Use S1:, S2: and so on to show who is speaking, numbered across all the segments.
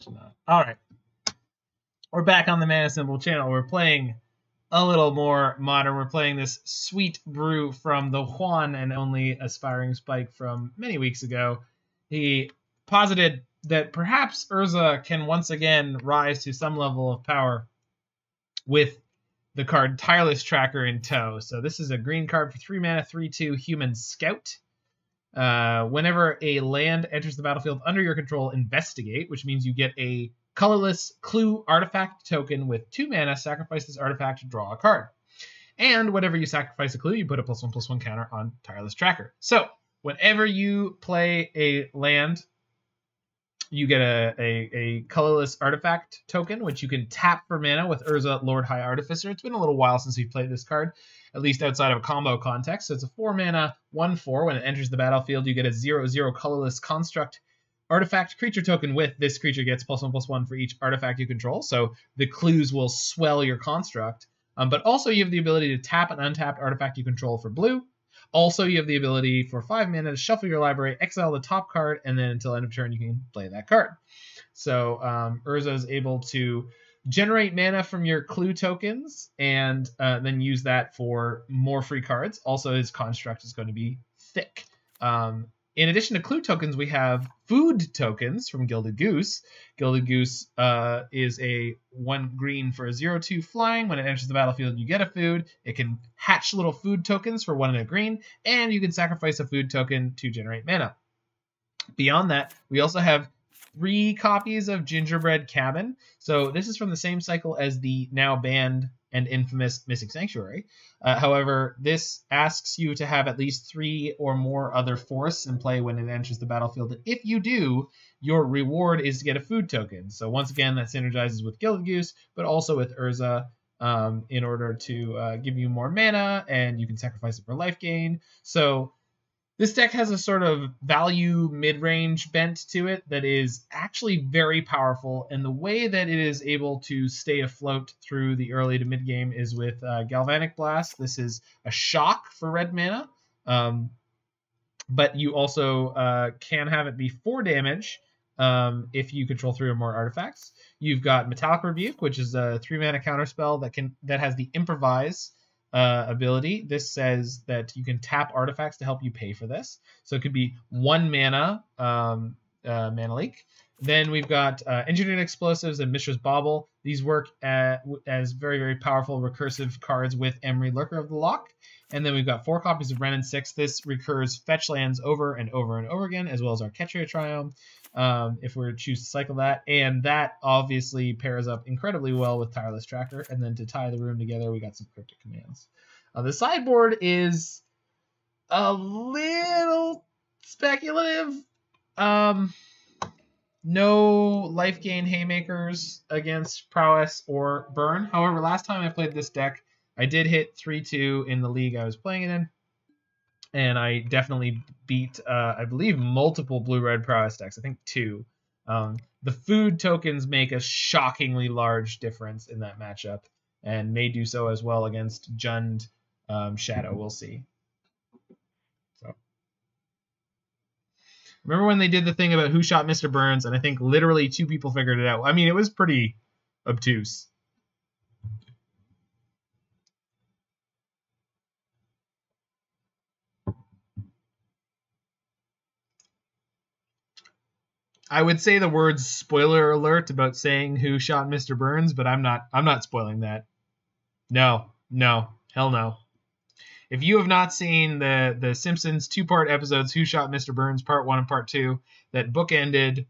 S1: All right. We're back on the Mana Symbol channel. We're playing a little more modern. We're playing this sweet brew from the one and only Aspiringspike from many weeks ago. He posited that perhaps Urza can once again rise to some level of power with the card Tireless Tracker in tow. So this is a green card for 3 mana, 3/2 Human Scout. Whenever a land enters the battlefield under your control, investigate, which means you get a colorless clue artifact token with 2 mana, sacrifice this artifact to draw a card. And whenever you sacrifice a clue, you put a +1/+1 counter on Tireless Tracker. So whenever you play a land, you get a colorless artifact token, which you can tap for mana with Urza, Lord High Artificer. It's been a little while since we've played this card, at least outside of a combo context. So it's a 4 mana, 1/4. When it enters the battlefield, you get a 0/0 colorless construct artifact creature token with this creature gets +1/+1 for each artifact you control. So the clues will swell your construct. But also you have the ability to tap an untapped artifact you control for blue. Also, you have the ability for 5 mana to shuffle your library, exile the top card, and then until end of turn, you can play that card. So Urza is able to generate mana from your clue tokens and then use that for more free cards. Also, his construct is going to be thick. In addition to clue tokens, we have food tokens from Gilded Goose. Gilded Goose is a 1 green for a 0/2 flying. When it enters the battlefield, you get a food. It can hatch little food tokens for 1 and a green, and you can sacrifice a food token to generate mana. Beyond that, we also have 3 copies of Gingerbread Cabin. So this is from the same cycle as the now banned and infamous Missing Sanctuary. However, this asks you to have at least 3 or more other forests in play when it enters the battlefield. And if you do, your reward is to get a food token. So once again, that synergizes with Gilded Goose, but also with Urza in order to give you more mana, and you can sacrifice it for life gain. So this deck has a sort of value mid-range bent to it that is actually very powerful, and the way that it is able to stay afloat through the early to mid-game is with Galvanic Blast. This is a shock for red mana, but you also can have it be 4 damage if you control 3 or more artifacts. You've got Metallic Rebuke, which is a 3 mana counterspell that has the Improvise ability. This says that you can tap artifacts to help you pay for this. So it could be 1 mana mana leak. Then we've got Engineered Explosives and Mishra's Bauble. These work as very, very powerful recursive cards with Emry, Lurker of the Loch. And then we've got 4 copies of Wrenn and Six. This recurs fetch lands over and over and over again, as well as our Ketria Triome, if we choose to cycle that. And that obviously pairs up incredibly well with Tireless Tracker. And then to tie the room together, we got some Cryptic Commands. The sideboard is a little speculative. No life gain haymakers against Prowess or Burn. However, last time I played this deck, I did hit 3-2 in the league I was playing it in, and I definitely beat, I believe, multiple blue-red Prowess decks. I think 2. The food tokens make a shockingly large difference in that matchup, and may do so as well against Jund Shadow. We'll see. So, remember when they did the thing about who shot Mr. Burns, and I think literally 2 people figured it out. I mean, it was pretty obtuse. I would say the words spoiler alert about saying who shot Mr. Burns, but I'm not spoiling that. No, hell no. If you have not seen the Simpsons 2-part episodes Who Shot Mr. Burns Part 1 and Part 2 that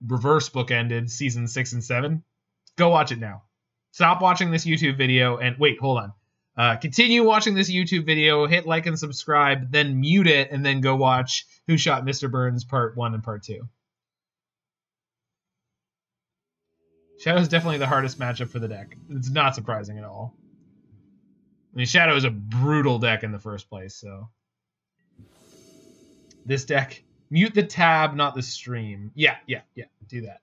S1: reverse bookended season 6 and 7, go watch it now. Stop watching this YouTube video and wait, hold on. Continue watching this YouTube video, hit like and subscribe, then mute it, and then go watch Who Shot Mr. Burns Part 1 and Part 2. Shadow is definitely the hardest matchup for the deck. It's not surprising at all. I mean, Shadow is a brutal deck in the first place, so. This deck, mute the tab, not the stream. Yeah, do that.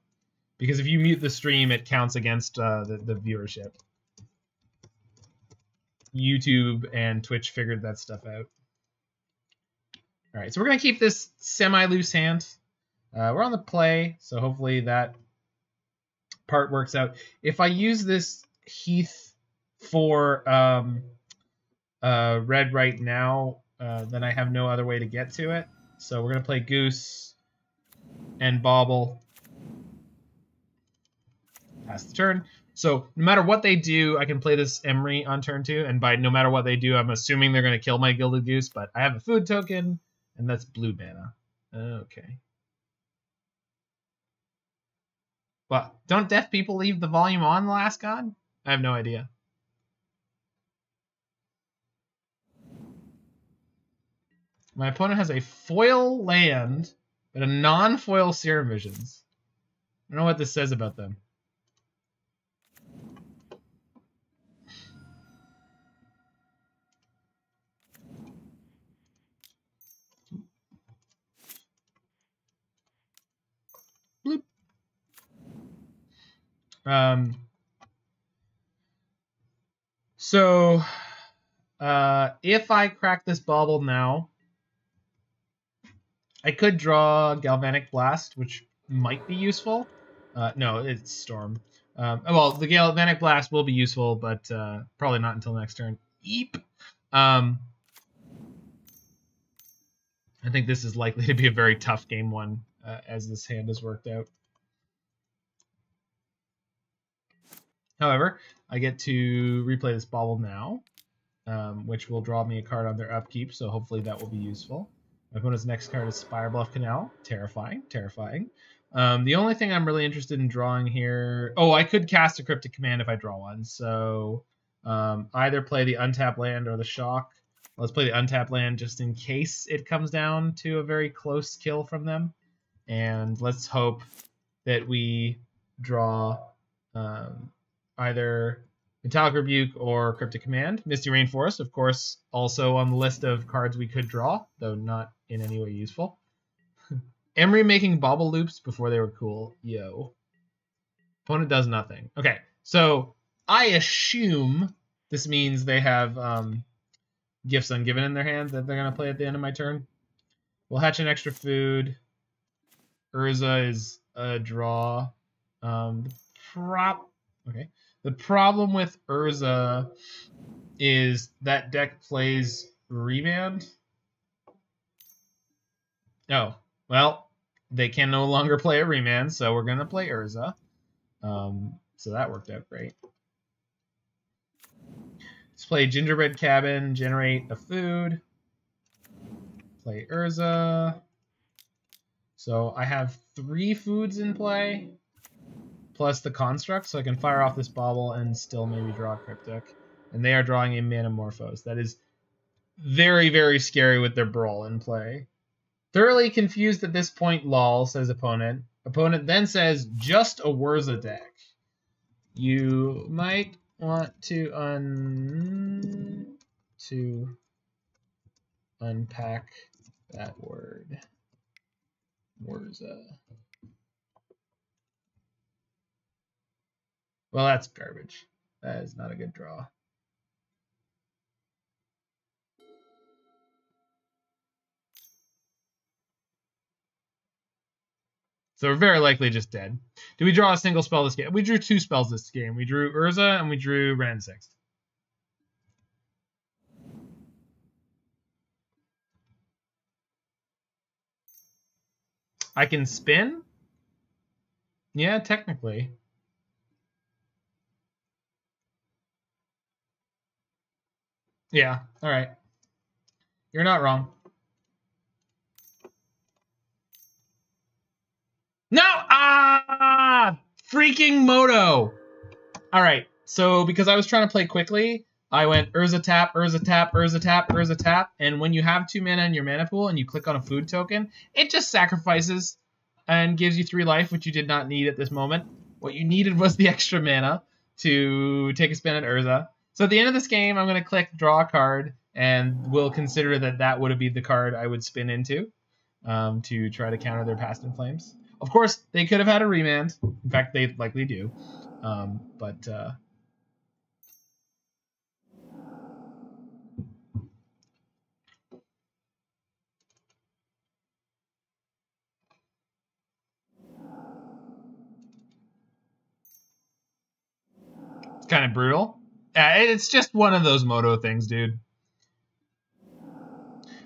S1: Because if you mute the stream, it counts against the viewership. YouTube and Twitch figured that stuff out. All right, so we're going to keep this semi-loose hand. We're on the play, so hopefully that part works out. If I use this Heath for red right now, then I have no other way to get to it. So we're going to play Goose and Bauble. Pass the turn. So no matter what they do, I can play this Emry on turn 2. And by no matter what they do, I'm assuming they're going to kill my Gilded Goose. But I have a food token, and that's blue mana. Okay. What? Don't deaf people leave the volume on, the last god? I have no idea. My opponent has a foil land, but a non-foil Serum Visions. I don't know what this says about them. Bloop. So if I crack this Bauble now, I could draw Galvanic Blast, which might be useful. No, it's Storm. Well, the Galvanic Blast will be useful, but probably not until next turn. Eep. I think this is likely to be a very tough game 1 as this hand has worked out. However, I get to replay this Bauble now, which will draw me a card on their upkeep, so hopefully that will be useful. My opponent's next card is Spirebluff Canal. Terrifying, terrifying. The only thing I'm really interested in drawing here... Oh, I could cast a Cryptic Command if I draw one, so either play the untapped land or the Shock. Let's play the untapped land just in case it comes down to a very close kill from them. And let's hope that we draw either Metallic Rebuke or Cryptic Command. Misty Rainforest, of course, also on the list of cards we could draw, though not in any way useful. Emry making Bauble loops before they were cool. Yo. Opponent does nothing. Okay, so I assume this means they have Gifts Ungiven in their hand that they're going to play at the end of my turn. We'll hatch an extra food. Urza is a draw. Okay. The problem with Urza is that deck plays Remand. Oh, well, they can no longer play a Remand, so we're going to play Urza. So that worked out great. Let's play Gingerbread Cabin, generate a food. Play Urza. So I have 3 foods in play, plus the Construct, so I can fire off this Bauble and still maybe draw a Cryptic. And they are drawing a Manamorphose. That is very, very scary with their Brawl in play. Thoroughly confused at this point, lol, says opponent. Opponent then says, just a Urza deck. You might want to unpack that word. Urza. Well, that's garbage. That is not a good draw. So we're very likely just dead. Did we draw a single spell this game? We drew 2 spells this game. We drew Urza and we drew Wrenn and Six. I can spin? Yeah, technically. Yeah, all right. You're not wrong. No! Ah! Freaking Moto! All right, so because I was trying to play quickly, I went Urza tap, Urza tap, Urza tap, Urza tap, and when you have 2 mana in your mana pool and you click on a food token, it just sacrifices and gives you 3 life, which you did not need at this moment. What you needed was the extra mana to take a spin at Urza. So at the end of this game, I'm going to click draw a card, and we'll consider that that would be the card I would spin into to try to counter their Past in Flames. Of course, they could have had a Remand. In fact, they likely do. But It's kind of brutal. It's just one of those Moto things, dude.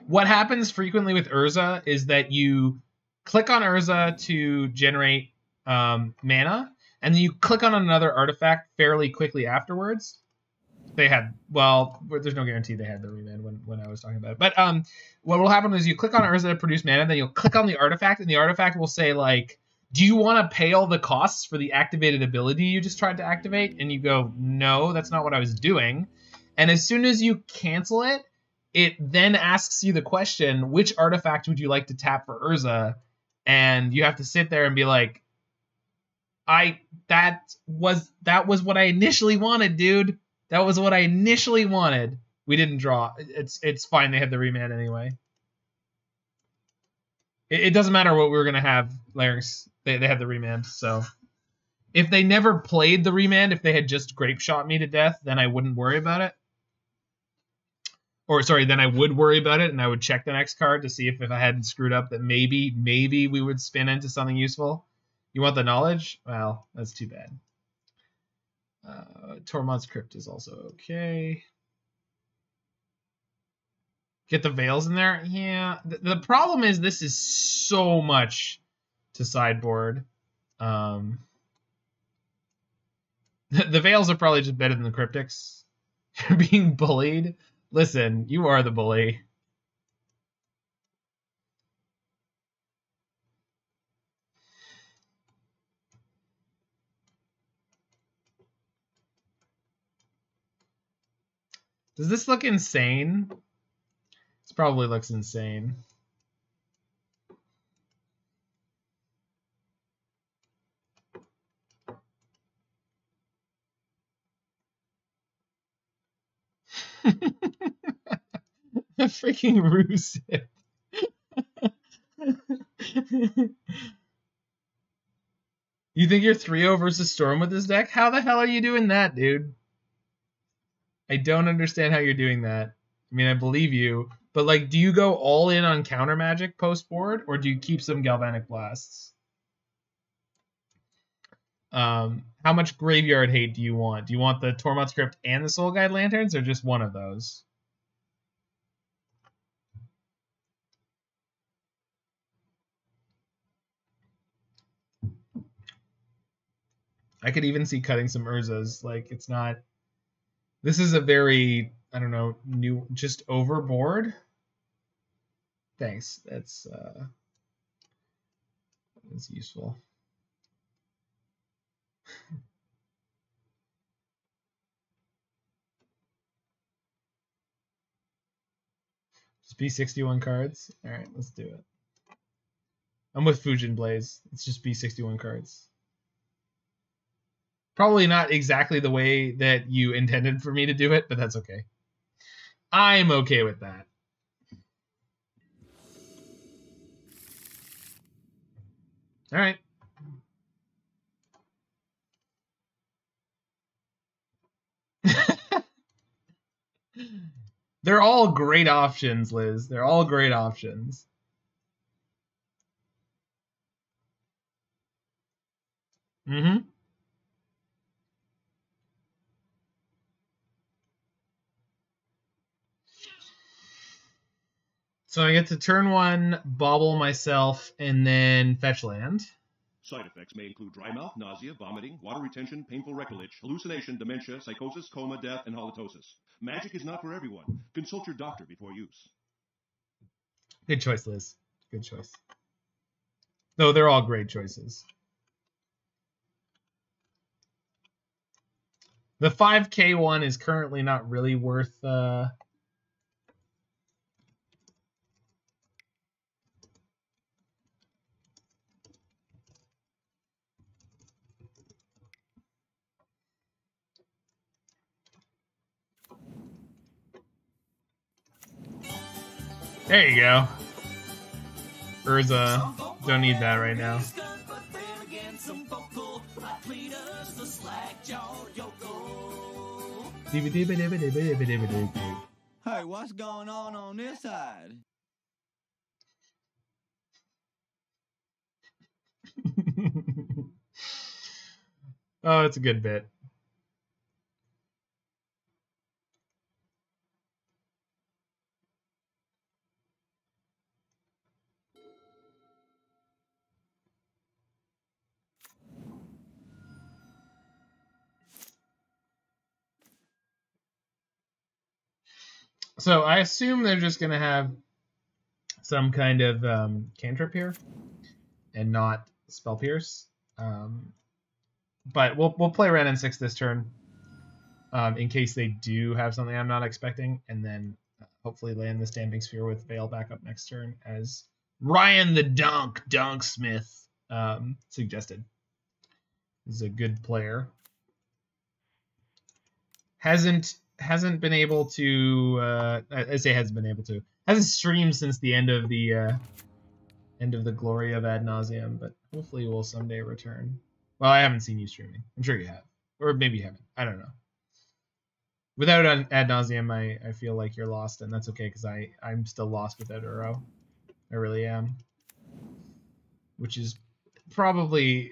S1: What happens frequently with Urza is that you click on Urza to generate mana, and then you click on another artifact fairly quickly afterwards. They had, well, there's no guarantee they had the remand when I was talking about it. But what will happen is you click on Urza to produce mana, then you'll click on the artifact, and the artifact will say, like, do you want to pay all the costs for the activated ability you just tried to activate? And you go, no, that's not what I was doing. And as soon as you cancel it, it then asks you the question, which artifact would you like to tap for Urza? And you have to sit there and be like, that was what I initially wanted, dude. That was what I initially wanted. We didn't draw. It's fine. They have the remand anyway. It doesn't matter what we were gonna have, Larynx. They have the remand. So if they never played the remand, if they had just grape shot me to death, then I wouldn't worry about it. Or sorry, then I would worry about it, and I would check the next card to see if I hadn't screwed up, that maybe we would spin into something useful. You want the knowledge? Well, that's too bad. Tormod's Crypt is also okay. Get the Veils in there? Yeah. The problem is this is so much to sideboard. The Veils are probably just better than the Cryptics. You're being bullied. Listen, you are the bully. Does this look insane? This probably looks insane. A freaking ruse. You think you're 3-0 versus Storm with this deck? How the hell are you doing that, dude? I don't understand how you're doing that. I mean, I believe you, but like, do you go all in on counter magic post board, or do you keep some Galvanic Blasts? How much graveyard hate do you want? Do you want the Tormod Crypt and the Soul Guide Lanterns, or just one of those? I could even see cutting some Urzas. Like, it's not... This is a very, I don't know, new, just overboard. Thanks. That's useful. Just be 61 cards. All right, let's do it. I'm with Fujin Blaze. Let's just be 61 cards. Probably not exactly the way that you intended for me to do it, but that's okay. I'm okay with that. All right. They're all great options, Liz. They're all great options. Mm-hmm. So I get to turn one, Bauble myself, and then fetch land.
S2: Side effects may include dry mouth, nausea, vomiting, water retention, painful recollection, hallucination, dementia, psychosis, coma, death, and halitosis. Magic is not for everyone. Consult your doctor before use.
S1: Good choice, Liz. Good choice. No, they're all great choices. The 5K one is currently not really worth... There you go. Urza. Don't need that right now.
S3: Hey, what's going on this side?
S1: Oh, it's a good bit. So I assume they're just going to have some kind of cantrip here and not Spell Pierce. But we'll play Wrenn and Six this turn in case they do have something I'm not expecting, and then hopefully land the Stamping Sphere with Veil back up next turn, as Ryan the Dunksmith suggested. He's a good player. Hasn't been able to. I say hasn't been able to. Hasn't streamed since the end of the glory of Ad Nauseam, but hopefully will someday return. Well, I haven't seen you streaming. I'm sure you have, or maybe you haven't. I don't know. Without Ad Nauseam, I feel like you're lost, and that's okay because I'm still lost without Uro. I really am, which is probably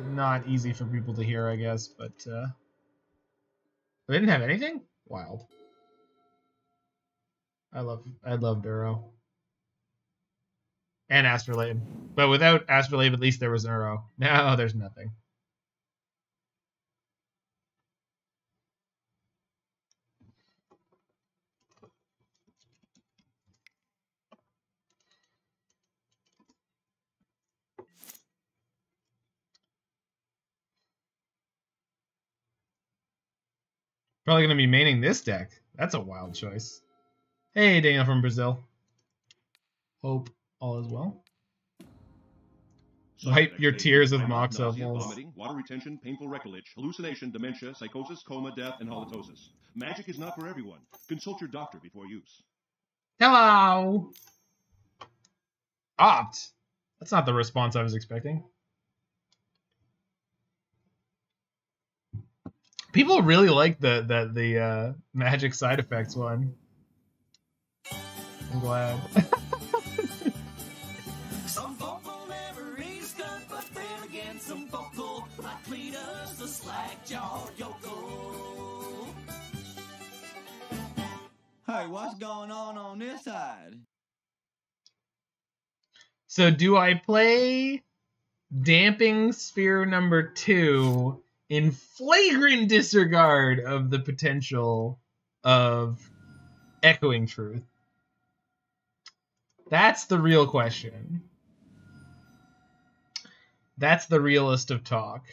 S1: not easy for people to hear, I guess. But they didn't have anything. Wild. I loved Uro and Astrolabe, but without Astrolabe, at least there was an Uro. Now there's nothing. Probably going to be maining this deck. That's a wild choice. Hey, Daniel from Brazil. Hope all is well. Wipe your tears with Mox
S2: nausea,
S1: Amber.
S2: vomiting, water retention, painful recollection, hallucination, dementia, psychosis, coma, death, and halitosis. Magic is not for everyone. Consult your doctor before use.
S1: Hello! Opt. That's not the response I was expecting. People really like the magic side effects one. I'm glad.
S3: Some folk will never eat skunk, but then again some folk will like Cletus the slack-jawed yokel. Hey, what's going on this side?
S1: So do I play Damping Sphere number 2 in flagrant disregard of the potential of Echoing Truth? That's the real question. That's the realest of talk.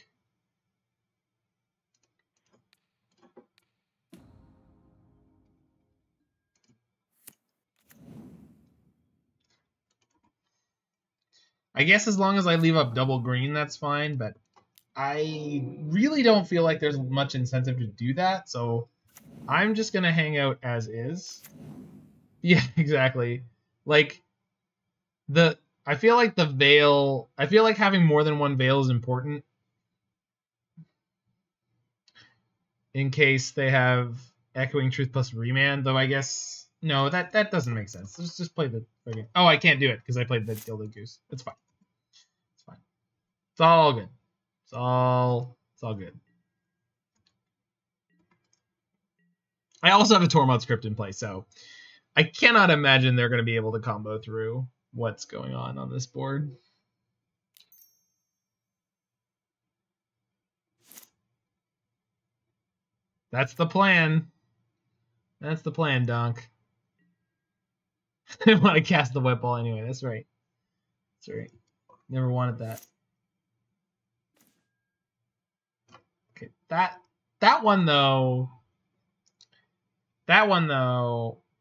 S1: I guess as long as I leave up double green, that's fine, but I really don't feel like there's much incentive to do that, so I'm just going to hang out as is. Yeah, exactly. Like, I feel like the Veil... I feel like having more than one Veil is important. In case they have Echoing Truth plus Remand, though I guess... No, that doesn't make sense. Let's just play the... Oh, I can't do it because I played the Gilded Goose. It's fine. It's fine. It's all good. It's all good. I also have a Tormod script in play, so I cannot imagine they're going to be able to combo through what's going on this board. That's the plan. That's the plan, Donk. I want to cast the wet ball anyway. That's right. That's right. Never wanted that. Okay, that one though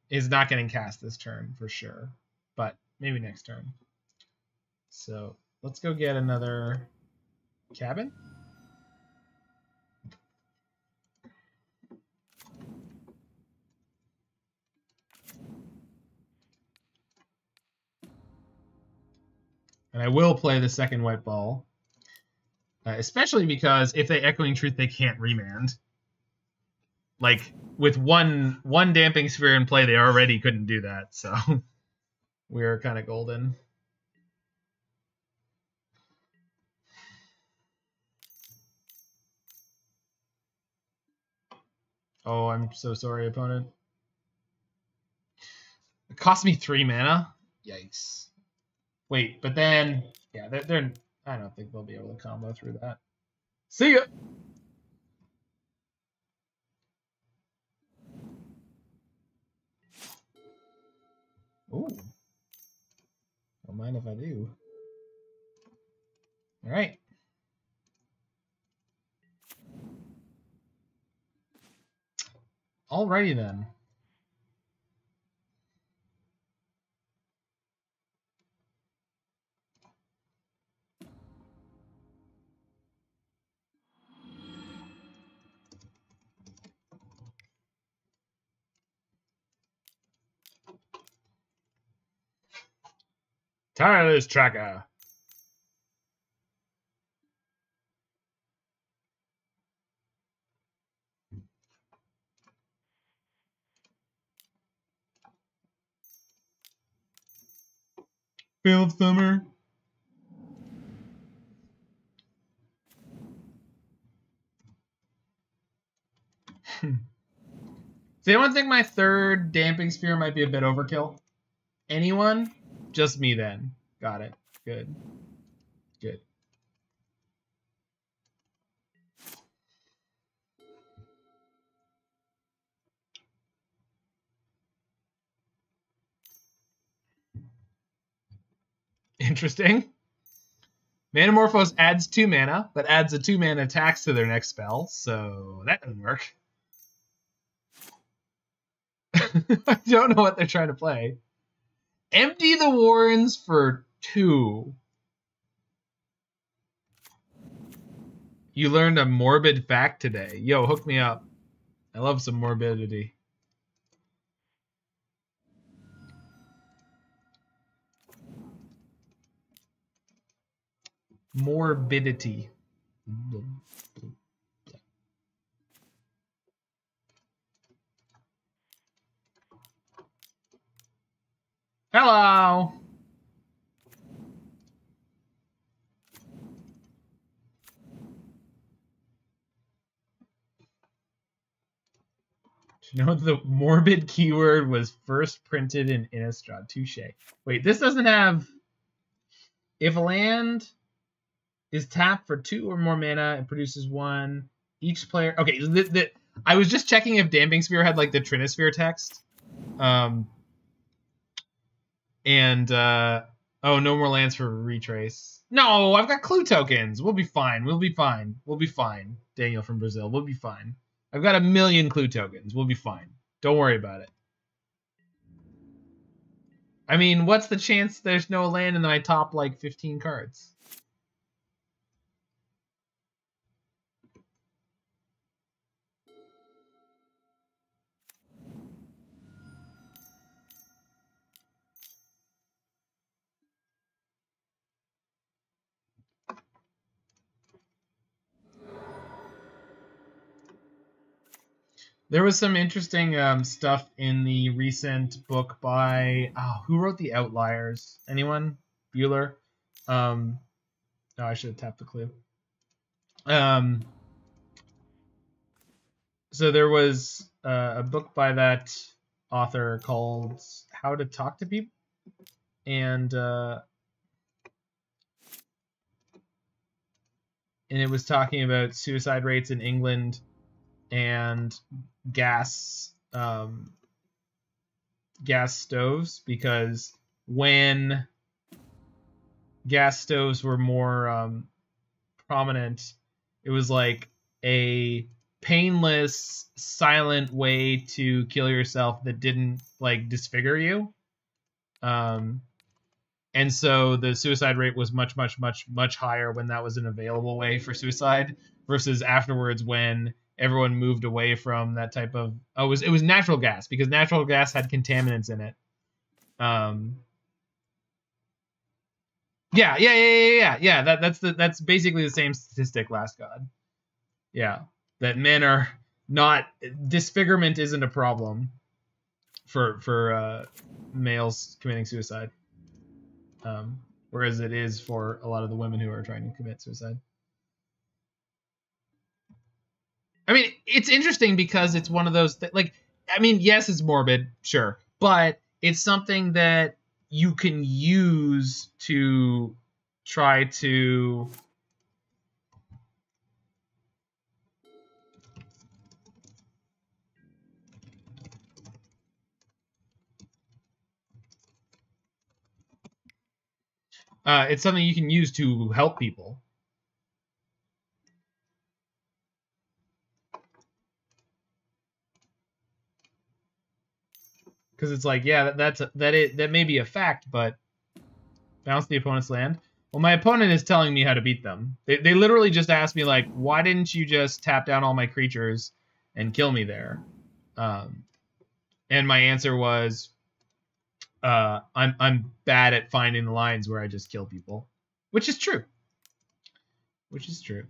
S1: is not getting cast this turn for sure, but maybe next turn. So let's go get another cabin. And I will play the second white ball. Especially because if they Echoing Truth, they can't remand. Like, with one Damping Sphere in play, they already couldn't do that, so we're kind of golden. Oh, I'm so sorry, opponent. It cost me 3 mana? Yikes. Wait, but then... Yeah, they're I don't think they'll be able to combo through that. See ya! Ooh. Don't mind if I do. All right. Alrighty then. Tireless Tracker. Veil of Summer. Does anyone think my third Damping Sphere might be a bit overkill? Anyone? Just me then. Got it. Good. Good. Interesting. Manamorphose adds 2 mana, but adds a 2 mana tax to their next spell, so that doesn't work. I don't know what they're trying to play. Empty the Warrens for 2. You learned a morbid fact today. Yo, hook me up. I love some morbidity. Morbidity. Hello. You know the morbid keyword was first printed in Innistrad. Touche. Wait, this doesn't have. If a land is tapped for 2 or more mana and produces 1, each player. Okay, I was just checking if Damping Sphere had like the Trinisphere text. Oh, no more lands for retrace. No, I've got clue tokens. We'll be fine. We'll be fine. We'll be fine. Daniel from Brazil. We'll be fine. I've got 1,000,000 clue tokens. We'll be fine. Don't worry about it. I mean, what's the chance there's no land in my top, like, 15 cards? There was some interesting stuff in the recent book by who wrote The Outliers? Anyone? Bueller? No, I should have tapped the clue. So there was a book by that author called How to Talk to People, and it was talking about suicide rates in England and gas stoves, because when gas stoves were more prominent, it was like a painless, silent way to kill yourself that didn't like disfigure you. And so the suicide rate was much, much, much, much higher when that was an available way for suicide, versus afterwards when everyone moved away from that type of. Oh, it was natural gas, because natural gas had contaminants in it. Yeah. That's basically the same statistic, Last God. Yeah, that men are not, disfigurement isn't a problem for males committing suicide, whereas it is for a lot of the women who are trying to commit suicide. I mean, it's interesting because it's one of those like, I mean, yes, it's morbid, sure, but it's something that you can use to try to It's something you can use to help people. Because it's like, yeah, that may be a fact, but bounce the opponent's land. Well, my opponent is telling me how to beat them. They literally just asked me, like, why didn't you just tap down all my creatures and kill me there? And my answer was, I'm bad at finding the lines where I just kill people, which is true. Which is true.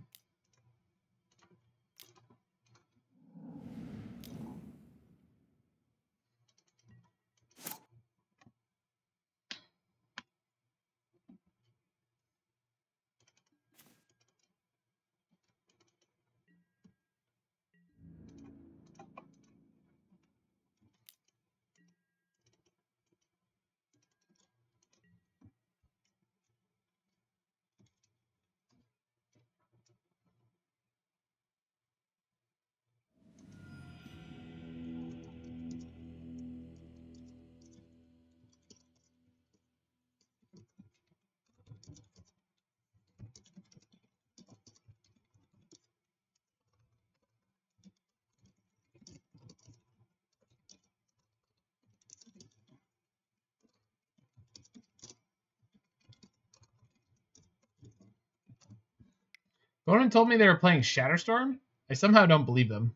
S1: Conan told me they were playing Shatterstorm. I somehow don't believe them.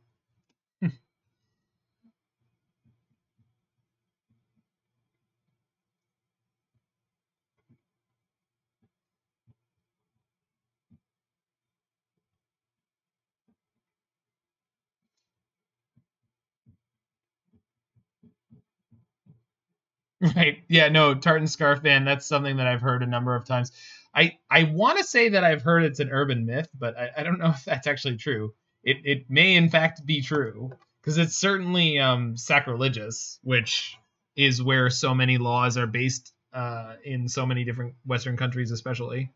S1: Right. Yeah, no, Tartan Scarf Man, that's something that I've heard a number of times. I want to say that I've heard it's an urban myth, but I don't know if that's actually true. It may in fact be true, because it's certainly sacrilegious, which is where so many laws are based in so many different Western countries especially.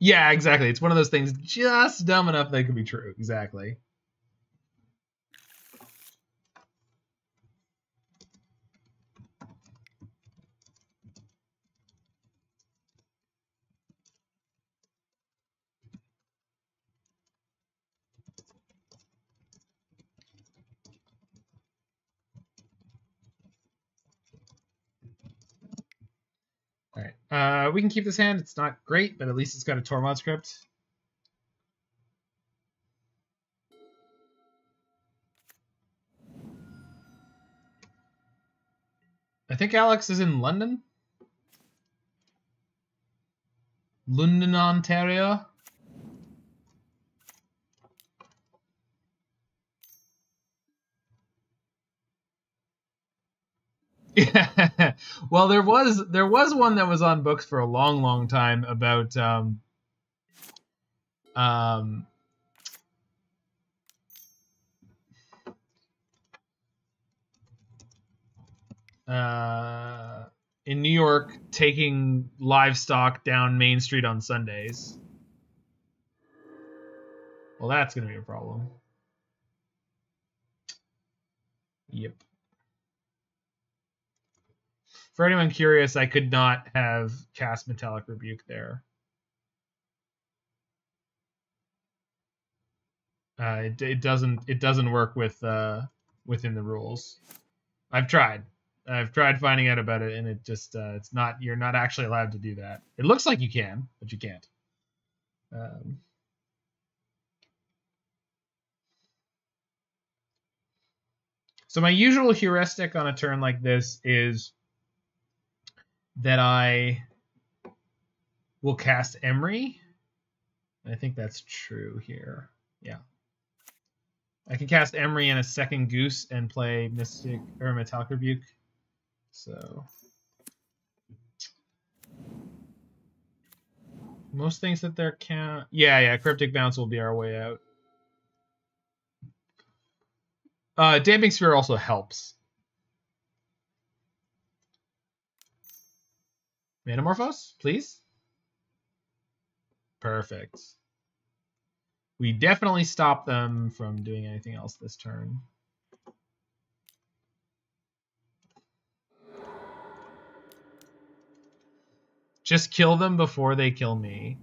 S1: Yeah, exactly. It's one of those things just dumb enough that it could be true. Exactly. All right. We can keep this hand. It's not great, but at least it's got a Tormod script. I think Alex is in London. London, Ontario. Yeah. Well, there was one that was on books for a long time about in New York taking livestock down Main Street on Sundays. Well, that's going to be a problem. Yep. For anyone curious, I could not have cast Metallic Rebuke there. It doesn't work with within the rules. I've tried finding out about it, and it just it's not, you're not actually allowed to do that. It looks like you can, but you can't. So my usual heuristic on a turn like this is that I will cast Emry. I think that's true here. Yeah. I can cast Emry and a second Goose and play Mystic or Metallic Rebuke. So most things that there can, yeah, Cryptic Bounce will be our way out. Damping Sphere also helps. Manamorphose, please. Perfect. We definitely stop them from doing anything else this turn. Just kill them before they kill me.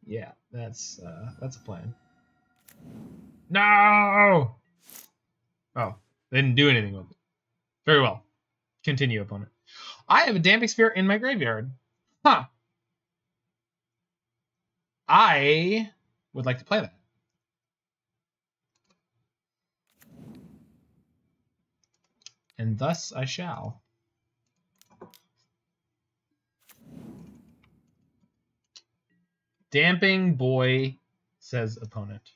S1: Yeah, that's a plan. No! Oh, they didn't do anything with it. Very well. Continue, opponent. I have a Damping Sphere in my graveyard. Huh. I would like to play that. And thus I shall. Damping boy, says opponent.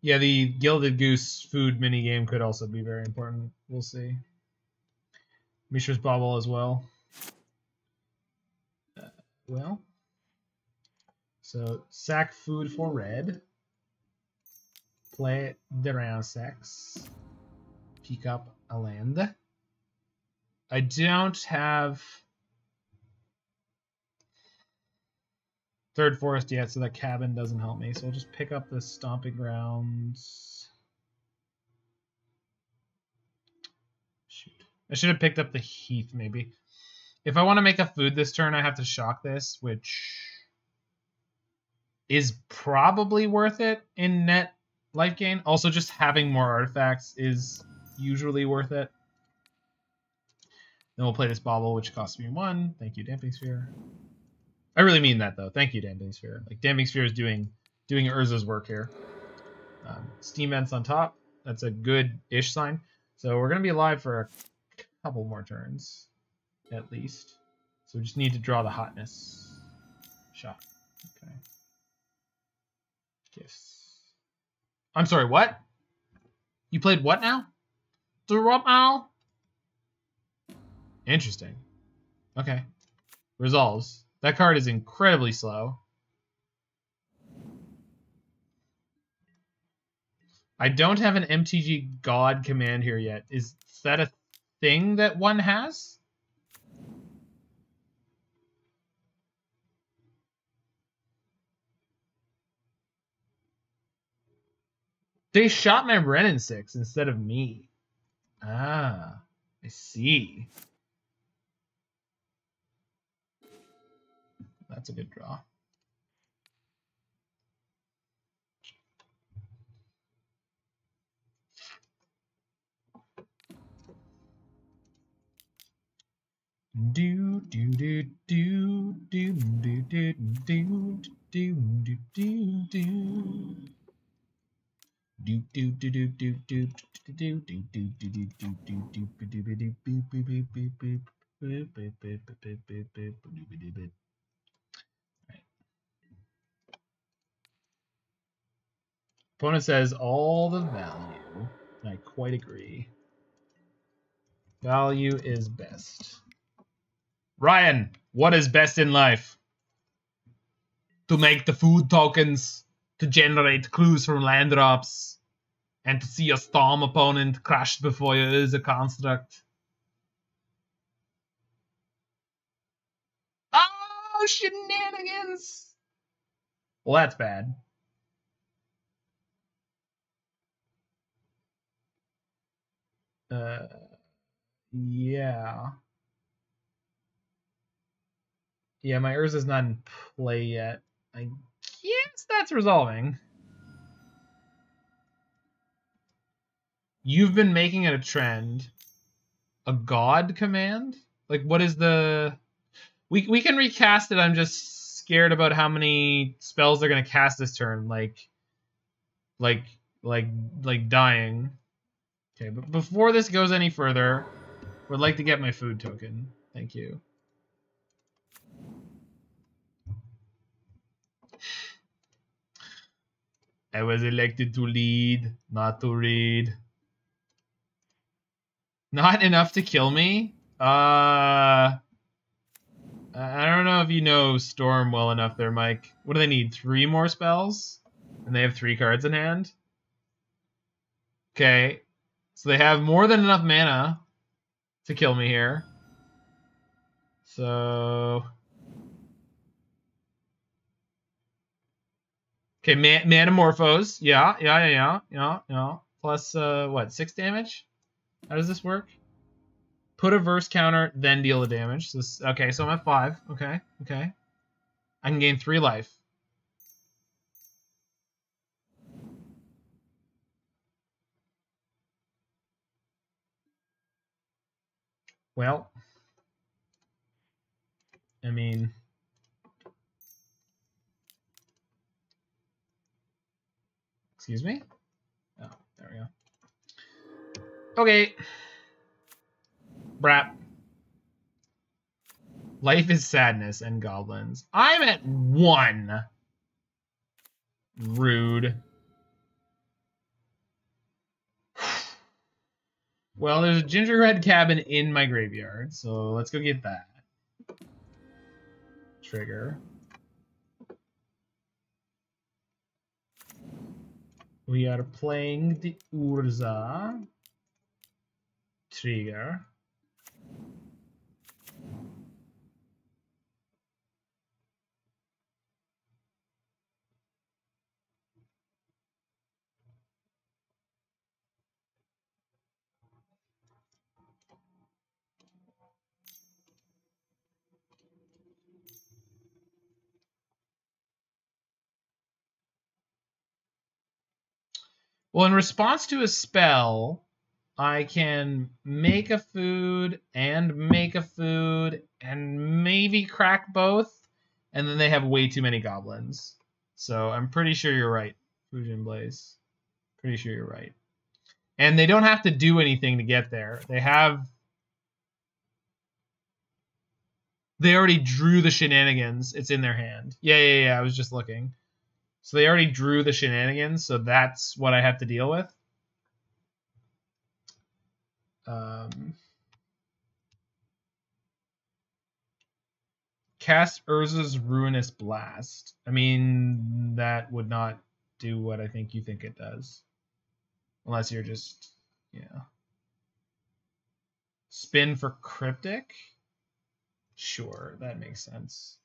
S1: Yeah, the Gilded Goose food minigame could also be very important. We'll see. Mishra's Bauble as well. So sack food for red. Play the round 6. Pick up a land. I don't have third forest yet, so that cabin doesn't help me. So I'll just pick up the Stomping Grounds. Shoot. I should have picked up the Heath, maybe. If I want to make a food this turn, I have to shock this, which is probably worth it in net life gain. Also, just having more artifacts is usually worth it. Then we'll play this Bauble, which costs me 1. Thank you, Damping Sphere. I really mean that, though. Thank you, Damping Sphere. Like, Damping Sphere is doing Urza's work here. Steam Vents on top. That's a good-ish sign. So we're going to be alive for a couple more turns, at least. So we just need to draw the hotness. Shot. Okay. Gifts. I'm sorry, what? You played what now? The what now? Interesting. Okay. Resolves. That card is incredibly slow. I don't have an MTG God command here yet. Is that a thing that one has? They shot my Wrenn and Six instead of me. Ah, I see. That's a good draw. Do do do do do do do do do do do do. Do do do do do do do do do do do do do do do. Opponent says all the value. I quite agree. Value is best. Ryan, what is best in life? To make the food tokens, to generate clues from land drops, and to see a storm opponent crushed before you is a construct. Oh, shenanigans! Well, that's bad. Yeah. Yeah, my Urza's not in play yet. I guess that's resolving. You've been making it a trend. A God command? Like, what is the... We can recast it. I'm just scared about how many spells they're going to cast this turn. Like dying. Okay, but before this goes any further, Would like to get my food token. Thank you. I was elected to lead, not to read. Not enough to kill me? I don't know if you know Storm well enough there, Mike. What do they need? 3 more spells? And they have 3 cards in hand? Okay. So they have more than enough mana to kill me here. So... Okay, Manamorphose. Yeah. Plus, what, 6 damage? How does this work? Put a verse counter, then deal the damage. So this, okay, so I'm at 5. Okay. I can gain 3 life. Well, I mean... Excuse me? Oh, there we go. Okay. Brap. Life is sadness and goblins. I'm at 1. Rude. Well, there's a Gingerbread Cabin in my graveyard, so let's go get that. Trigger. We are playing the Urza. Trigger. Well, in response to a spell, I can make a food and make a food and maybe crack both, and then they have way too many goblins. So I'm pretty sure you're right, Fusion Blaze. Pretty sure you're right. And they don't have to do anything to get there. They already drew the shenanigans. It's in their hand. Yeah, I was just looking. So they already drew the shenanigans, so that's what I have to deal with. Cast Urza's Ruinous Blast. I mean, that would not do what I think you think it does. Unless you're just, yeah. Spin for Cryptic? Sure, that makes sense.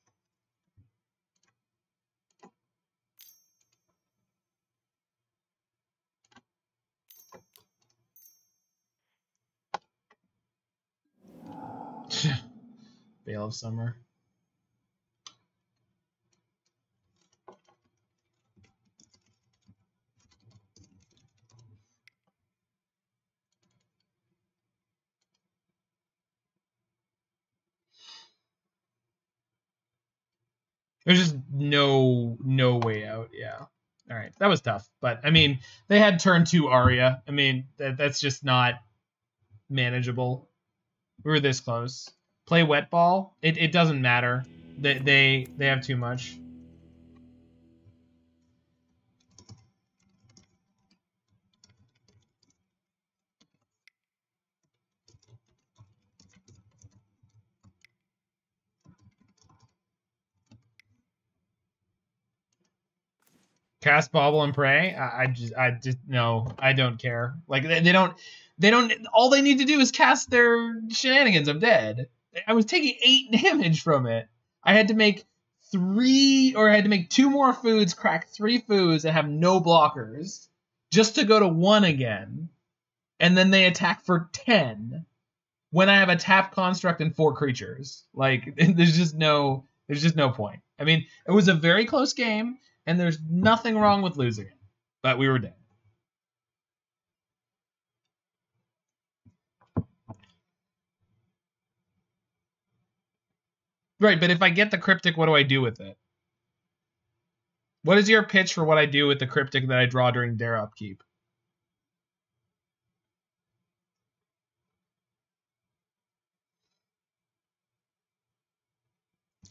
S1: Veil of Summer. There's just no way out. Yeah. All right, that was tough, but I mean, they had turn 2 Aria. I mean, that's just not manageable. We were this close. Play Wet Ball. It doesn't matter. They have too much. Cast Bauble and Pray. I just no. I don't care. Like they don't. All they need to do is cast their shenanigans. I'm dead. I was taking 8 damage from it. I had to make 2 more foods, crack 3 foods, and have no blockers, just to go to 1 again. And then they attack for 10 when I have a tapped construct and 4 creatures. Like there's just no point. I mean, it was a very close game, and there's nothing wrong with losing it, but we were dead. Right, but if I get the Cryptic, what do I do with it? What is your pitch for what I do with the Cryptic that I draw during their upkeep?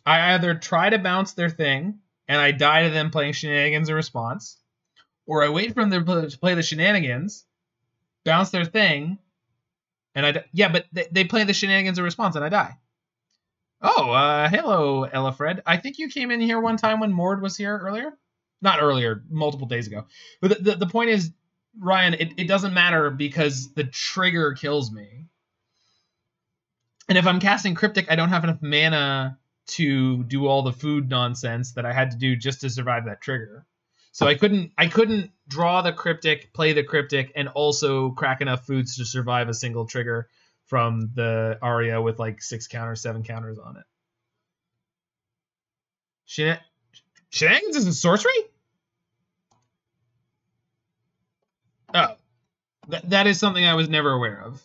S1: I either try to bounce their thing, and I die to them playing shenanigans in response, or I wait for them to play the shenanigans, bounce their thing, and but they play the shenanigans in response, and I die. Oh, hello, Ellafred. I think you came in here one time when Mord was here earlier. Not earlier, multiple days ago. But the point is, Ryan, it doesn't matter because the trigger kills me. And if I'm casting Cryptic, I don't have enough mana to do all the food nonsense that I had to do just to survive that trigger. So I couldn't draw the Cryptic, play the Cryptic, and also crack enough foods to survive a single trigger from the Aria with like 6 counters, 7 counters on it. Shenanigans is a sorcery? Oh. That is something I was never aware of.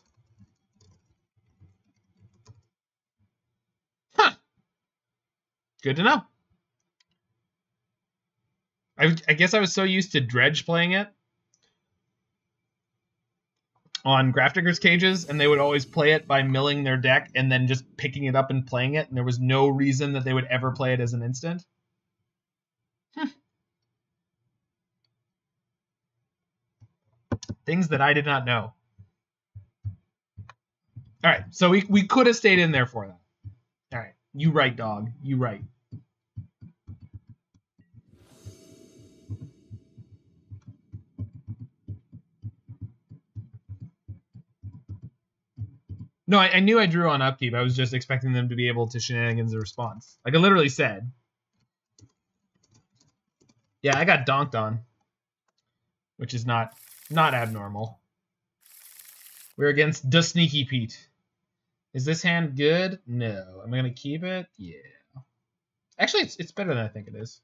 S1: Huh. Good to know. I guess I was so used to Dredge playing it on Grafdigger's Cages, and they would always play it by milling their deck and then just picking it up and playing it, and there was no reason that they would ever play it as an instant. Things that I did not know. All right, so we could have stayed in there for that. All right, you right, dog. You right. No, I knew I drew on upkeep. I was just expecting them to be able to shenanigans a response. Like I literally said. Yeah, I got donked on, which is not abnormal. We're against the Sneaky Pete. Is this hand good? No. Am I gonna keep it? Yeah. Actually, it's better than I think it is.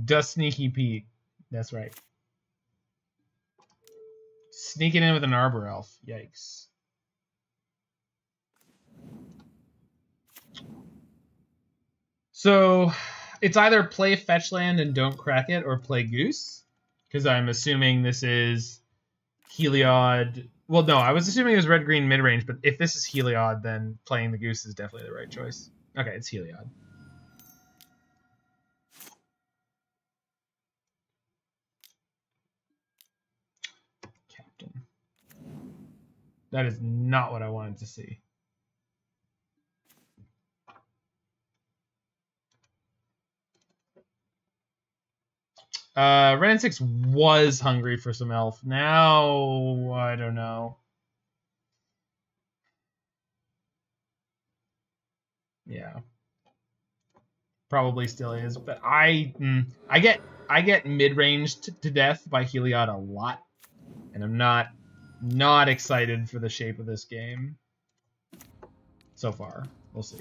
S1: The Sneaky Pete. That's right. Sneaking in with an Arbor Elf. Yikes. So it's either play fetch land and don't crack it or play Goose. Because I'm assuming this is Heliod. Well, no, I was assuming it was red-green mid-range, but if this is Heliod, then playing the Goose is definitely the right choice. Okay, it's Heliod. Captain. That is not what I wanted to see. Wrenn and Six was hungry for some elf. Now, I don't know. Yeah. Probably still is, but I get mid-range to death by Heliod a lot, and I'm not excited for the shape of this game so far. We'll see.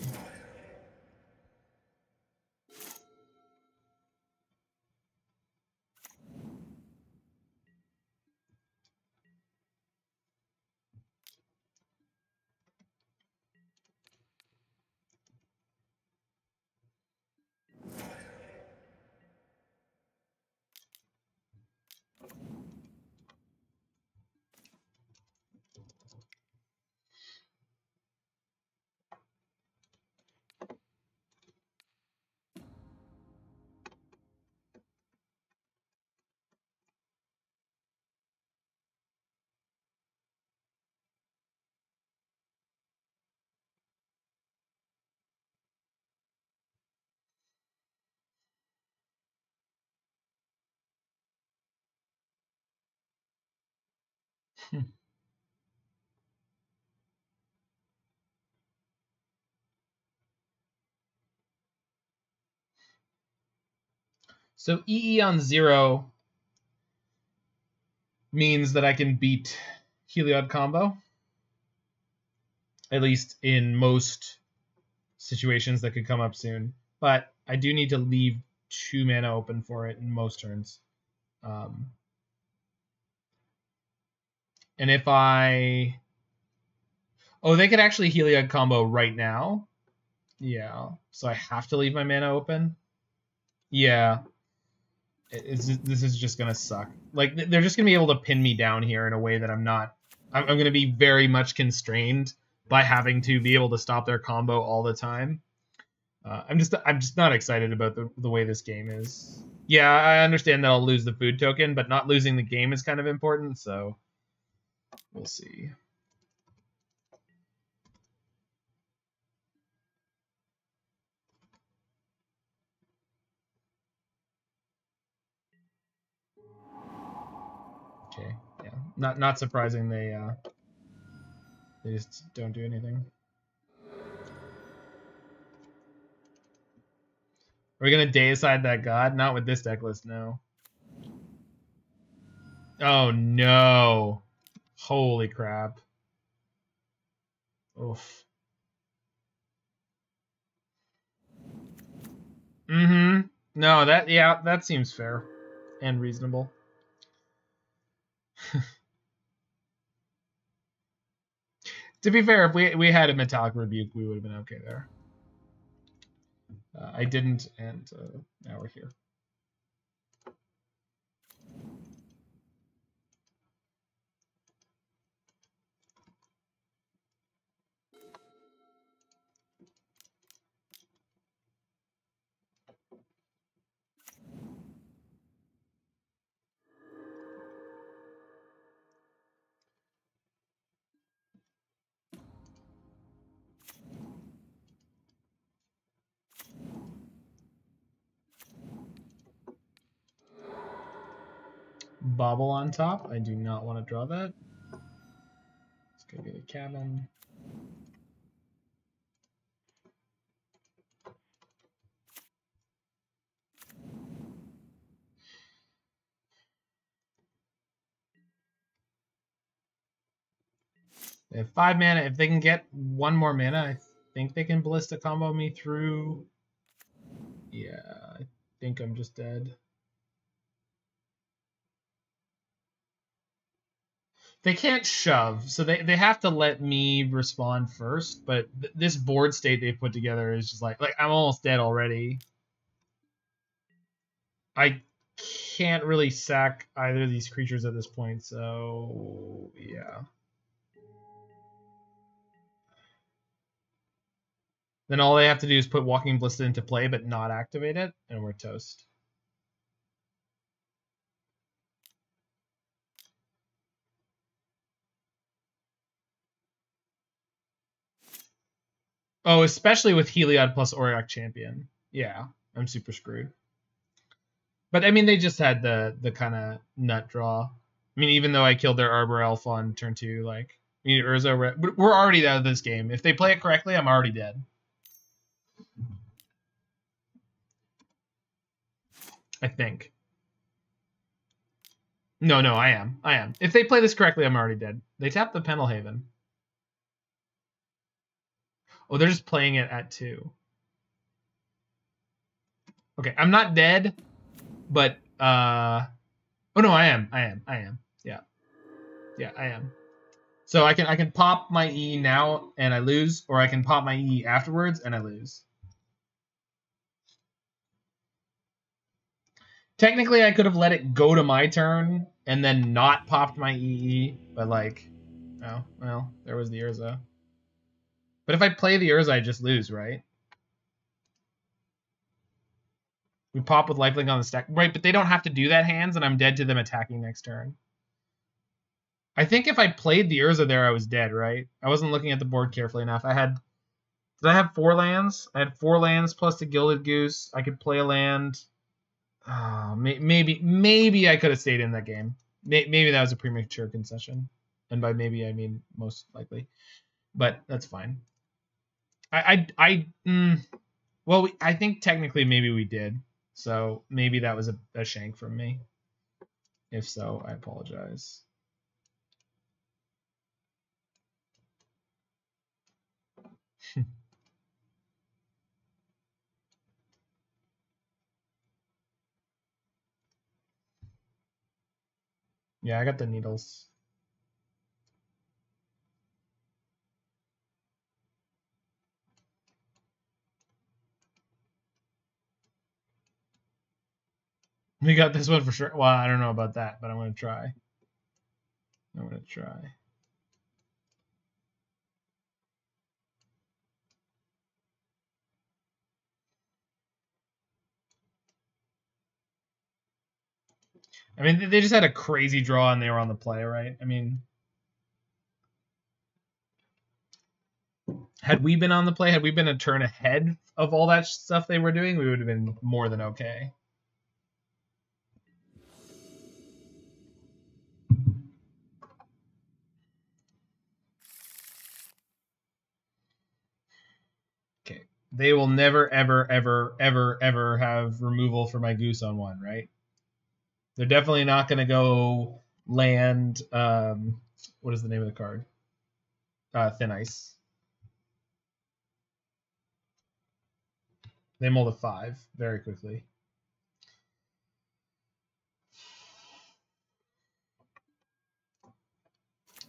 S1: So EE on 0 means that I can beat Heliod combo, at least in most situations that could come up soon. But I do need to leave 2 mana open for it in most turns. And if I... Oh, they could actually Heliod combo right now. Yeah. So I have to leave my mana open. Yeah. This is just going to suck. Like, they're just going to be able to pin me down here in a way that I'm not... I'm going to be very much constrained by having to be able to stop their combo all the time. I'm just not excited about the way this game is. Yeah, I understand that I'll lose the food token, but not losing the game is kind of important, so we'll see. Okay, yeah, not surprising they just don't do anything. Are we gonna deicide that god? Not with this deck list, no. Oh no! Holy crap! Oof. Mm-hmm. No, that seems fair and reasonable. To be fair, if we had a Metallic Rebuke, we would have been okay there. I didn't, and now we're here. Bauble on top. I do not want to draw that. It's going to be the cabin. They have 5 mana. If they can get 1 more mana, I think they can Ballista combo me through. Yeah, I think I'm just dead. They can't shove, so they have to let me respond first, but this board state they put together is just like I'm almost dead already. I can't really sack either of these creatures at this point, so yeah. Then all they have to do is put Walking Ballista into play but not activate it, and we're toast. Oh, especially with Heliod plus Auriok Champion. Yeah, I'm super screwed. But I mean, they just had the kind of nut draw. I mean, even though I killed their Arbor Elf on turn 2, like, I mean, Urza, we're already out of this game. If they play it correctly, I'm already dead. I think. No, I am. If they play this correctly, I'm already dead. They tapped the Pendelhaven. Oh, they're just playing it at 2. Okay, I'm not dead, but oh no, I am. Yeah, I am. So I can pop my E now and I lose, or I can pop my E afterwards and I lose. Technically, I could have let it go to my turn and then not popped my EE, but like, oh well, there was the Urza. But if I play the Urza, I just lose, right? We pop with lifelink on the stack. Right, but they don't have to do that hands, and I'm dead to them attacking next turn. I think if I played the Urza there, I was dead, right? I wasn't looking at the board carefully enough. Did I have 4 lands? I had 4 lands plus the Gilded Goose. I could play a land. Oh, maybe I could have stayed in that game. Maybe that was a premature concession. And by maybe, I mean most likely. But that's fine. Well, I think technically maybe we did. So maybe that was a shank from me. If so, I apologize. Yeah, I got the needles. We got this one for sure. Well, I don't know about that, but I'm going to try. I'm going to try. I mean, they just had a crazy draw and they were on the play, right? I mean, had we been on the play, had we been a turn ahead of all that stuff they were doing, we would have been more than okay. Okay. They will never, ever, ever, ever, ever have removal for my Goose on one, right? They're definitely not going to go land. What is the name of the card? Thin Ice. They mulled a 5 very quickly.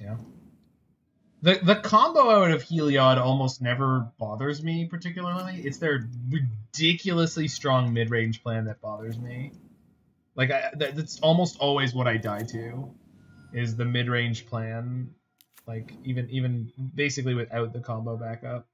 S1: Yeah. The combo out of Heliod almost never bothers me particularly. It's their ridiculously strong mid-range plan that bothers me. Like that's almost always what I die to, is the mid-range plan. Like even basically without the combo backup.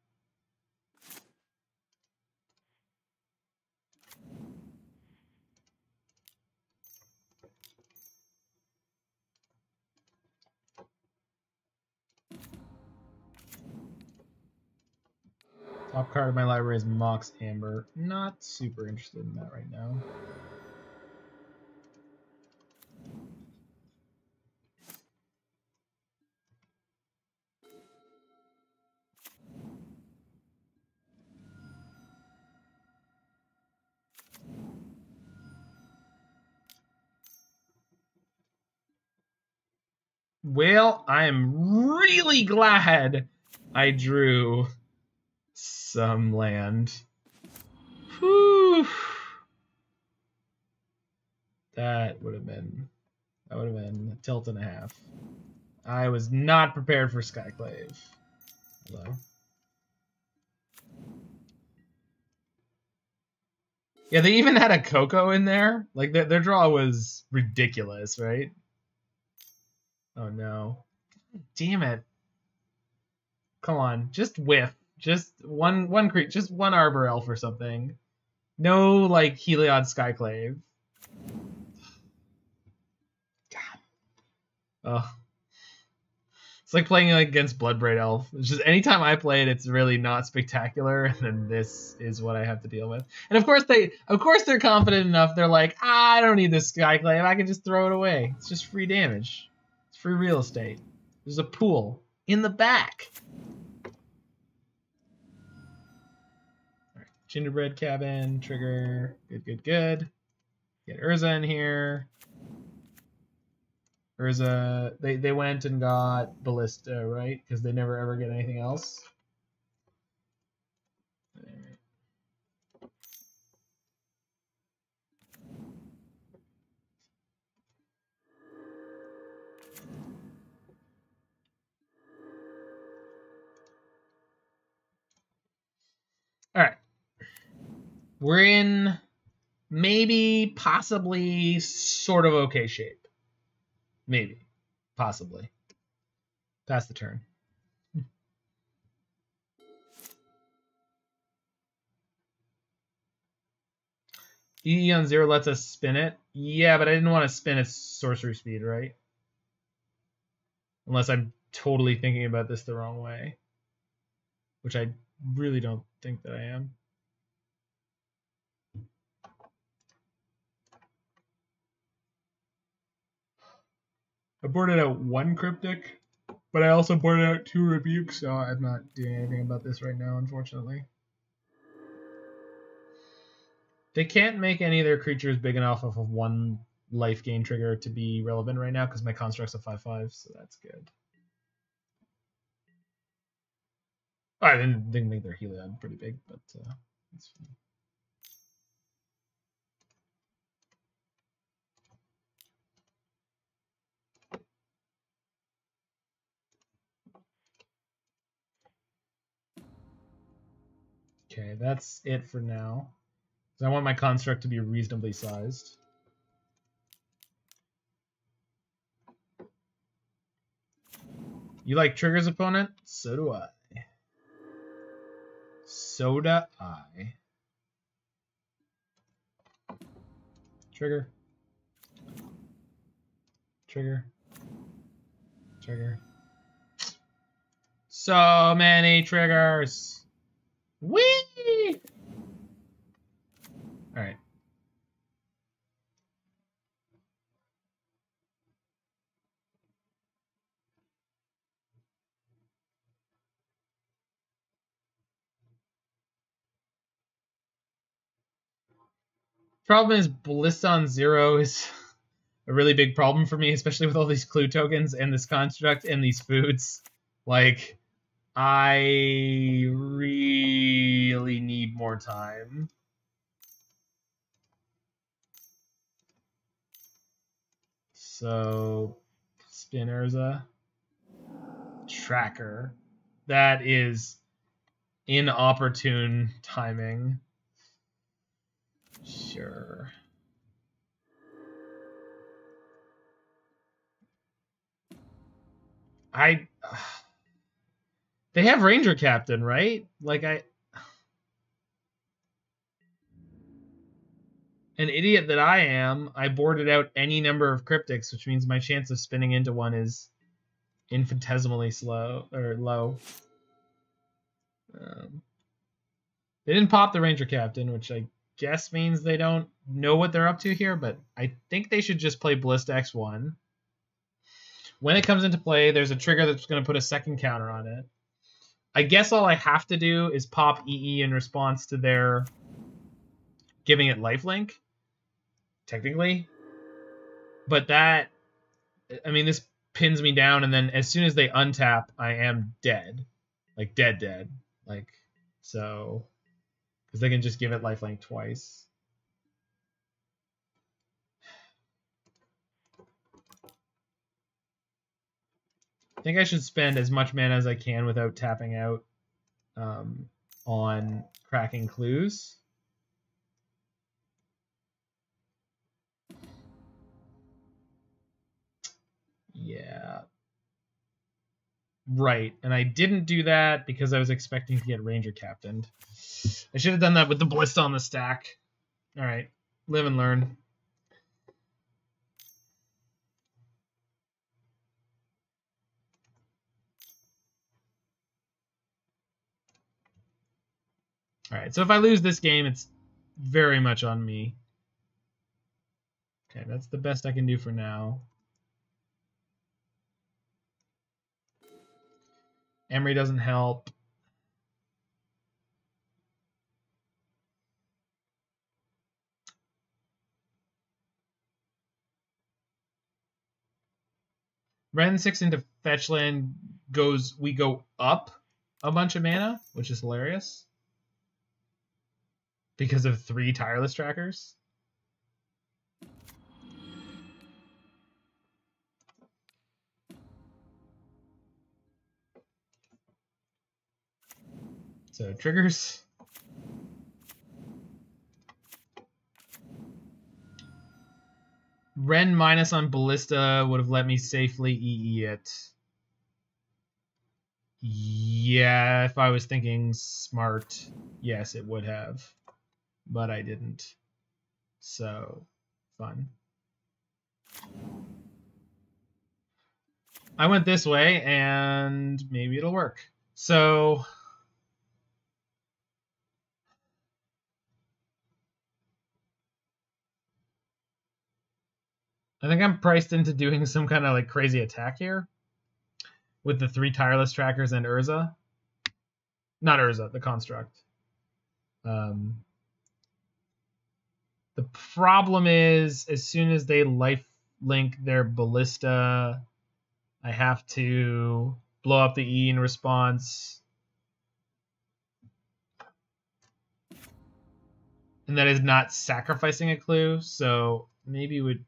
S1: Top card of my library is Mox Amber. Not super interested in that right now. Well, I am really glad I drew some land. Whew. That would have been a tilt and a half. I was not prepared for Skyclave. Hello. Yeah, they even had a Coco in there. Like their draw was ridiculous, right? Oh no. Damn it. Come on, just whiff. Just one creature, just one Arbor Elf or something. No like Heliod Skyclave. God. Ugh. It's like playing like against Bloodbraid Elf. It's just anytime I play it, it's really not spectacular, and then this is what I have to deal with. And of course they're confident enough. They're like, I don't need this Skyclave. I can just throw it away. It's just free damage. It's free real estate. There's a pool in the back. All right, Gingerbread Cabin trigger. Good. Get Urza in here. Urza, they went and got Ballista, right? Because they never ever get anything else. All right. We're in maybe, possibly, sort of okay shape. Maybe. Possibly. Pass the turn. EE on 0 lets us spin it. Yeah, but I didn't want to spin its sorcery speed, right? Unless I'm totally thinking about this the wrong way. Which I really don't think that I am. I boarded out 1 Cryptic, but I also boarded out 2 Rebukes, so I'm not doing anything about this right now, unfortunately. They can't make any of their creatures big enough of a 1 life gain trigger to be relevant right now because my construct's a 5/5, so that's good. I didn't make their Heliod pretty big, but it's fine. Okay, that's it for now. I want my construct to be reasonably sized. You like triggers, opponent? So do I. So do I. Trigger. Trigger. Trigger. So many triggers. Whee! Alright. Problem is, Ballista on 0 is a really big problem for me, especially with all these clue tokens and this construct and these foods. Like, I really need more time. So, spin Urza. Tracker. That is inopportune timing. Sure. They have Ranger Captain, right? Like, an idiot that I am, I boarded out any number of cryptics, which means my chance of spinning into one is infinitesimally low. They didn't pop the Ranger Captain, which I guess means they don't know what they're up to here, but I think they should just play Ballista X1. When it comes into play, there's a trigger that's going to put a second counter on it. I guess all I have to do is pop EE in response to their giving it lifelink, technically. But that, I mean, this pins me down, and then as soon as they untap, I am dead. Like, dead. Like, so, because they can just give it lifelink twice. I think I should spend as much mana as I can without tapping out on cracking clues. Yeah. Right, and I didn't do that because I was expecting to get Ranger Captained. I should have done that with the Ballista on the stack. Alright, live and learn. Alright, so if I lose this game, it's very much on me. Okay, that's the best I can do for now. Emry doesn't help. Wrenn and Six into Fetchland we go up a bunch of mana, which is hilarious. Because of 3 Tireless Trackers. So triggers. Wrenn minus on Ballista would have let me safely EE it. Yeah, if I was thinking smart, yes, it would have. But I didn't. So, fun. I went this way, and maybe it'll work. So, I think I'm priced into doing some kind of like crazy attack here with the 3 Tireless Trackers and Urza. Not Urza, the construct. The problem is, as soon as they life link their Ballista, I have to blow up the E in response. And that is not sacrificing a clue, so maybe we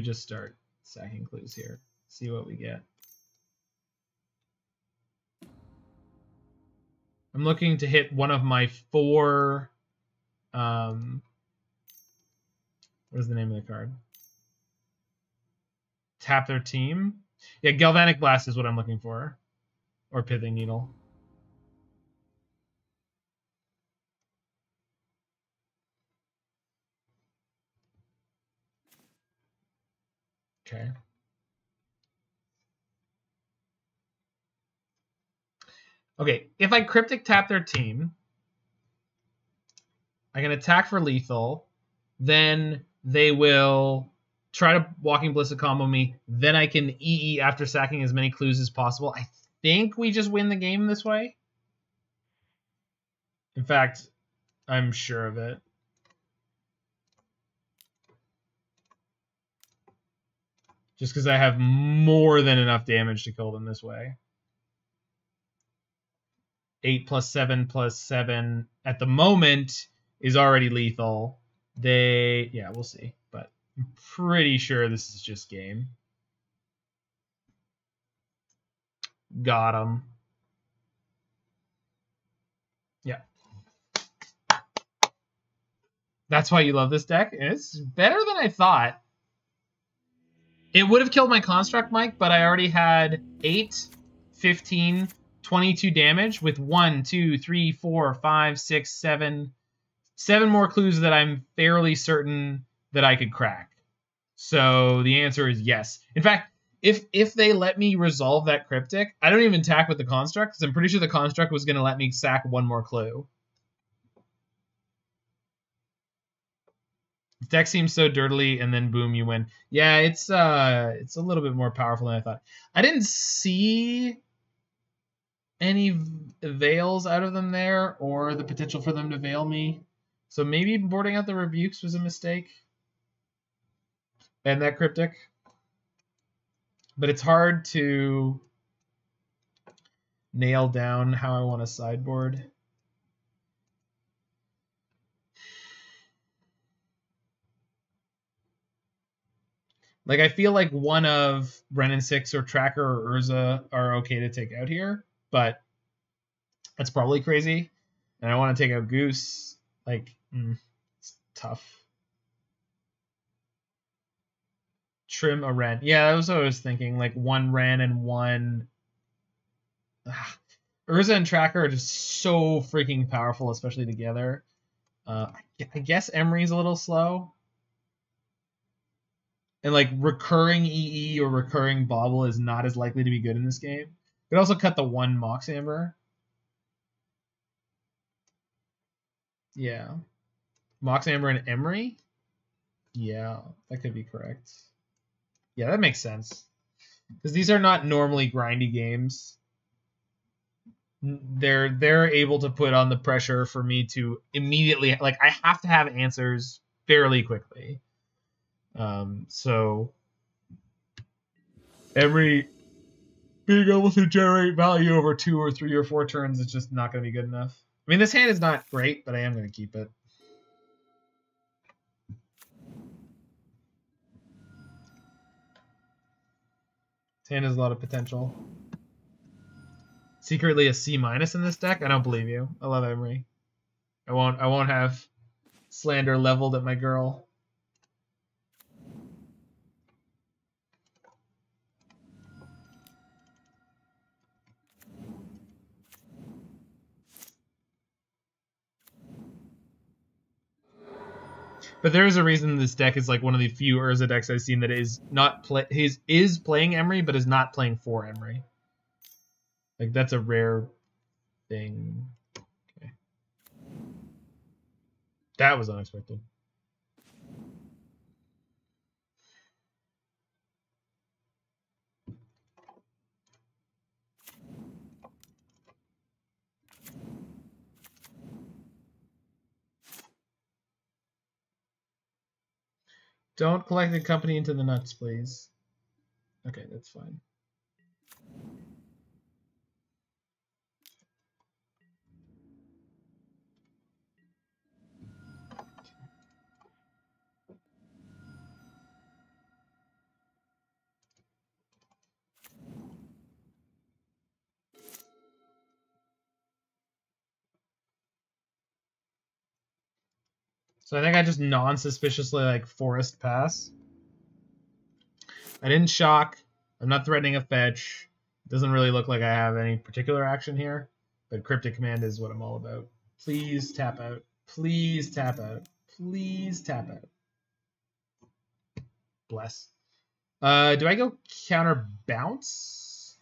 S1: just start sacking clues here. See what we get. I'm looking to hit one of my 4 what is the name of the card? Tap their team. Yeah, Galvanic Blast is what I'm looking for. Or Pithing Needle. Okay. Okay, if I Cryptic tap their team, I can attack for lethal, then they will try to Walking Ballistic combo me, then I can EE after sacking as many clues as possible. I think we just win the game this way. In fact, I'm sure of it. Just because I have more than enough damage to kill them this way. 8 + 7 + 7 at the moment is already lethal. Yeah, we'll see. But I'm pretty sure this is just game. Got him. Yeah. That's why you love this deck? It's better than I thought. It would have killed my Construct, Mike, but I already had 8, 15, 22 damage with 1, 2, 3, 4, 5, 6, 7 more clues that I'm fairly certain that I could crack. So the answer is yes. In fact, if they let me resolve that Cryptic, I don't even attack with the Construct, because I'm pretty sure the Construct was going to let me sack 1 more clue. The deck seems so dirtily, and then boom, you win. Yeah, it's a little bit more powerful than I thought. I didn't see any veils out of them there, or the potential for them to veil me. So maybe boarding out the Rebukes was a mistake. And that Cryptic. But it's hard to nail down how I want to sideboard. Like, I feel like one of Wrenn and Six or Tracker or Urza are okay to take out here, but that's probably crazy. And I want to take out Goose. Like, it's tough. Trim a Wrenn. Yeah, that was what I was thinking. Like, 1 Wrenn and 1... Urza and Tracker are just so freaking powerful, especially together. I guess Emry's a little slow. And like recurring EE or recurring Bauble is not as likely to be good in this game. Could also cut the 1 Mox Amber. Yeah. Mox Amber and Emry? Yeah, that could be correct. Yeah, that makes sense. Because these are not normally grindy games. They're able to put on the pressure for me to immediately, like, I have to have answers fairly quickly. So Emry being able to generate value over 2 or 3 or 4 turns is just not going to be good enough. I mean, this hand is not great, but I am going to keep it. This hand has a lot of potential. Secretly a C- in this deck? I don't believe you. I love Emry. I won't have slander leveled at my girl. But there is a reason this deck is like one of the few Urza decks I've seen that is not is playing Emry, but is not playing for Emry. Like, that's a rare thing. Okay. That was unexpected. Don't collect the company into the nuts, please. Okay, that's fine. So I think I just non-suspiciously like Forest Pass. I didn't shock. I'm not threatening a fetch. Doesn't really look like I have any particular action here, but Cryptic Command is what I'm all about. Please tap out. Please tap out. Please tap out. Bless. Do I go counter bounce?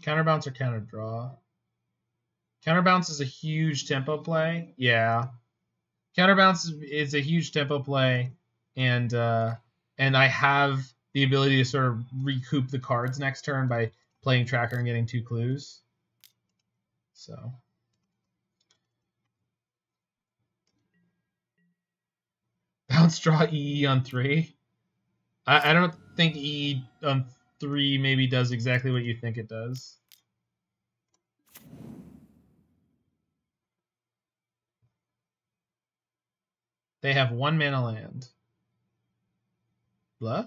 S1: Counter bounce or counter draw? Counter bounce is a huge tempo play. Yeah. Counter bounce is a huge tempo play, and I have the ability to sort of recoup the cards next turn by playing Tracker and getting 2 clues. So bounce draw EE on 3. I don't think EE on 3 maybe does exactly what you think it does. They have 1 mana land. Blah?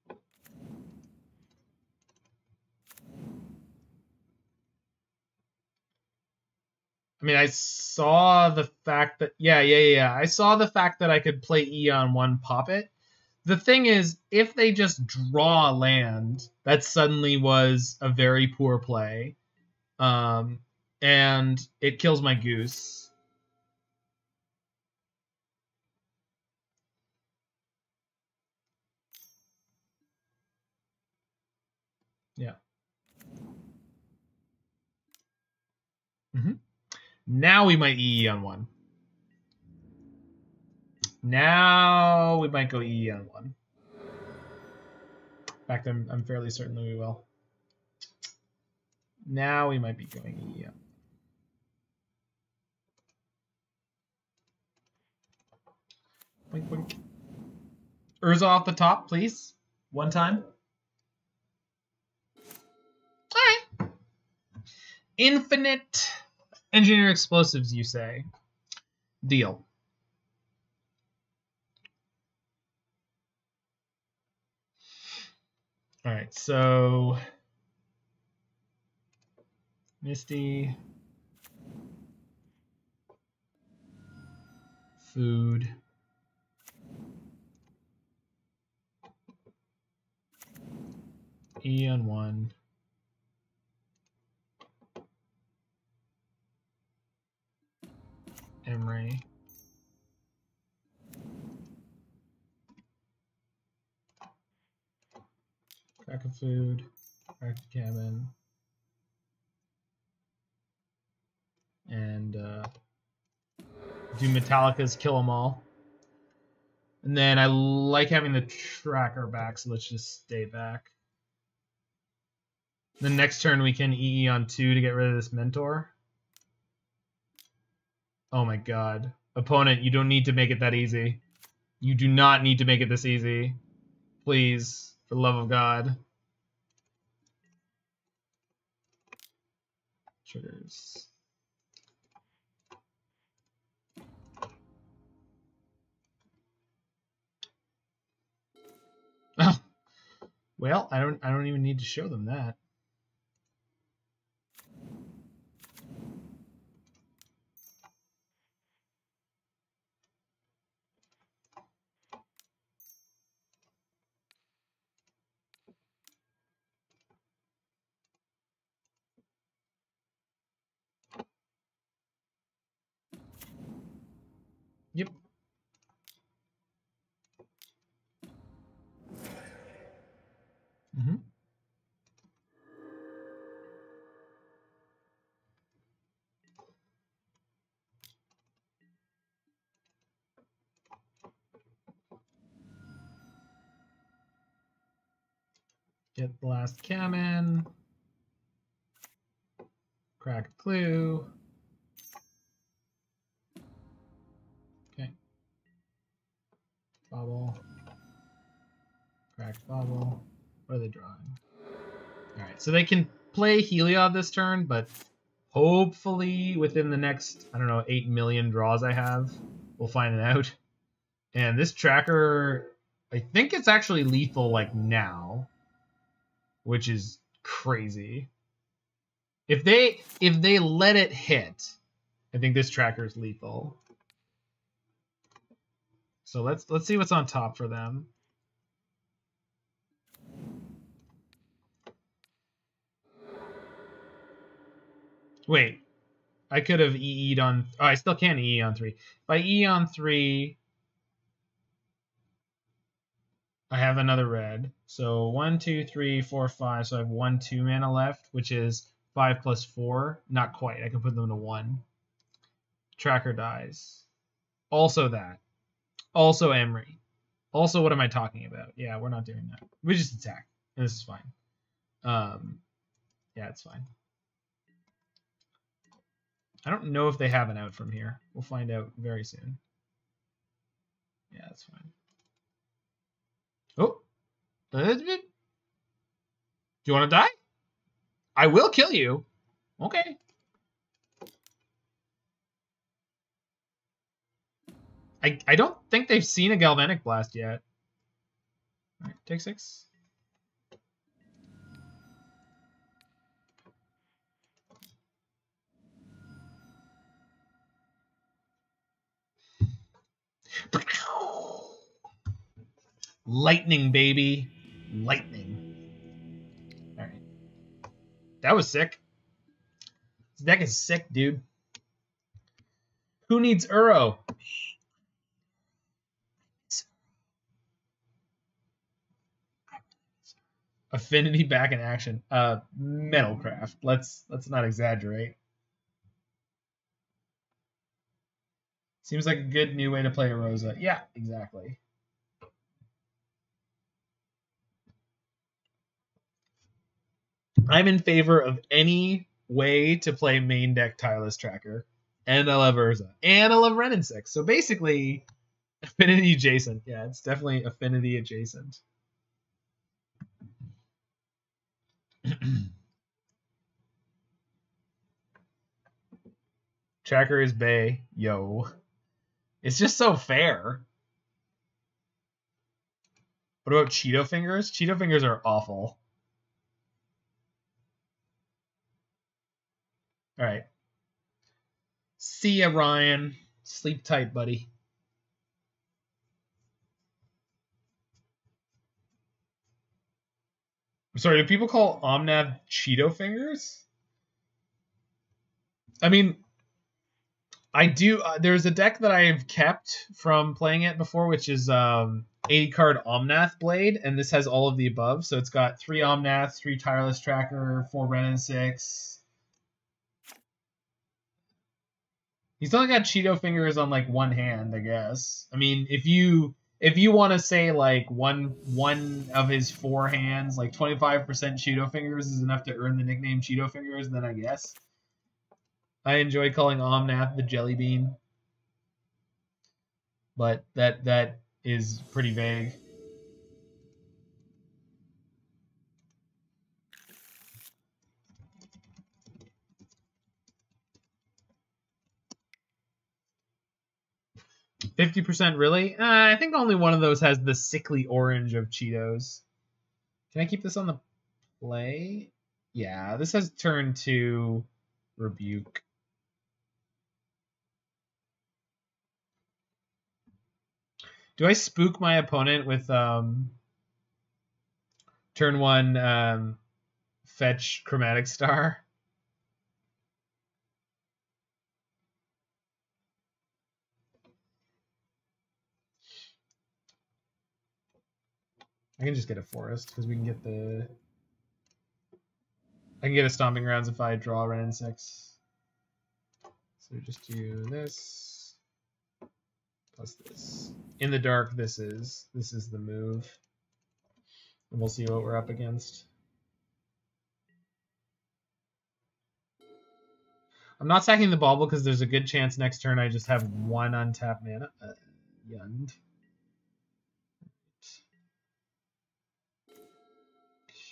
S1: I mean, I saw the fact that... Yeah. I saw the fact that I could play E on 1, pop it. The thing is, if they just draw a land, that suddenly was a very poor play. And it kills my goose. Yeah. Now we might EE on 1. Now we might go EE on 1. In fact, I'm fairly certain that we will. Now we might be going EE on. Boink, boink. Urza off the top, please. 1 time. All right. Infinite engineer explosives, you say? Deal. All right, so Misty, food, E on 1. Emry. Crack of food, Cryptic Cabin, and do Metallica's Kill 'Em All. And then I like having the Tracker back, so let's just stay back. The next turn we can EE on 2 to get rid of this Mentor. Oh my god. Opponent, you don't need to make it that easy. You do not need to make it this easy. Please, for the love of God. Triggers. Oh. Well, I don't even need to show them that. Yep. Get the last Cabin. Crack a clue. Okay. Bauble. Cracked Bauble. What are they drawing? Alright, so they can play Heliod this turn, but hopefully within the next, I don't know, 8 million draws I have, we'll find it out. And this Tracker, I think it's actually lethal like now, which is crazy. If they let it hit, I think this tracker is lethal. So let's see what's on top for them. Wait, I could have EE'd on... Oh, I still can EE on 3. If I EE on 3, I have another red. So 1, 2, 3, 4, 5. So I have 1, 2 mana left, which is 5 plus 4. Not quite. I can put them to 1. Tracker dies. Also that. Also Emry. Also, what am I talking about? Yeah, we're not doing that. We just attack. This is fine. Yeah, it's fine. I don't know if they have an out from here. We'll find out very soon. Yeah, that's fine. Oh. Do you want to die? I will kill you. Okay. I don't think they've seen a Galvanic Blast yet. All right, take 6. Lightning, baby. Lightning. All right. That was sick. This deck is sick, dude. Who needs Uro? Affinity back in action. Metalcraft. Let's not exaggerate. Seems like a good new way to play Urza. Yeah, exactly. I'm in favor of any way to play main deck Tireless Tracker. And I love Urza. And I love Wrenn and Six. So basically, affinity adjacent. Yeah, it's definitely affinity adjacent. Tracker is Bay. Yo. It's just so fair. What about Cheeto Fingers? Cheeto Fingers are awful. All right. See ya, Ryan. Sleep tight, buddy. Sorry, do people call Omnath Cheeto Fingers? I mean, I do. There's a deck that I've kept from playing it before, which is 80-card Omnath Blade, and this has all of the above. So it's got 3 Omnaths, 3 Tireless Tracker, 4 Wrenn and Six. He's only got Cheeto Fingers on like one hand, I guess. I mean, if you want to say like one of his 4 hands, like 25% Cheeto Fingers is enough to earn the nickname Cheeto Fingers, then I guess. I enjoy calling Omnath the Jelly Bean, but that is pretty vague. %, really? I think only one of those has the sickly orange of Cheetos. Can I keep this on the play? Yeah, this has turn 2 Rebuke. Do I spook my opponent with turn 1 fetch Chromatic Star? I can just get a forest because we can get the. I can get a Stomping Grounds if I draw Wrenn and Six. So just do this plus this. In the dark, this is the move, and we'll see what we're up against. I'm not sacking the Bauble because there's a good chance next turn I just have 1 untapped mana. Yund.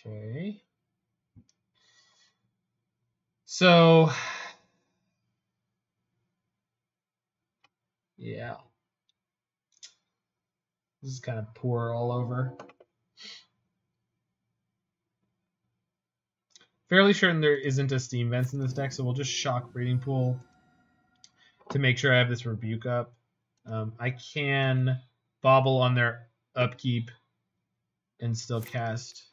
S1: Okay. So, yeah. This is kind of poor all over. Fairly certain there isn't a Steam Vents in this deck, so we'll just shock Breeding Pool. to make sure I have this Rebuke up. I can Bauble on their upkeep and still cast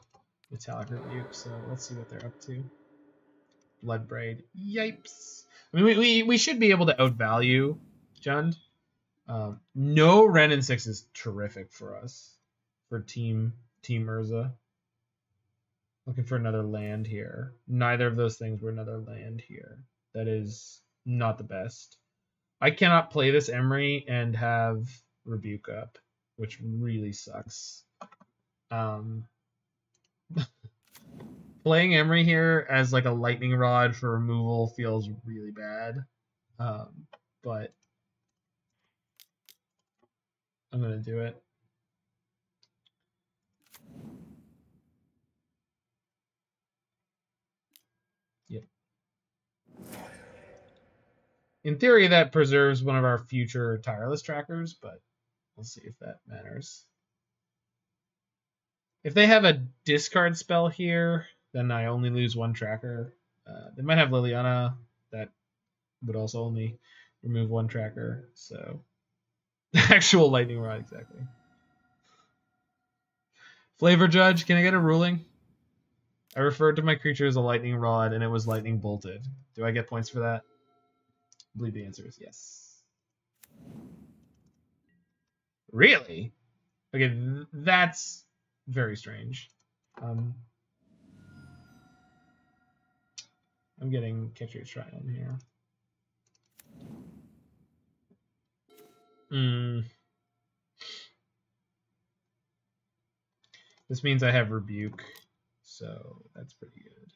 S1: Metallic Rebuke. So let's see what they're up to. Bloodbraid. Yipes. I mean, we should be able to outvalue Jund. No Wrenn and Six is terrific for us. For Team Urza. Looking for another land here. Neither of those things were another land here. That is not the best. I cannot play this Emry and have Rebuke up, which really sucks. Playing Emry here as like a lightning rod for removal feels really bad. But I'm gonna do it. Yep. In theory, that preserves one of our future Tireless Trackers, but we'll see if that matters. If they have a discard spell here, then I only lose one tracker. They might have Liliana. That would also only remove one tracker. So, actual lightning rod, exactly. Flavor Judge, can I get a ruling? I referred to my creature as a lightning rod, and it was lightning bolted. Do I get points for that? I believe the answer is yes. Really? Okay, that's very strange. I'm getting Ketria Triome here. This means I have Rebuke, so that's pretty good.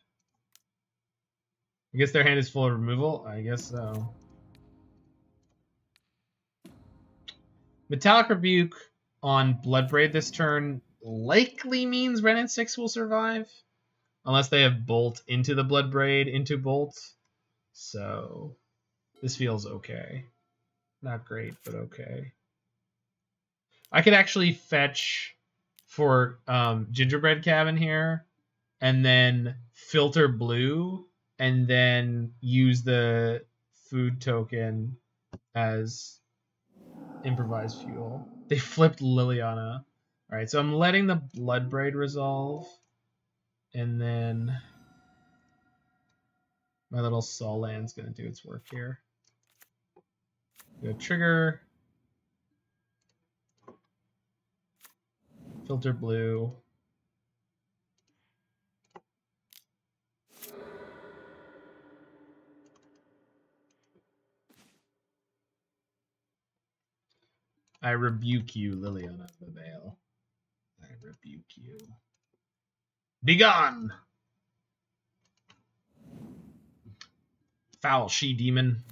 S1: I guess their hand is full of removal? I guess so. Metallic Rebuke on Bloodbraid this turn likely means Wrenn and Six will survive. Unless they have Bolt into the Bloodbraid into Bolt. So this feels okay. Not great, but okay. I could actually fetch for Gingerbread Cabin here and then filter blue and then use the food token as improvised fuel. They flipped Liliana. Alright, so I'm letting the Bloodbraid resolve. And then my little Sol Land's going to do its work here. Go trigger. Filter blue. I rebuke you, Liliana of the Veil. I rebuke you. Begone! Foul she-demon.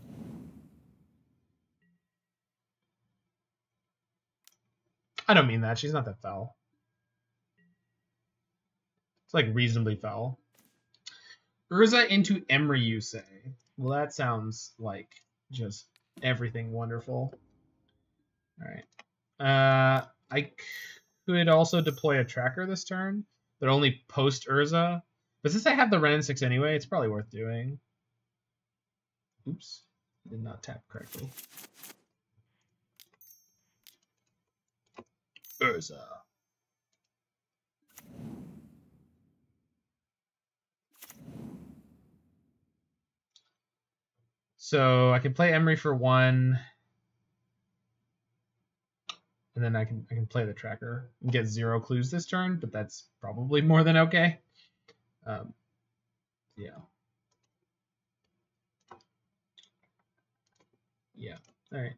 S1: I don't mean that. She's not that foul. It's like reasonably foul. Urza into Emry, you say? Well, that sounds like just everything wonderful. Alright. I could also deploy a tracker this turn, but only post Urza. But since I have the Wrenn and Six anyway, it's probably worth doing. Oops. Did not tap correctly. Urza. So I can play Emry for 1. And then I can play the tracker and get 0 clues this turn, but that's probably more than okay. Yeah. Yeah. All right.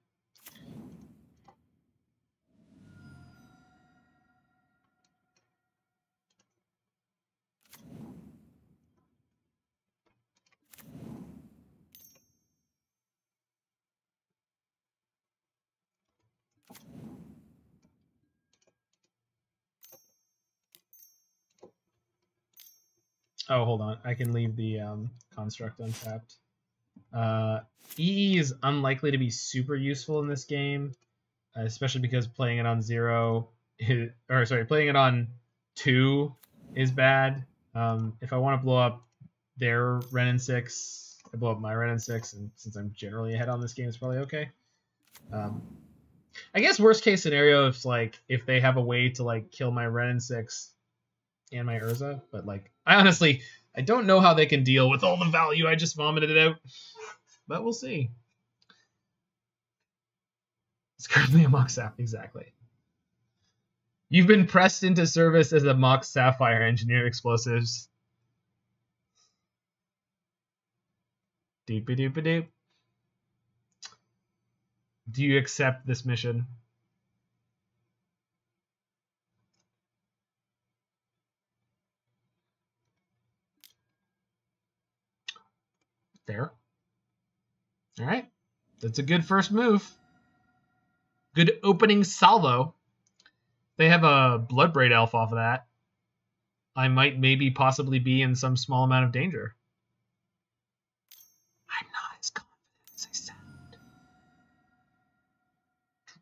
S1: Oh, hold on. I can leave the construct untapped. EE is unlikely to be super useful in this game, especially because playing it on 0, playing it on 2 is bad. If I want to blow up their Wrenn and Six, I blow up my Wrenn and Six, and since I'm generally ahead on this game, it's probably okay. I guess worst case scenario if they have a way to like kill my Wrenn and Six and my Urza, but like I don't know how they can deal with all the value I just vomited out. But we'll see. It's currently a Mox Sapphire, exactly. You've been pressed into service as a Mox Sapphire engineered explosives. Doopy doopy doop. Do you accept this mission? There. All right. That's a good first move. Good opening salvo. They have a Bloodbraid Elf off of that. I might maybe possibly be in some small amount of danger. I'm not as confident as I sound.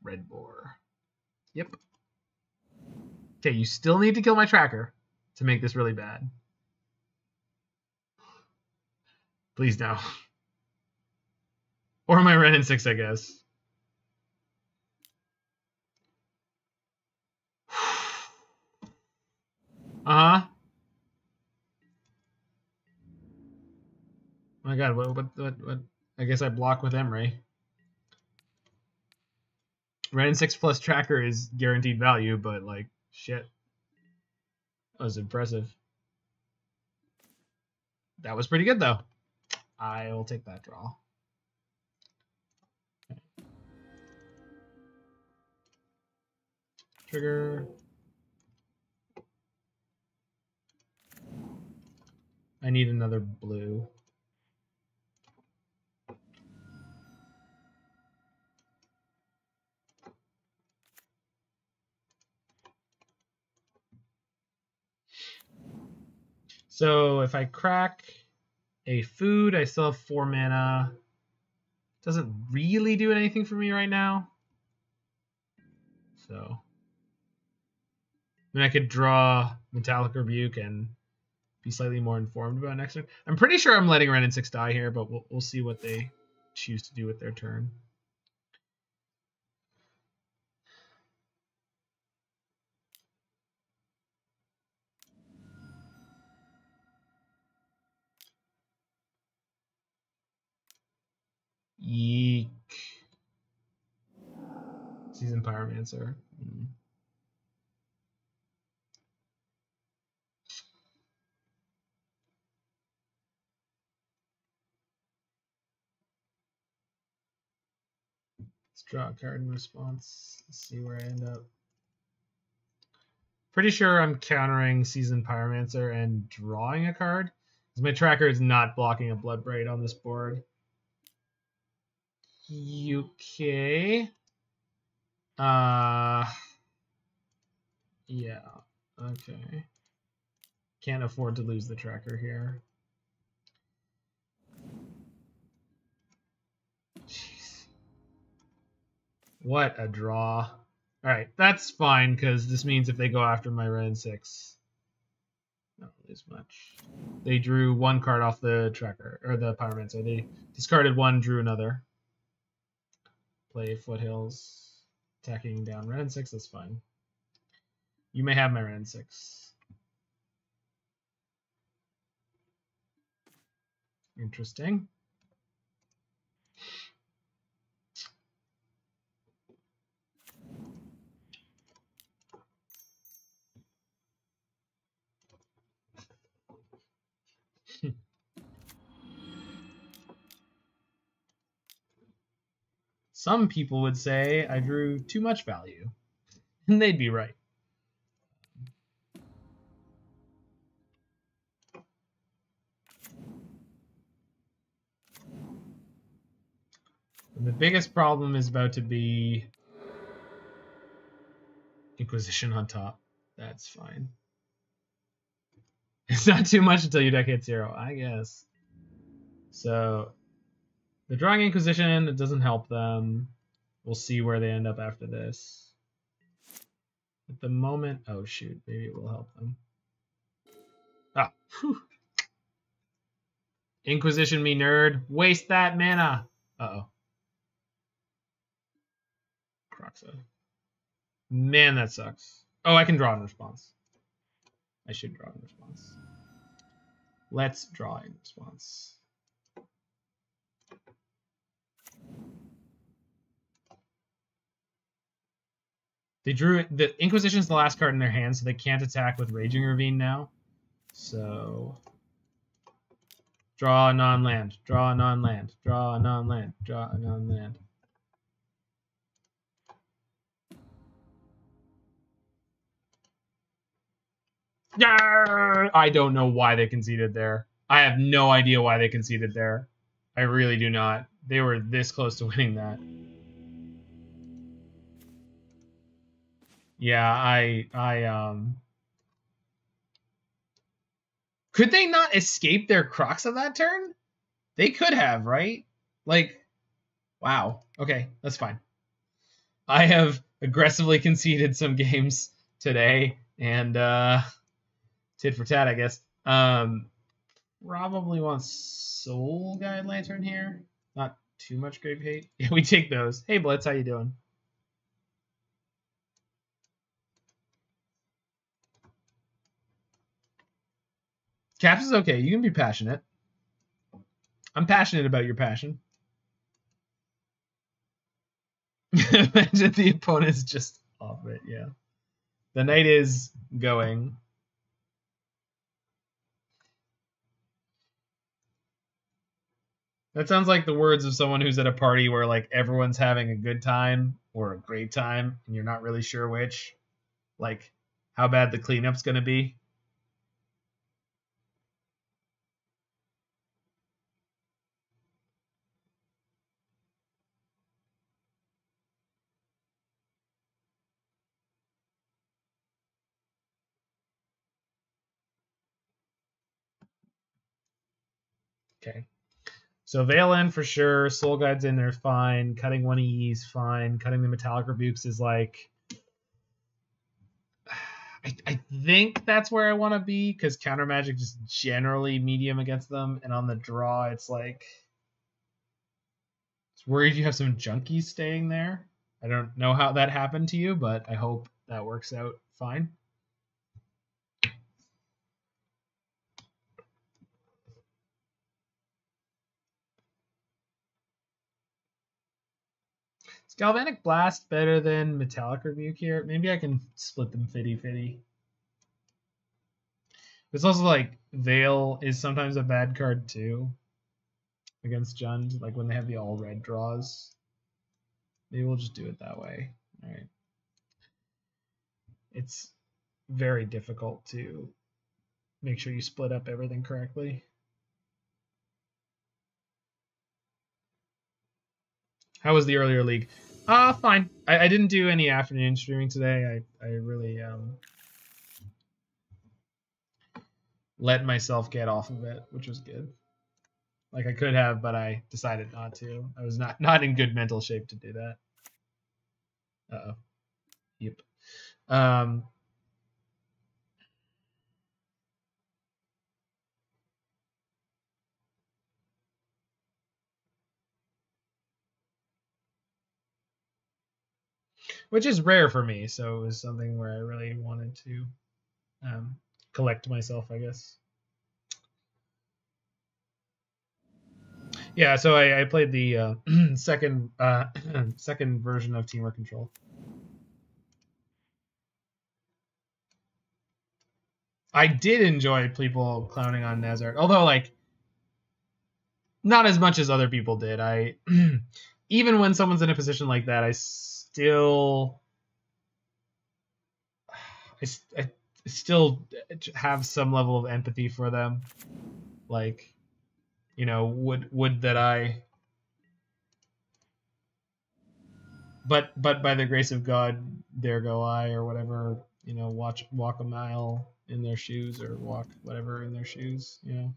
S1: Dreadbore. Yep. Okay, you still need to kill my tracker to make this really bad. Please no. Or my Wrenn and Six, I guess. Uh-huh. Oh my god, what? I guess I block with Emry. Wrenn and Six plus Tracker is guaranteed value, but like, shit. That was impressive. That was pretty good, though. I will take that draw. Okay. Trigger. I need another blue. So if I crack a food, I still have 4 mana. Doesn't really do anything for me right now. So then I could draw Metallic Rebuke and be slightly more informed about next turn. I'm pretty sure I'm letting Wrenn and Six die here, but we'll see what they choose to do with their turn. Yeek. Season Pyromancer. Let's draw a card in response. Let's see where I end up. Pretty sure I'm countering Season Pyromancer and drawing a card. Because my tracker is not blocking a Bloodbraid on this board. Okay. Yeah. Okay. Can't afford to lose the tracker here. Jeez. What a draw. Alright, that's fine, because this means if they go after my Wrenn and Six, not lose much. They drew 1 card off the tracker, or the Pyromancer. They discarded 1, drew another. Play Foothills, attacking down Wrenn and Six, that's fine. You may have my Wrenn and Six. Interesting. Some people would say I drew too much value, and they'd be right. And the biggest problem is about to be Inquisition on top. That's fine. It's not too much until your deck hits 0, I guess. So they're drawing Inquisition. It doesn't help them. We'll see where they end up after this. At the moment, oh shoot, maybe it will help them. Ah, whew. Inquisition me, nerd. Waste that mana. Uh-oh. Croxa. Man, that sucks. Oh, I can draw in response. I should draw in response. Let's draw in response. They drew it. The Inquisition's the last card in their hand, so they can't attack with Raging Ravine now. So draw a non-land, draw a non-land, draw a non-land, draw a non-land. Yeah, I don't know why they conceded there. I have no idea why they conceded there. I really do not. They were this close to winning that. Yeah, could they not escape their Croxa that turn? They could have, right? Like, wow. Okay, that's fine. I have aggressively conceded some games today, and tit for tat, I guess. Probably want Soul Guide Lantern here. Not too much grave hate. Yeah, we take those. Hey, Blitz, how you doing? Caps is okay. You can be passionate. I'm passionate about your passion. Imagine the opponent's just off it, yeah. The knight is going. That sounds like the words of someone who's at a party where like everyone's having a good time or a great time and you're not really sure which. Like how bad the cleanup's going to be. Okay. So Veil in for sure. Soul Guide's in there, fine. Cutting one EE's fine. Cutting the Metallic Rebukes is like... I think that's where I want to be, because Counter Magic just generally medium against them. And on the draw, it's like... It's worried you have some junkies staying there. I don't know how that happened to you, but I hope that works out fine. Is Galvanic Blast better than Metallic Rebuke here? Maybe I can split them 50-50. It's also like Veil is sometimes a bad card too against Jund, like when they have the all red draws. Maybe we'll just do it that way. All right. It's very difficult to make sure you split up everything correctly. How was the earlier league? Fine. I didn't do any afternoon streaming today. I really let myself get off of it, which was good. Like I could have, but I decided not to. I was not in good mental shape to do that. Uh-oh. Yep. Which is rare for me, so it was something where I really wanted to collect myself, I guess. Yeah, so I played the second version of Temur Control. I did enjoy people clowning on Nazart, although like not as much as other people did. I even when someone's in a position like that, I still have some level of empathy for them. Like, you know, would that I. But by the grace of God, there go I, or whatever. You know, walk a mile in their shoes, or walk whatever in their shoes. You know.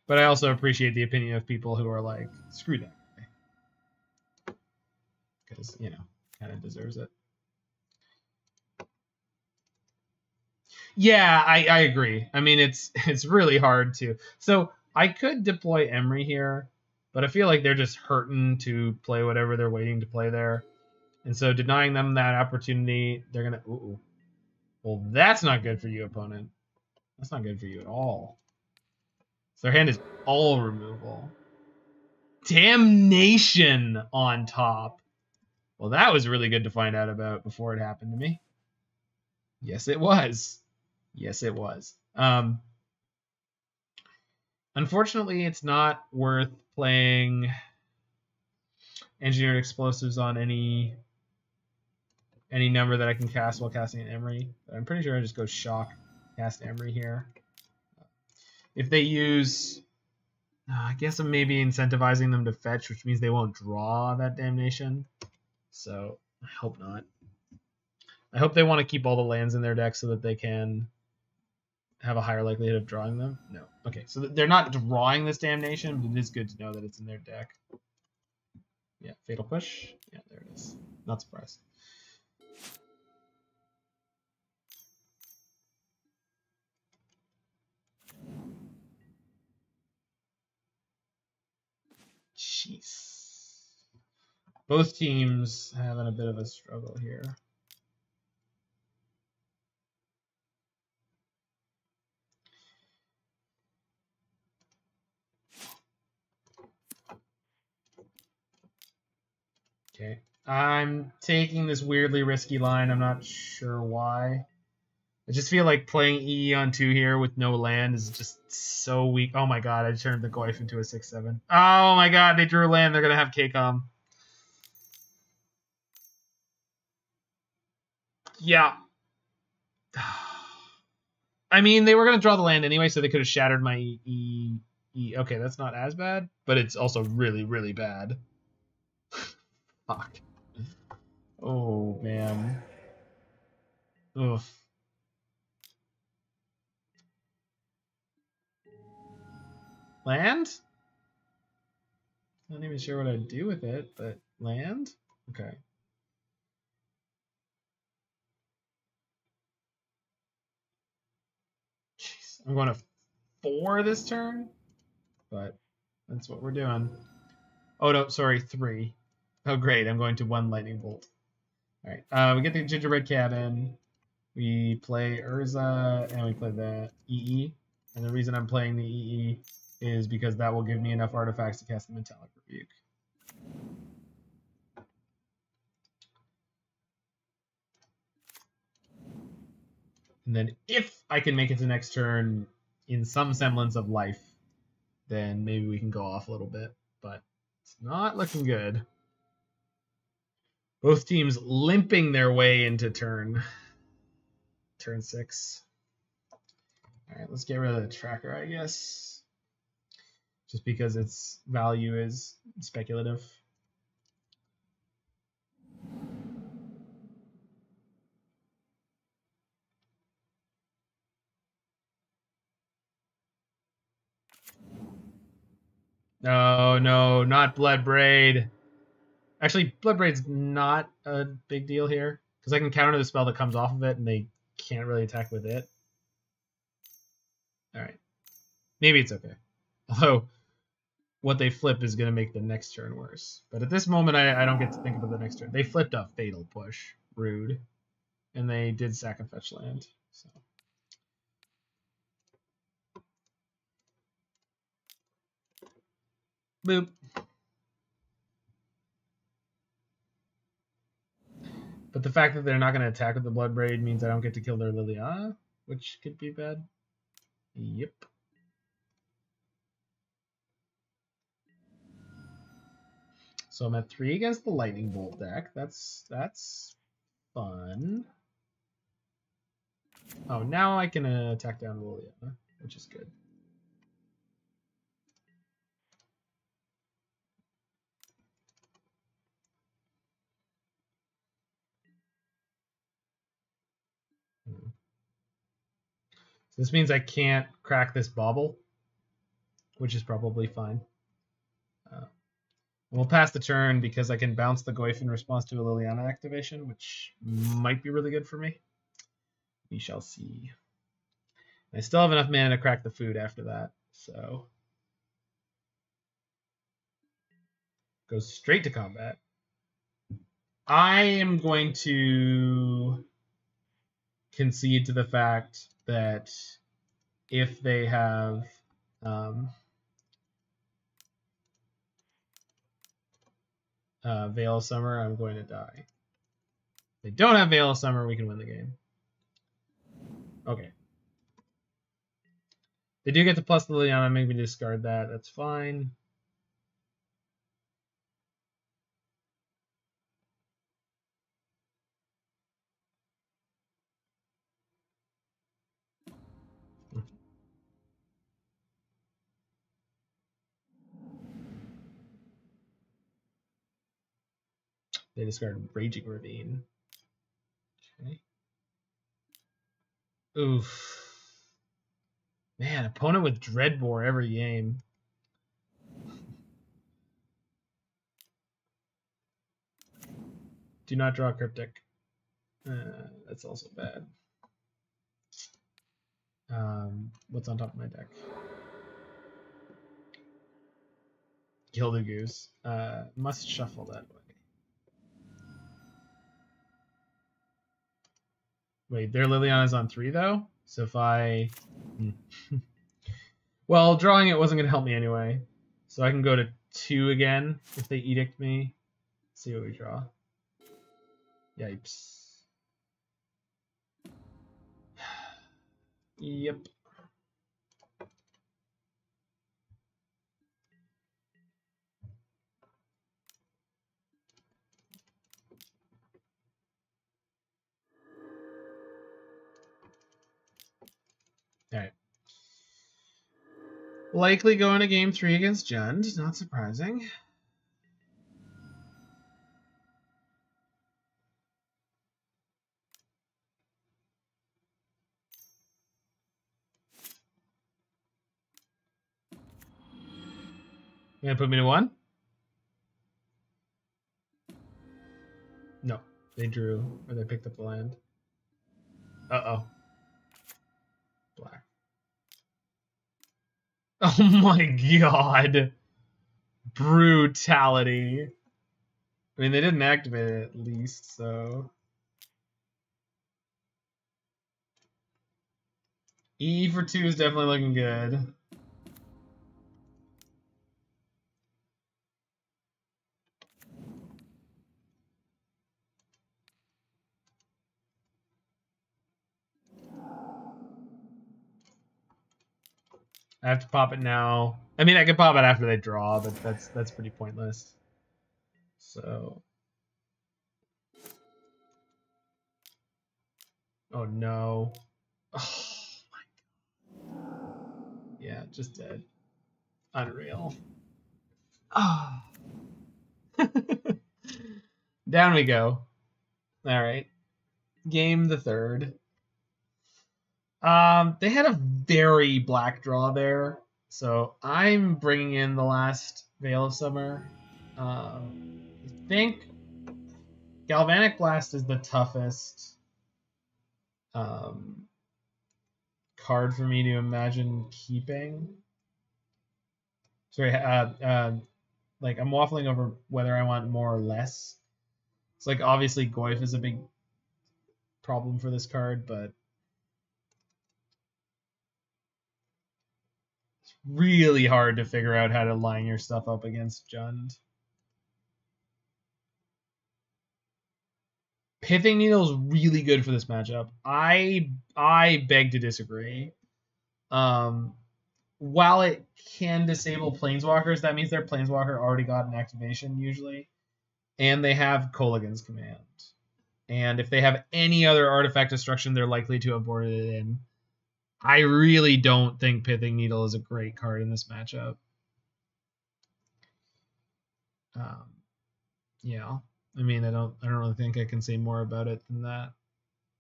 S1: But I also appreciate the opinion of people who are like, screw that guy, because you know, kind of deserves it. Yeah, I agree. I mean, it's really hard to. So I could deploy Emry here, but I feel like they're just hurting to play whatever they're waiting to play there. And so denying them that opportunity, they're going to... Ooh. Well, that's not good for you, opponent. That's not good for you at all. So their hand is all removal. Damnation on top. Well, that was really good to find out about before it happened to me. Yes, it was. Yes, it was. Unfortunately, it's not worth playing Engineered Explosives on any number that I can cast while casting an Emry. I'm pretty sure I just go Shock, cast Emry here. If they use... I guess I'm maybe incentivizing them to fetch, which means they won't draw that Damnation. So, I hope not. I hope they want to keep all the lands in their deck so that they can have a higher likelihood of drawing them. No. Okay, so they're not drawing this Damnation, but it is good to know that it's in their deck. Yeah, Fatal Push. Yeah, there it is. Not surprised. Jeez. Both teams having a bit of a struggle here. Okay. I'm taking this weirdly risky line. I'm not sure why. I just feel like playing EE on 2 here with no land is just so weak. Oh my god, I turned the Goyf into a 6/7. Oh my god, they drew a land. They're going to have KCOM. Yeah. I mean, they were going to draw the land anyway, so they could have shattered my E. Okay, that's not as bad, but it's also really, really bad. Fuck. Oh, man. Oof. Land? Not even sure what I'd do with it, but land? Okay. Jeez. I'm going to 4 this turn, but that's what we're doing. Oh, no, sorry, 3. Oh, great. I'm going to 1 Lightning Bolt. All right. We get the Gingerbread Cabin. We play Urza, and we play the EE. And the reason I'm playing the EE is because that will give me enough artifacts to cast the Metallic Rebuke. And then if I can make it to next turn in some semblance of life, then maybe we can go off a little bit. But it's not looking good. Both teams limping their way into turn 6. All right, let's get rid of the tracker, I guess. Just because its value is speculative. No, no, not Bloodbraid. Actually, Bloodbraid's not a big deal here, because I can counter the spell that comes off of it, and they can't really attack with it. Alright. Maybe it's okay. Although, what they flip is going to make the next turn worse. But at this moment, I don't get to think about the next turn. They flipped a Fatal Push. Rude. And they did sack and fetch land. So. Boop. But the fact that they're not going to attack with the Bloodbraid means I don't get to kill their Liliana, which could be bad. Yep. So I'm at 3 against the Lightning Bolt deck. That's fun. Oh, now I can attack down Liliana, which is good. So this means I can't crack this Bauble, which is probably fine. We'll pass the turn because I can bounce the Goyf in response to a Liliana activation, which might be really good for me. We shall see. I still have enough mana to crack the food after that, so goes straight to combat. I am going to concede to the fact that if they have Veil of Summer, I'm going to die. If they don't have Veil of Summer, we can win the game. Okay. They do get to plus the Liliana, make me discard that. That's fine. They discard Raging Ravine. Okay. Oof. Man, opponent with Dreadbore every game. Do not draw Cryptic. That's also bad. What's on top of my deck? Gilded Goose. Must shuffle that way. Wait, their Liliana's on 3 though? So if I... Well, drawing it wasn't going to help me anyway. So I can go to 2 again if they edict me. See what we draw. Yipes. Yep. Alright. Likely going to game 3 against Jund. Not surprising. You gonna put me to 1? No. They drew, or they picked up the land. Uh-oh. Black. Oh my god. Brutality. I mean, they didn't activate it at least, so... E for 2 is definitely looking good. I have to pop it now. I mean, I could pop it after they draw, but that's pretty pointless. So... Oh no. Oh my god. Yeah, just dead. Unreal. Ah. Down we go. Alright. Game the 3rd. They had a very black draw there, so I'm bringing in the last Veil of Summer. I think Galvanic Blast is the toughest card for me to imagine keeping. Sorry, like I'm waffling over whether I want more or less. It's like obviously Goyf is a big problem for this card, but it's really hard to figure out how to line your stuff up against Jund. Pithing Needle is really good for this matchup. I beg to disagree. While it can disable Planeswalkers, that means their Planeswalker already got an activation usually. And they have Kolaghan's Command. And if they have any other artifact destruction, they're likely to have boarded it in. I really don't think Pithing Needle is a great card in this matchup. Yeah. I mean, I don't really think I can say more about it than that.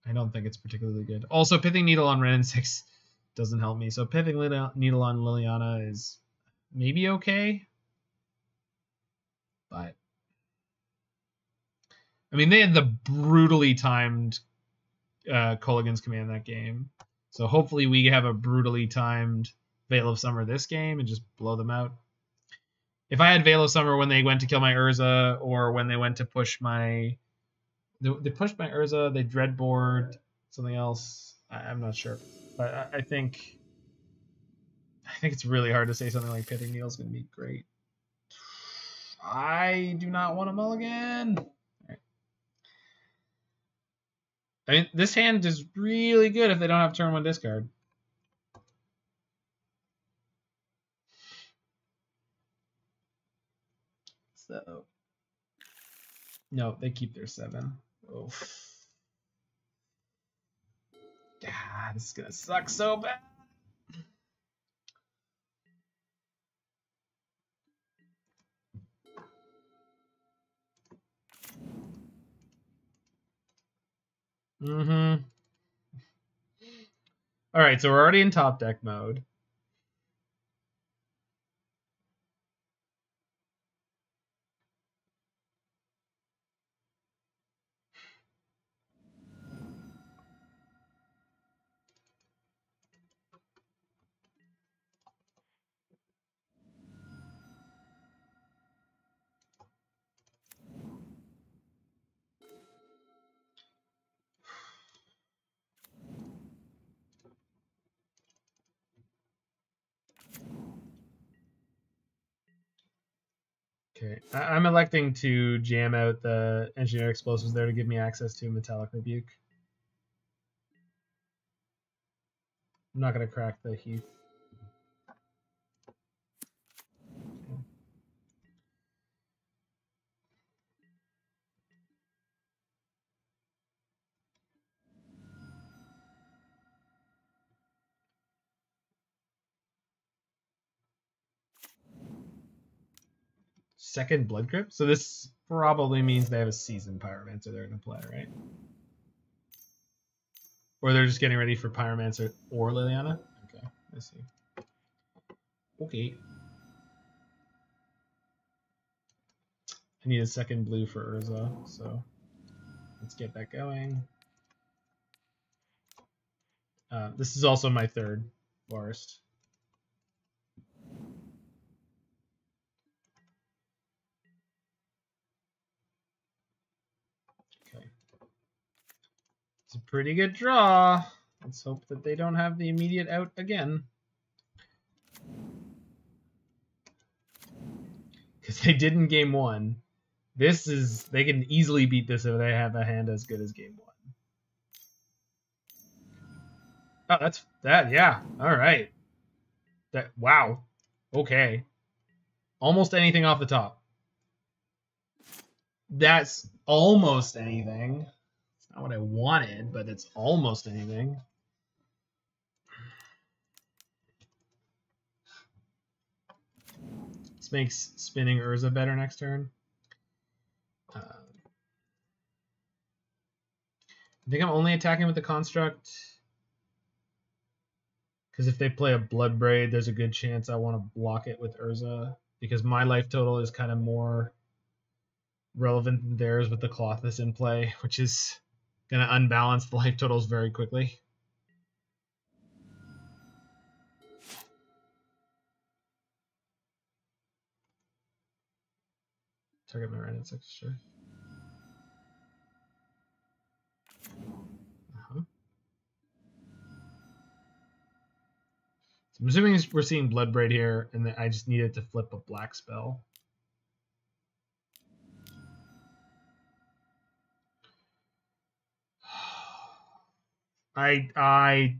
S1: I don't think it's particularly good. Also, Pithing Needle on Wrenn and Six doesn't help me. So Pithing Needle on Liliana is maybe okay. But I mean, they had the brutally timed Kolaghan's Command that game. So hopefully we have a brutally timed Veil of Summer this game and just blow them out. If I had Veil of Summer when they went to kill my Urza, or when they went to push my... They pushed my Urza, they dreadboard something else. I'm not sure. But I think it's really hard to say something like Pithing Needle is going to be great. I do not want a mulligan. Right. I mean, this hand is really good if they don't have turn 1 discard. So, no, they keep their 7. Oof. God, this is gonna suck so bad. Mm-hmm. All right, so we're already in top deck mode. Okay, I'm electing to jam out the Engineer Explosives there to give me access to Metallic Rebuke. I'm not going to crack the Heath. Second Blood Crypt? So this probably means they have a Seasoned Pyromancer they're going to play, right? Or they're just getting ready for Pyromancer or Liliana? Okay, I see. Okay. I need a second blue for Urza, so let's get that going. This is also my third forest. Okay. It's a pretty good draw. Let's hope that they don't have the immediate out again. Because they did in game 1. This is... They can easily beat this if they have a hand as good as game 1. Oh, that's... That, yeah. Alright. That... Wow. Okay. Almost anything off the top. That's almost anything. It's not what I wanted, but it's almost anything. This makes spinning Urza better next turn. I think I'm only attacking with the Construct because if they play a Blood Braid, there's a good chance I want to block it with Urza because my life total is kind of more relevant than theirs with the Clothness in play, which is going to unbalance the life totals very quickly. Target my Wrenn and Six, sure. So I'm assuming we're seeing Bloodbraid here, and then I just needed to flip a black spell. I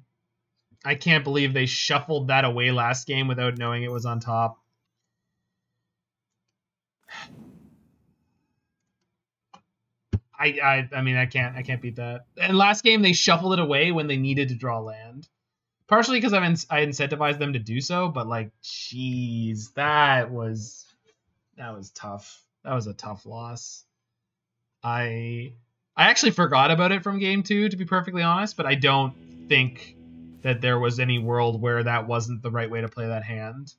S1: can't believe they shuffled that away last game without knowing it was on top. I mean I can't beat that. And last game they shuffled it away when they needed to draw land. Partially because I incentivized them to do so, but like, jeez, that was tough. That was a tough loss. I actually forgot about it from game 2, to be perfectly honest, but I don't think that there was any world where that wasn't the right way to play that hand.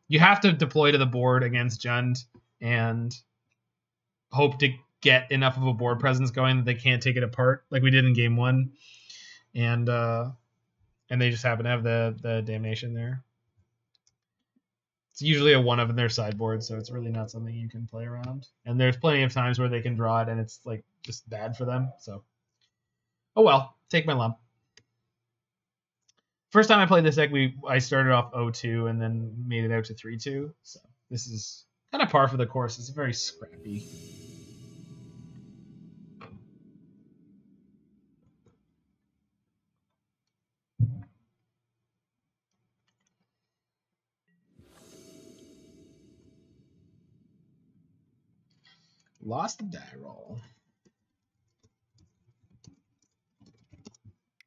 S1: You have to deploy to the board against Jund and hope to get enough of a board presence going that they can't take it apart like we did in game 1. And and they just happen to have the damnation there. It's usually a 1 of in their sideboard, so it's really not something you can play around. And there's plenty of times where they can draw it, and it's like just bad for them. So, oh well, take my lump. First time I played this deck, I started off 0-2 and then made it out to 3-2. So this is kind of par for the course. It's very scrappy. Lost the die roll.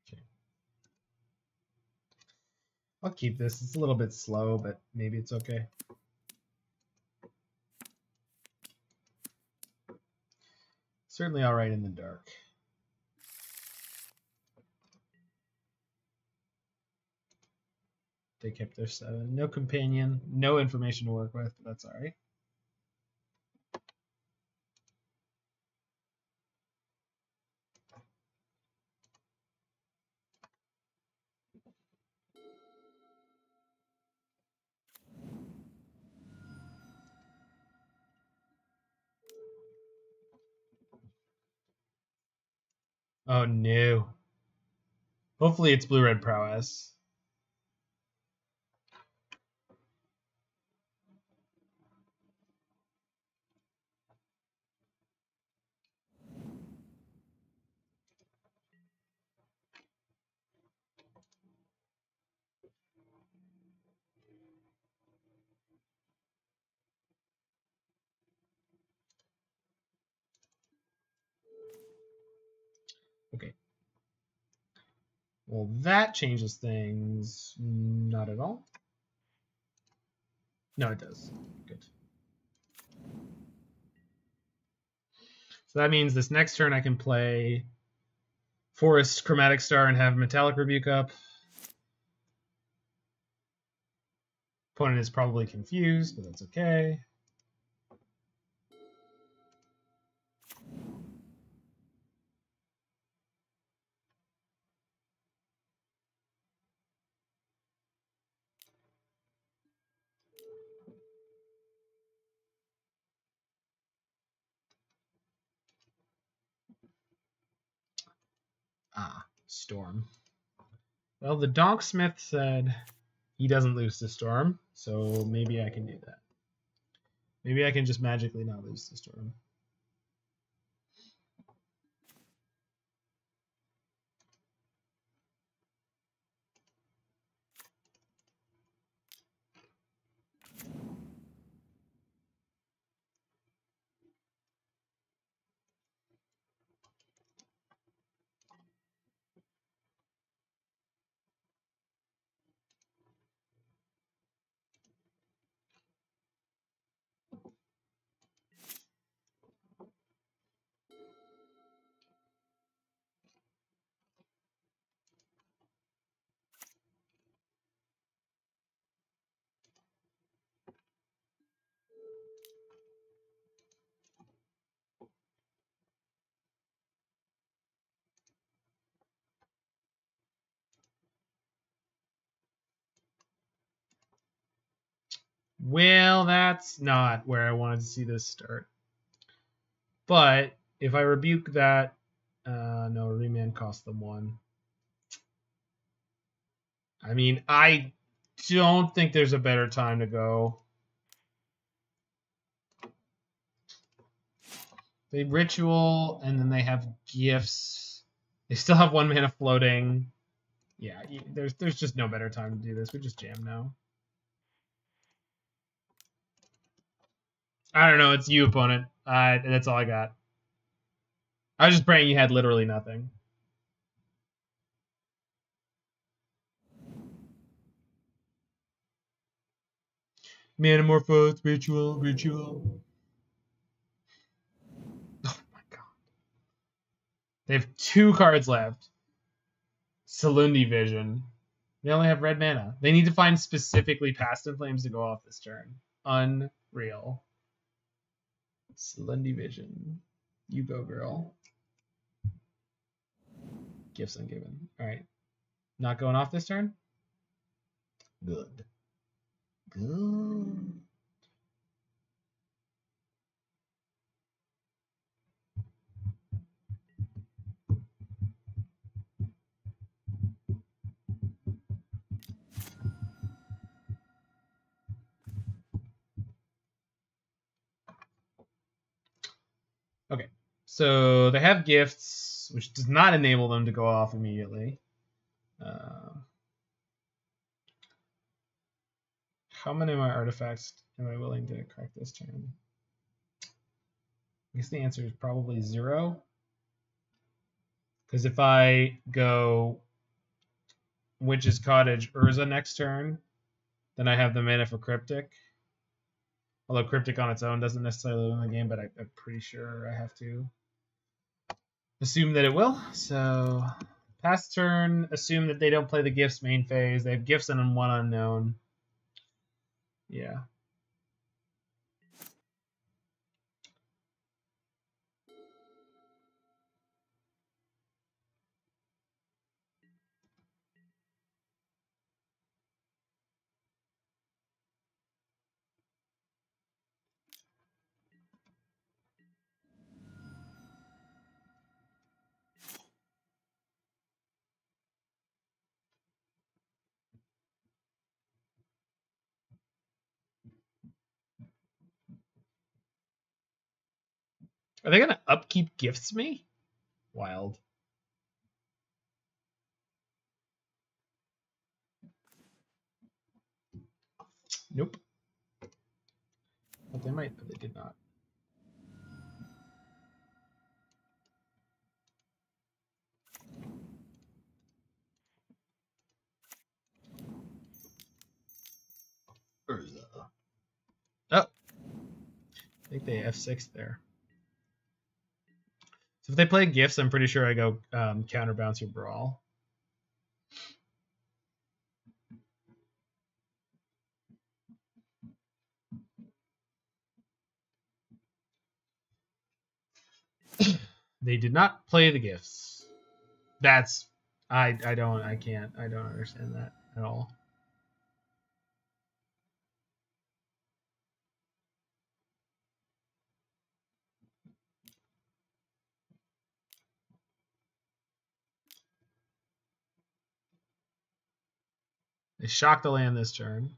S1: Okay. I'll keep this. It's a little bit slow, but maybe it's okay. Certainly all right in the dark. They kept their 7. No companion, no information to work with, but that's all right. Oh no. Hopefully it's blue-red prowess. Okay. Well, that changes things. Not at all. No, it does. Good. So that means this next turn I can play Forest Chromatic Star and have Metallic Rebuke up. Opponent is probably confused, but that's okay. Ah, Storm. Well, the Donksmith said he doesn't lose to Storm, so maybe I can do that. Maybe I can just magically not lose to Storm. Well, that's not where I wanted to see this start. But if I rebuke that, no, remand costs them 1. I mean, I don't think there's a better time to go. They ritual, and then they have gifts. They still have 1 mana floating. Yeah, there's just no better time to do this. We just jam now. I don't know. It's you, opponent. That's all I got. I was just praying you had literally nothing. Manamorphose, ritual. Oh my god. They have 2 cards left. Salundi Vision. They only have red mana. They need to find specifically Past in Flames to go off this turn. Unreal. Salundi Vision. You go, girl. Gifts ungiven. Alright. Not going off this turn? Good. Good. Okay, so they have gifts, which does not enable them to go off immediately. How many of my artifacts am I willing to crack this turn? I guess the answer is probably 0. Because if I go Witch's Cottage, Urza next turn, then I have the mana for Cryptic. Although Cryptic on its own doesn't necessarily win the game, but I'm pretty sure I have to assume that it will. So pass turn, assume that they don't play the gifts main phase. They have gifts and one unknown. Yeah. Are they going to upkeep gifts me? Wild. Nope. But they might, but they did not. Urza. Oh. I think they F6 there. So if they play gifts, I'm pretty sure I go counterbounce your brawl. They did not play the gifts. That's I don't understand that at all. They shocked the land this turn.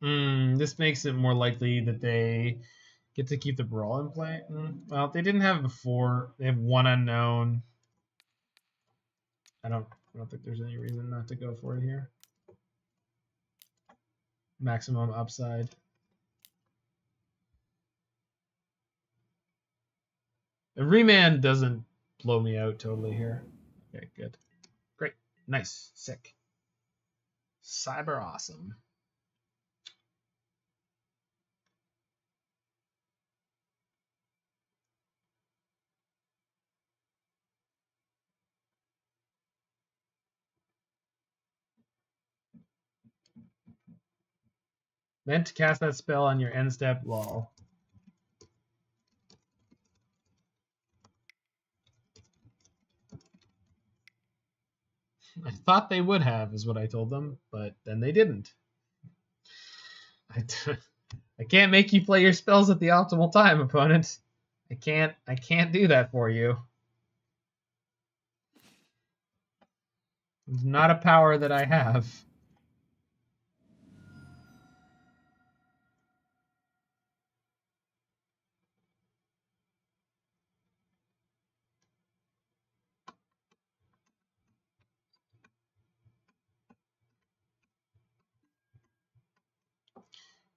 S1: This makes it more likely that they get to keep the brawl in play. Well, they didn't have it before. They have one unknown. I don't think there's any reason not to go for it here. Maximum upside. The remand doesn't blow me out totally here. Okay, good. Great. Nice. Sick. Cyber awesome. Meant to cast that spell on your end step, lol. I thought they would have, is what I told them, but then they didn't. I can't make you play your spells at the optimal time, opponent. I can't do that for you. It's not a power that I have.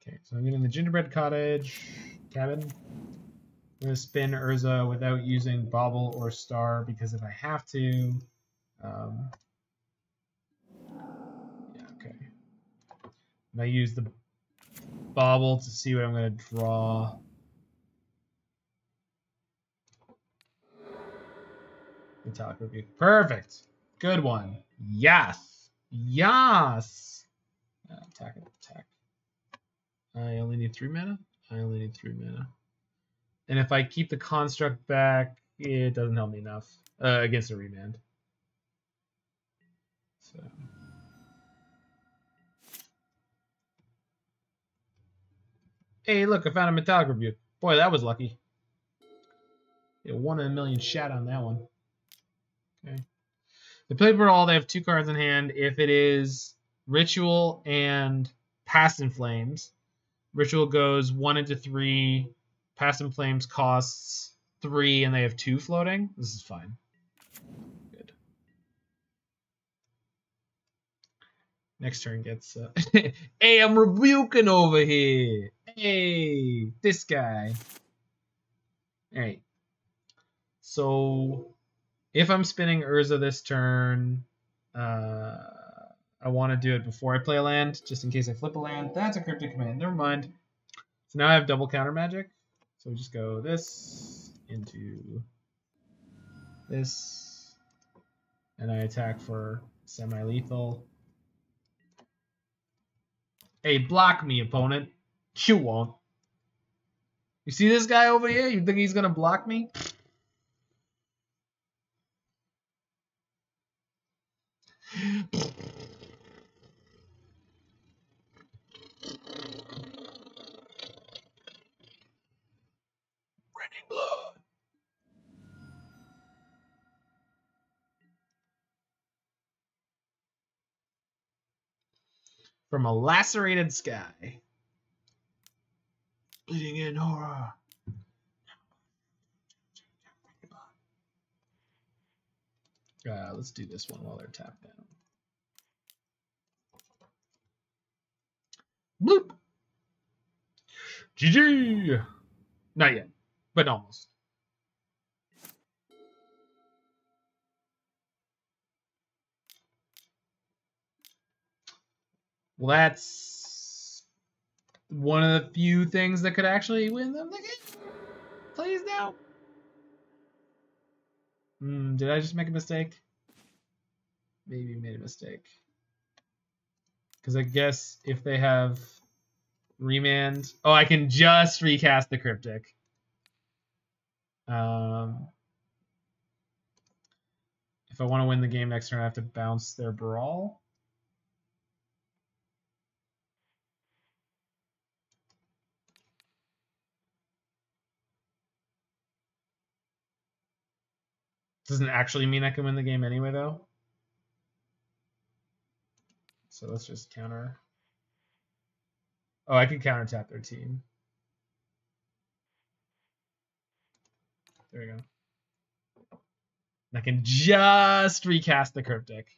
S1: Okay, so I'm getting the Gingerbread Cabin. I'm going to spin Urza without using Bauble or Star, because if I have to... yeah, okay. And I use the Bauble to see what I'm going to draw. Metallic Rebuke. Perfect. Good one. Yes. Yes. Attack. I only need 3 mana? I only need 3 mana. And if I keep the construct back, it doesn't help me enough against a remand. So. Hey, look, I found a Metallic Rebuke. Boy, that was lucky. Yeah, 1 in a million shot on that one. Okay. They play Brawl, they have 2 cards in hand. If it is Ritual and Past in Flames, Ritual goes 1 into 3. Past in Flames costs 3, and they have 2 floating. This is fine. Good. Next turn gets... hey, I'm rebuking over here. Hey, this guy. Alright. So, if I'm spinning Urza this turn, I want to do it before I play a land, just in case I flip a land. That's a Cryptic Command. Never mind. So now I have double counter magic. So we just go this into this, and I attack for semi-lethal. Hey, block me, opponent. You won't. You see this guy over here? You think he's gonna block me? Running blood. From a lacerated sky. Bleeding in horror. Let's do this one while they're tapped down. Bloop. GG. Not yet, but almost. Well, that's one of the few things that could actually win them the game. Please now. Did I just make a mistake? Maybe made a mistake. Because I guess if they have remand... Oh, I can just recast the Cryptic. If I want to win the game next turn, I have to bounce their Brawl. Doesn't actually mean I can win the game anyway, though. So let's just counter. Oh, I can counter tap their team. There we go. And I can just recast the Cryptic.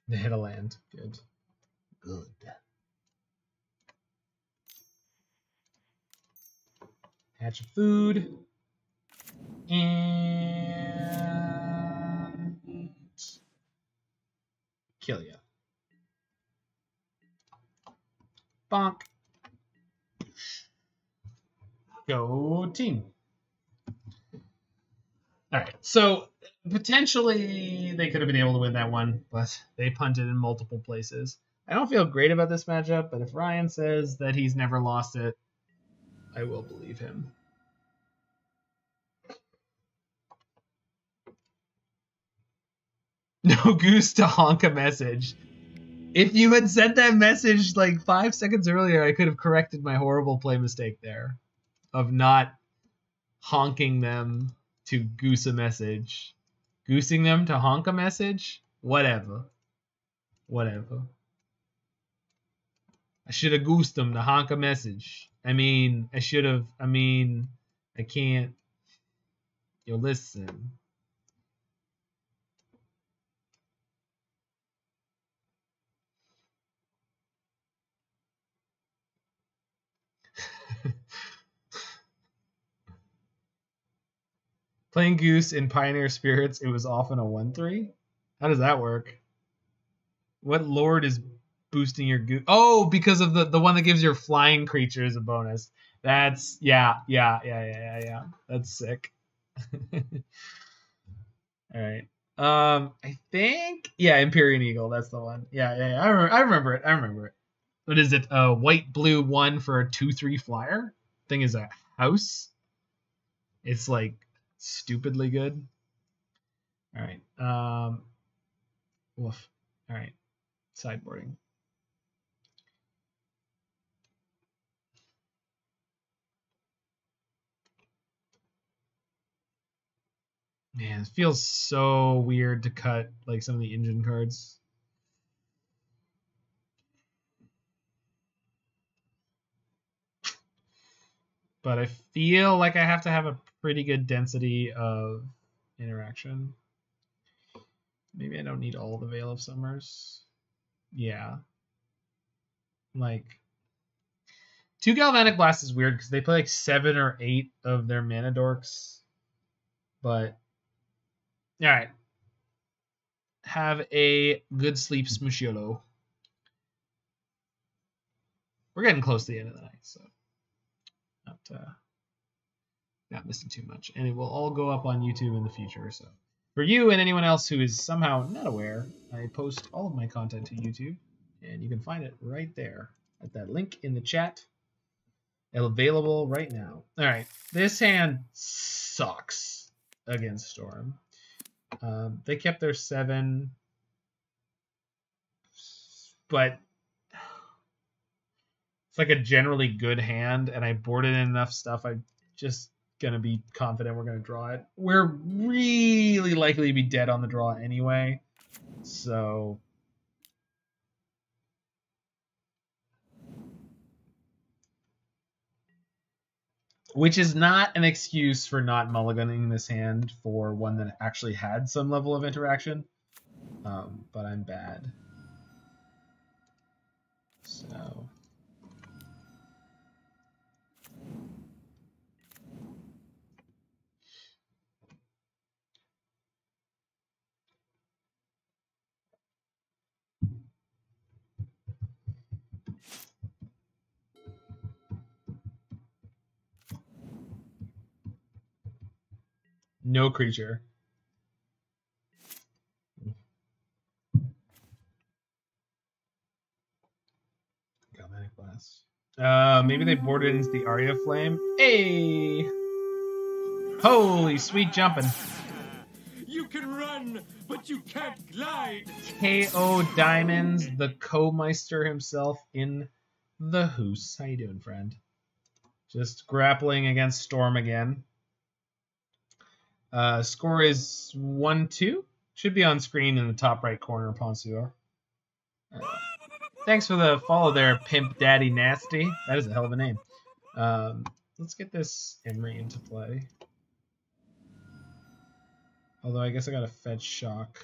S1: They hit a land. Good. Good. Hatch of food. And kill ya. Bonk. Go team. Alright, so potentially they could have been able to win that one, but they punted in multiple places. I don't feel great about this matchup, but if Ryan says that he's never lost it, I will believe him. No goose to honk a message. If you had sent that message like 5 seconds earlier, I could have corrected my horrible play mistake there of not honking them to goose a message. Goosing them to honk a message? Whatever. Whatever. I should have goosed them to honk a message. I can't. Yo, listen. Playing Goose in Pioneer Spirits, it was often a 1-3? How does that work? What lord is boosting your goose. Oh, because of the one that gives your flying creatures a bonus. That's yeah. That's sick. All right. I think Empyrean Eagle. That's the one. Yeah. I remember it. What is it? White blue 1 for a 2/3 flyer. Thing is a house. It's like stupidly good. All right. Woof. All right. Sideboarding. Man, it feels so weird to cut like some of the engine cards. But I feel like I have to have a pretty good density of interaction. Maybe I don't need all the Veil of Summers. Yeah. Like 2 Galvanic Blast is weird because they play like 7 or 8 of their mana dorks. But alright. Have a good sleep, Smushiolo. We're getting close to the end of the night, so not missing too much. And it will all go up on YouTube in the future. So for you and anyone else who is somehow not aware, I post all of my content to YouTube, and you can find it right there at that link in the chat. Available right now. All right, this hand sucks against Storm. They kept their 7, but it's like a generally good hand, and I boarded in enough stuff. I'm just gonna be confident we're gonna draw it. We're really likely to be dead on the draw anyway, so which is not an excuse for not mulliganing this hand for one that actually had some level of interaction. But I'm bad. So no creature. Galvanic Blast. Maybe they boarded into the Aria Flame. Hey! Holy sweet jumping.
S3: You can run, but you can't glide.
S1: KO Diamonds, the Co-Meister himself in the hoose. How you doing, friend? Just grappling against Storm again. Score is 1-2. Should be on screen in the top right corner, Ponsuor. Thanks for the follow there, Pimp Daddy Nasty. That is a hell of a name. Let's get this Emry into play. Although I guess I got a fetch shock.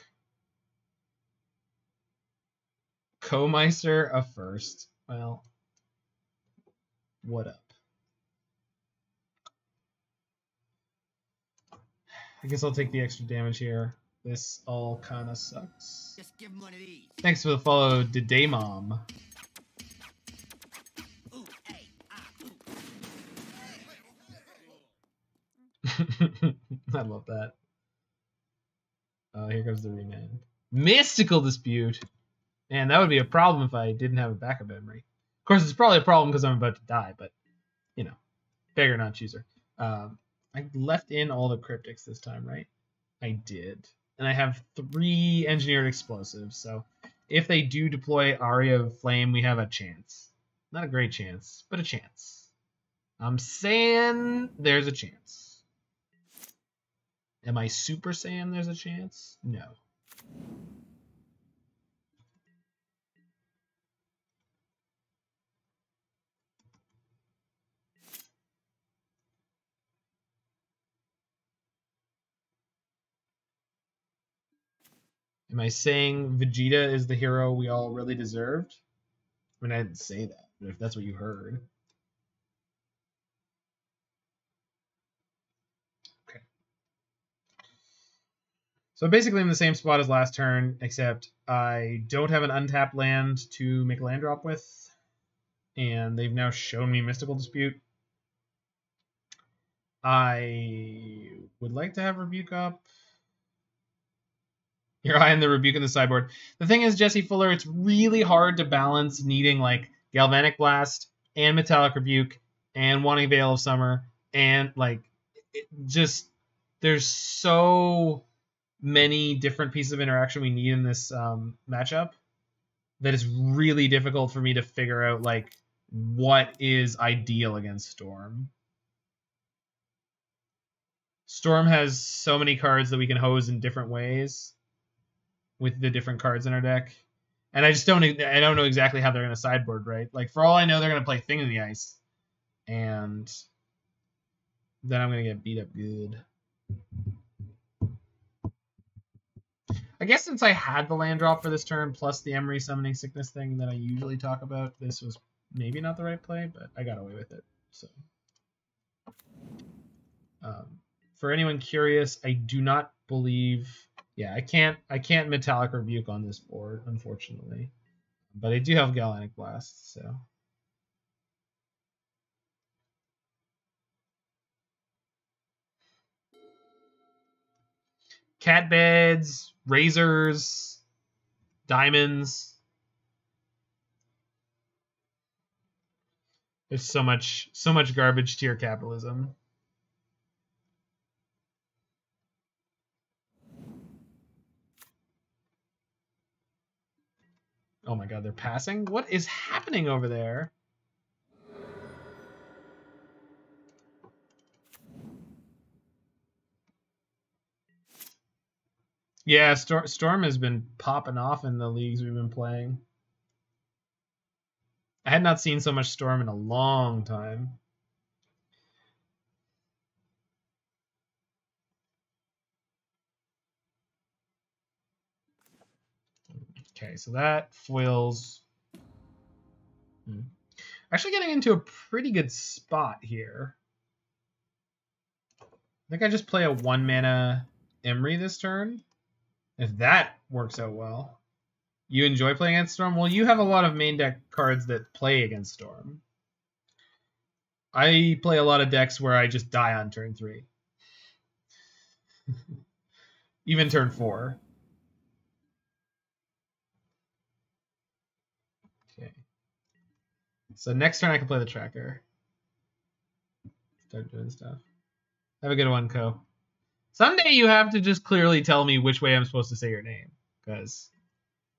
S1: Co-Meister a first. Well, what up? I guess I'll take the extra damage here. This all kind of sucks.
S3: Just give him one of these.
S1: Thanks for the follow, Day Mom.
S3: Ooh, hey,
S1: I love that. Here comes the remand. Mystical Dispute. Man, that would be a problem if I didn't have a backup Emry. Of course, it's probably a problem because I'm about to die, but, you know, beggar not chooser. I left in all the cryptics this time, right? I did. And I have 3 engineered explosives, so if they do deploy Aria of Flame, we have a chance. Not a great chance, but a chance. I'm saying there's a chance. Am I super saying there's a chance? No. Am I saying Vegeta is the hero we all really deserved? I mean, I didn't say that, but if that's what you heard. Okay. So basically I'm in the same spot as last turn, except I don't have an untapped land to make a land drop with. And they've now shown me Mystical Dispute. I would like to have Rebuke up. Your eye on the Rebuke in the sideboard. The thing is, Jesse Fuller, it's really hard to balance needing like Galvanic Blast and Metallic Rebuke and wanting Veil of Summer and like there's so many different pieces of interaction we need in this matchup that it's really difficult for me to figure out like what is ideal against Storm. Storm has so many cards that we can hose in different ways with the different cards in our deck. And I don't know exactly how they're going to sideboard, right? Like, for all I know, they're going to play Thing in the Ice. And then I'm going to get beat up good. I guess since I had the land drop for this turn, plus the Emry Summoning Sickness thing that I usually talk about, this was maybe not the right play, but I got away with it. So, for anyone curious, I do not believe... Yeah, I can't Metallic Rebuke on this board, unfortunately. But I do have Galvanic Blast, so. Cat beds, razors, diamonds. There's so much garbage tier capitalism. Oh my god, they're passing? What is happening over there? Yeah, Storm has been popping off in the leagues we've been playing. I had not seen so much Storm in a long time. Okay, so that foils. Actually getting into a pretty good spot here. I think I just play a 1-mana Emry this turn. If that works out well. You enjoy playing against Storm? Well, you have a lot of main deck cards that play against Storm. I play a lot of decks where I just die on turn 3. Even turn 4. Okay. So next turn I can play the Tracker. Start doing stuff. Have a good one, Co. Someday you have to just clearly tell me which way I'm supposed to say your name. Because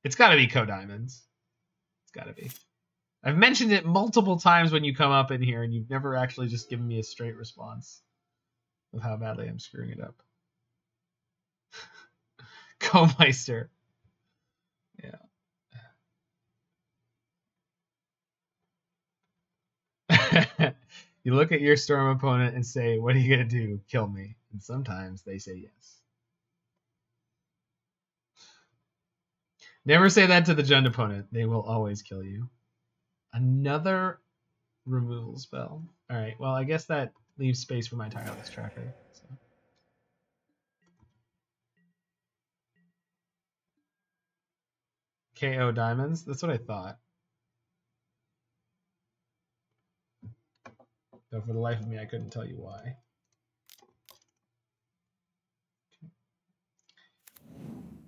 S1: it's got to be Co Diamonds. It's got to be. I've mentioned it multiple times when you come up in here, and you've never actually just given me a straight response of how badly I'm screwing it up. Co-Meister. Yeah. You look at your Storm opponent and say, what are you going to do? Kill me. And sometimes they say yes. Never say that to the Jund opponent. They will always kill you. Another removal spell. All right. Well, I guess that leaves space for my Tireless Tracker. So. KO diamonds. That's what I thought. Though for the life of me, I couldn't tell you why.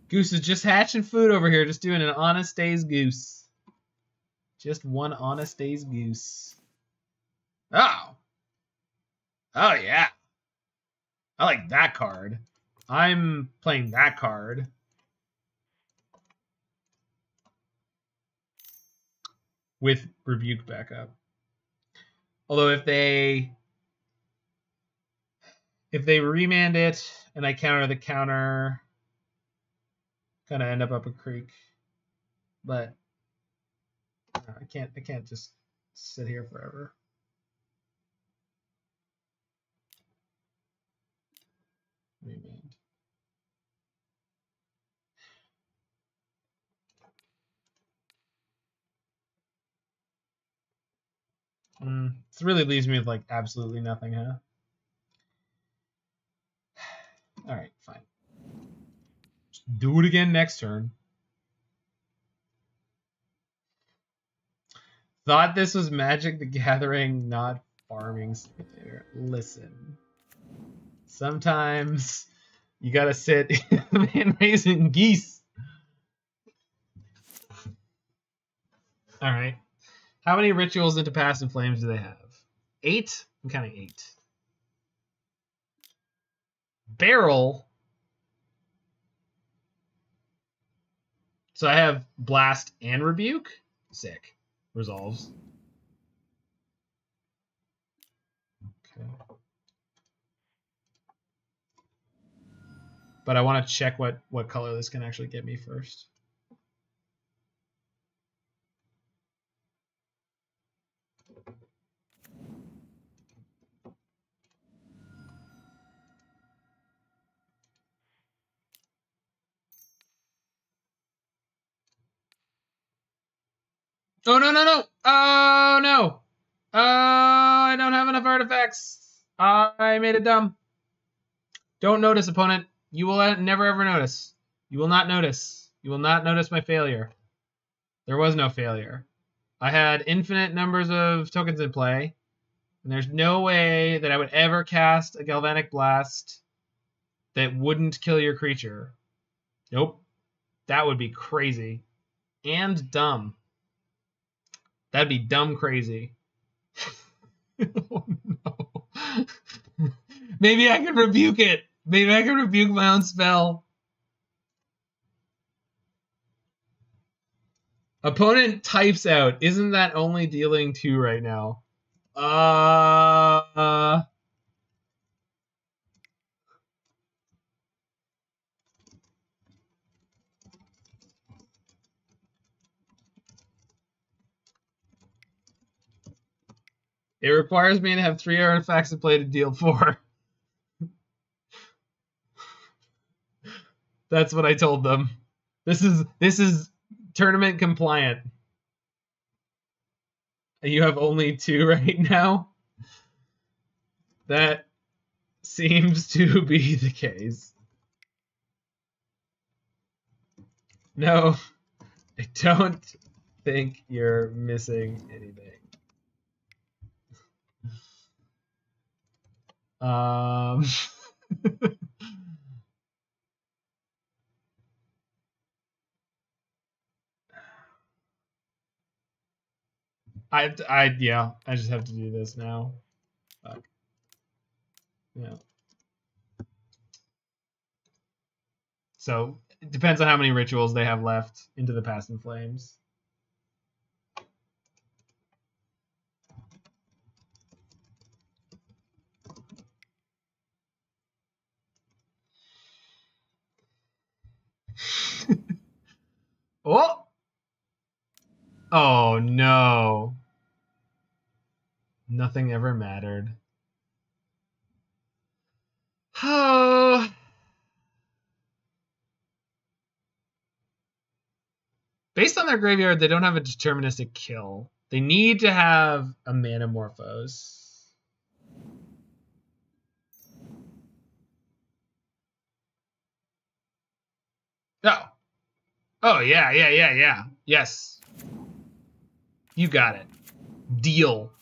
S1: Goose is just hatching food over here, just doing an honest day's goose. Just one honest day's goose. Oh. Oh, yeah. I like that card. I'm playing that card. With Rebuke backup. Although if they remand it and I counter the counter, kind of end up a creek. But I can't just sit here forever. Remand. This really leaves me with like absolutely nothing, huh? All right, fine. Do it again next turn. Thought this was Magic the Gathering, not Farming Simulator. Listen. Sometimes you gotta sit and raising geese. Alright. How many rituals into Past in Flames do they have? 8? I'm counting 8. Barrel. So I have Blast and Rebuke. Sick. Resolves. Okay. But I want to check what color this can actually get me first. Oh, no, no, no. Oh, no. Oh, I don't have enough artifacts. I made it dumb. Don't notice, opponent. You will never, ever notice. You will not notice. You will not notice my failure. There was no failure. I had infinite numbers of tokens in play, and there's no way that I would ever cast a Galvanic Blast that wouldn't kill your creature. Nope. That would be crazy. And dumb. That'd be dumb crazy. Oh, no. Maybe I can rebuke it. Maybe I can rebuke my own spell. Opponent types out. Isn't that only dealing 2 right now? It requires me to have 3 artifacts to play to deal 4. That's what I told them. This is tournament compliant. You have only 2 right now? That seems to be the case. No, I don't think you're missing anything. Yeah, I just have to do this now. Fuck. Yeah. So it depends on how many rituals they have left into the Past in Flames. Oh! Oh no. Nothing ever mattered. Oh. Based on their graveyard, they don't have a deterministic kill. They need to have a Manamorphose. Oh. Oh, yeah. Yes. You got it. Deal.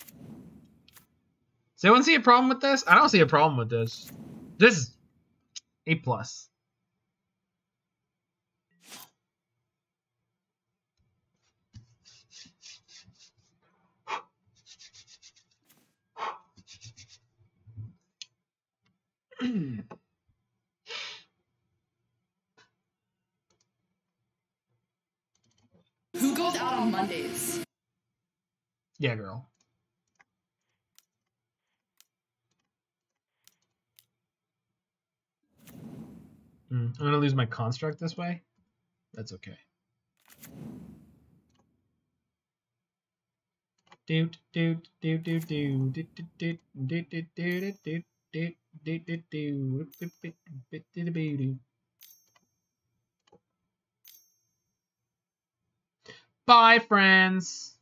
S1: Does anyone see a problem with this? I don't see a problem with this. This is A+.
S4: Who goes out on Mondays?
S1: Yeah, girl. I'm gonna lose my construct this way. That's okay. Bye, friends.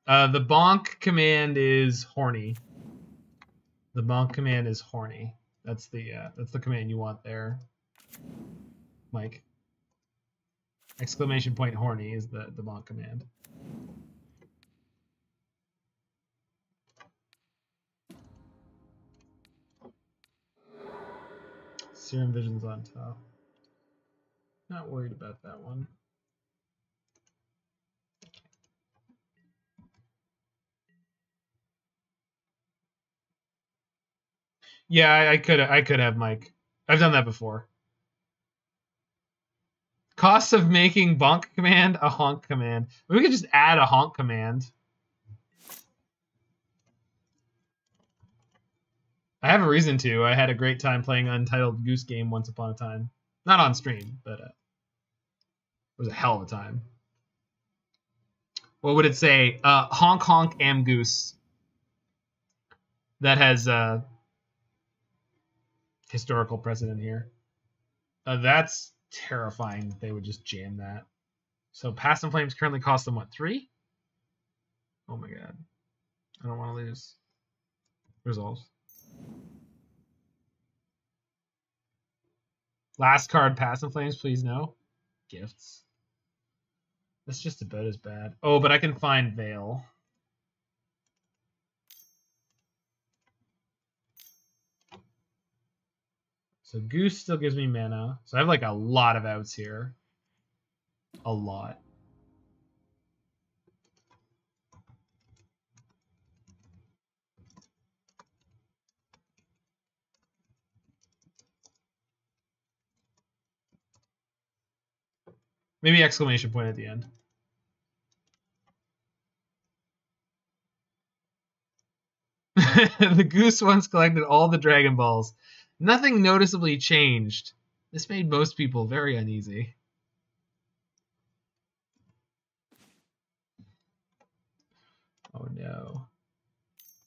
S1: The bonk command is horny. The bonk command is horny. That's the command you want there, Mike. Exclamation point horny is the bonk command. Serum Vision's on top. Not worried about that one. Yeah, I could have Mike. I've done that before. Cost of making bonk command a honk command. We could just add a honk command. I have a reason to. I had a great time playing Untitled Goose Game once upon a time. Not on stream, but it was a hell of a time. What would it say? Honk honk am goose. That has historical precedent here. That's terrifying that they would just jam that. So Past in Flames currently cost them, what, 3? Oh my god. I don't want to lose. Resolves. Last card, Past in Flames, please no. Gifts. That's just about as bad. Oh, but I can find Veil. So Goose still gives me mana. So I have like a lot of outs here. A lot. Maybe exclamation point at the end. The Goose once collected all the Dragon Balls. Nothing noticeably changed. This made most people very uneasy. Oh no.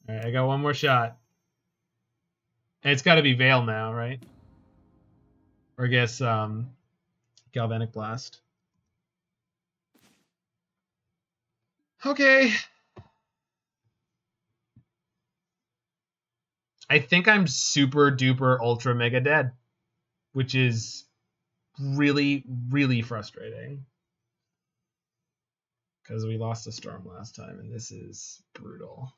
S1: Alright, I got one more shot. And it's got to be Veil now, right? Or I guess Galvanic Blast. Okay. I think I'm super duper ultra mega dead, which is really, really frustrating. Because we lost a storm last time, and this is brutal.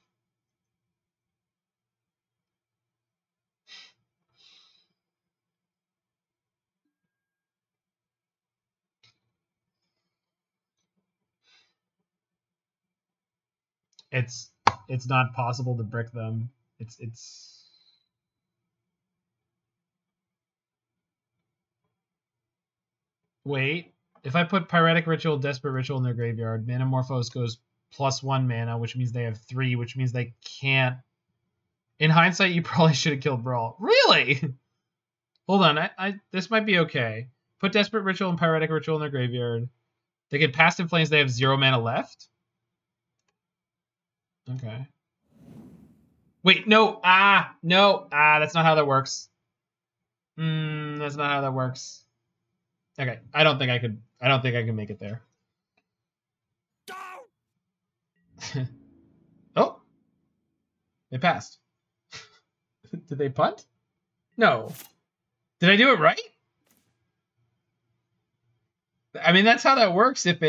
S1: It's not possible to brick them. It's wait. If I put Pyretic Ritual, Desperate Ritual in their graveyard, Manamorphose goes +1 mana, which means they have 3, which means they can't. In hindsight, you probably should have killed Brawl. Really? Hold on, this might be okay. Put Desperate Ritual and Pyretic Ritual in their graveyard. They get Past in Flames, they have 0 mana left? Okay. Wait, no, no, that's not how that works. That's not how that works. Okay, I don't think I can make it there. Oh, they passed. Did they punt? No. Did I do it right? I mean, that's how that works if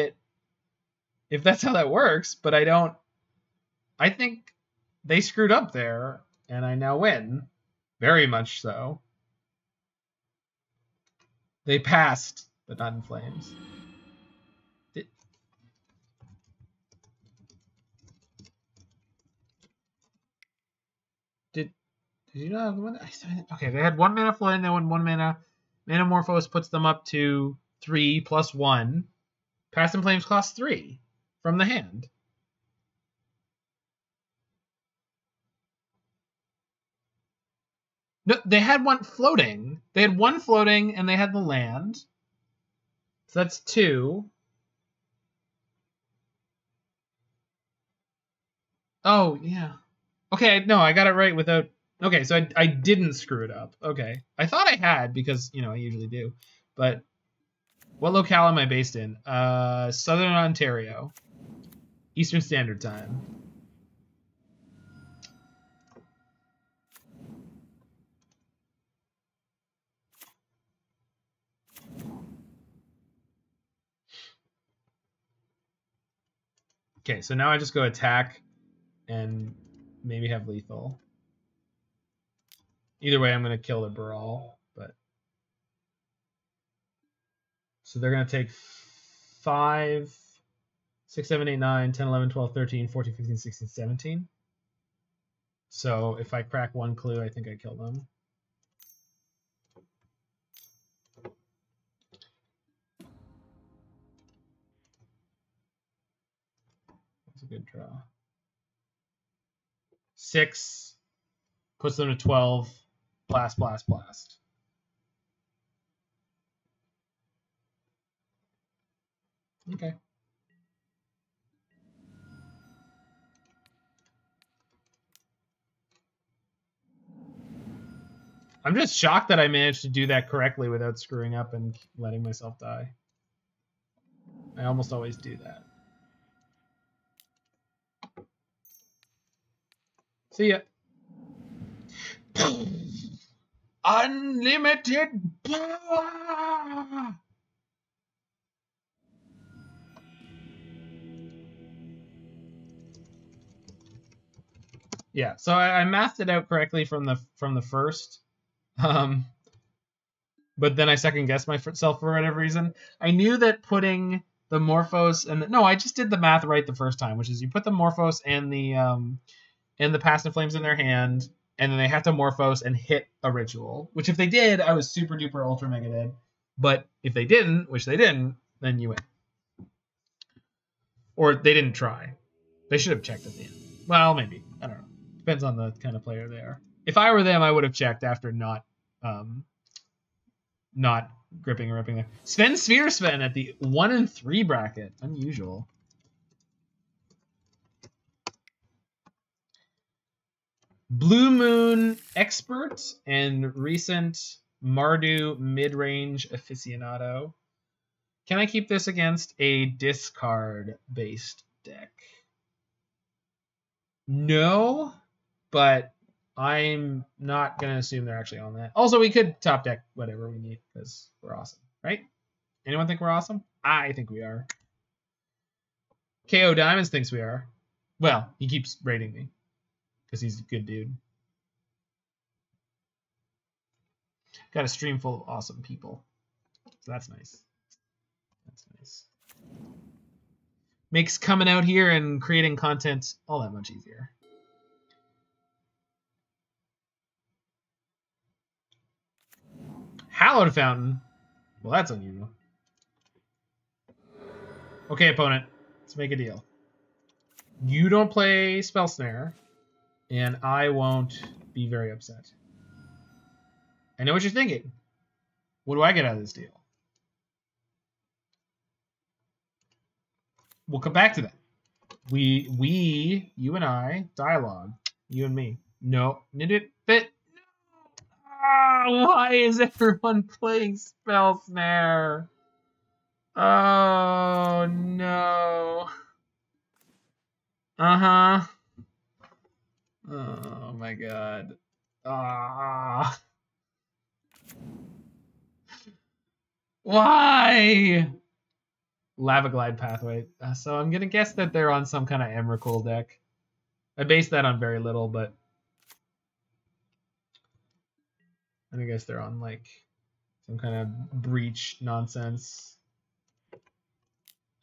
S1: that's how that works, but I think they screwed up there, and I now win. Very much so. They passed, but not in flames. Did you not have one? Okay, they had 1 mana flood, and they won 1 mana. Manamorphose puts them up to 3 + 1. Past in Flames costs 3 from the hand. No, they had one floating. They had 1 floating, and they had the land. So that's 2. Oh, yeah. Okay, no, I got it right without... Okay, so I didn't screw it up. Okay. I thought I had, because, I usually do. But what locale am I based in? Southern Ontario. Eastern Standard Time. Okay, so now I just go attack and maybe have lethal. Either way, I'm going to kill the Brawl, but... So they're going to take 5, 6, 7, 8, 9, 10, 11, 12, 13, 14, 15, 16, 17. So if I crack one clue, I think I kill them. That's a good draw. 6 puts them to 12. Blast, blast, blast. Okay. I'm just shocked that I managed to do that correctly without screwing up and letting myself die. I almost always do that. See ya. Unlimited power! Yeah, so I mathed it out correctly from the first. But then I second guessed myself for whatever reason. I knew that putting the Morphos and no, I just did the math right the first time, which is you put the Morphos and the Past in Flames in their hand, and then they have to Morphos and hit a ritual. Which if they did, I was super duper ultra mega dead. But if they didn't, which they didn't, then you win. Or they didn't try. They should have checked at the end. Well, maybe. I don't know. Depends on the kind of player they are. If I were them, I would have checked after not gripping or ripping there. Sven Sphere Sven at the 1 and 3 bracket. Unusual. Blue Moon Expert and recent Mardu mid-range aficionado. Can I keep this against a discard-based deck? No, but I'm not going to assume they're actually on that. Also, we could top deck whatever we need because we're awesome, right? Anyone think we're awesome? I think we are. KO Diamonds thinks we are. Well, he keeps rating me because he's a good dude. Got a stream full of awesome people. So that's nice. That's nice. Makes coming out here and creating content all that much easier. Hallowed Fountain. Well, that's unusual. Okay, opponent. Let's make a deal. You don't play Spell Snare, and I won't be very upset. I know what you're thinking. What do I get out of this deal? We'll come back to that. You and I, dialogue. You and me. No. But why is everyone playing Spell Snare? Oh, no. Uh-huh. Oh, my God. Ah. Why? Lava Glide Pathway. So I'm going to guess that they're on some kind of Emrakul deck. I based that on very little, but I guess they're on like some kind of breach nonsense.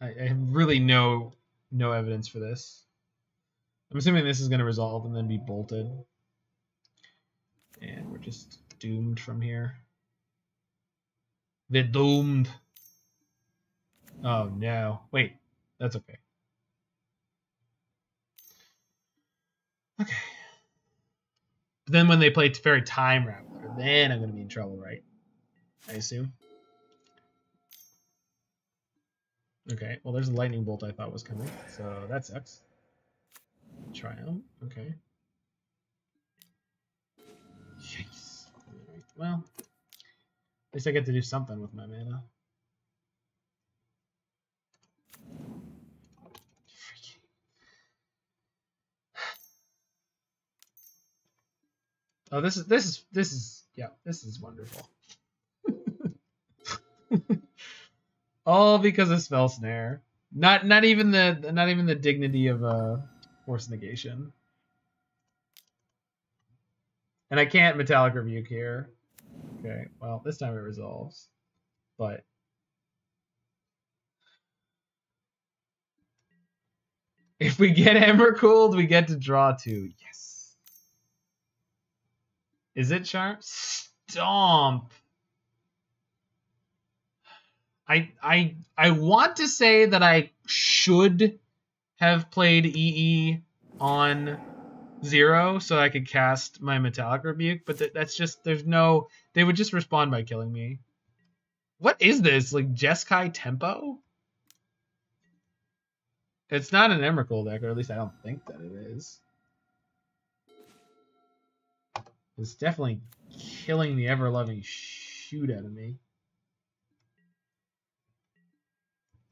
S1: I have really no evidence for this. I'm assuming this is going to resolve and then be bolted. And we're just doomed from here. They're doomed. Oh no. Wait, that's okay. Okay. But then when they play Fairy Time Raveler, then I'm going to be in trouble, right? I assume. Okay, well there's a lightning bolt I thought was coming, so that sucks. Triumph, okay. Jeez. Well, at least I get to do something with my mana. Oh, this is yeah, this is wonderful. All because of spell snare. Not even the dignity of a force negation. And I can't Metallic Rebuke here. Okay, well, this time it resolves. But if we get Emrakul, we get to draw 2. Yes. Is it Charm? Stomp. I want to say that I should have played EE on 0 so I could cast my Metallic Rebuke, but that's just, there's no, they would just respond by killing me. What is this? Like Jeskai Tempo? It's not an Emrakul deck, or at least I don't think that it is. It's definitely killing the ever-loving shoot out of me.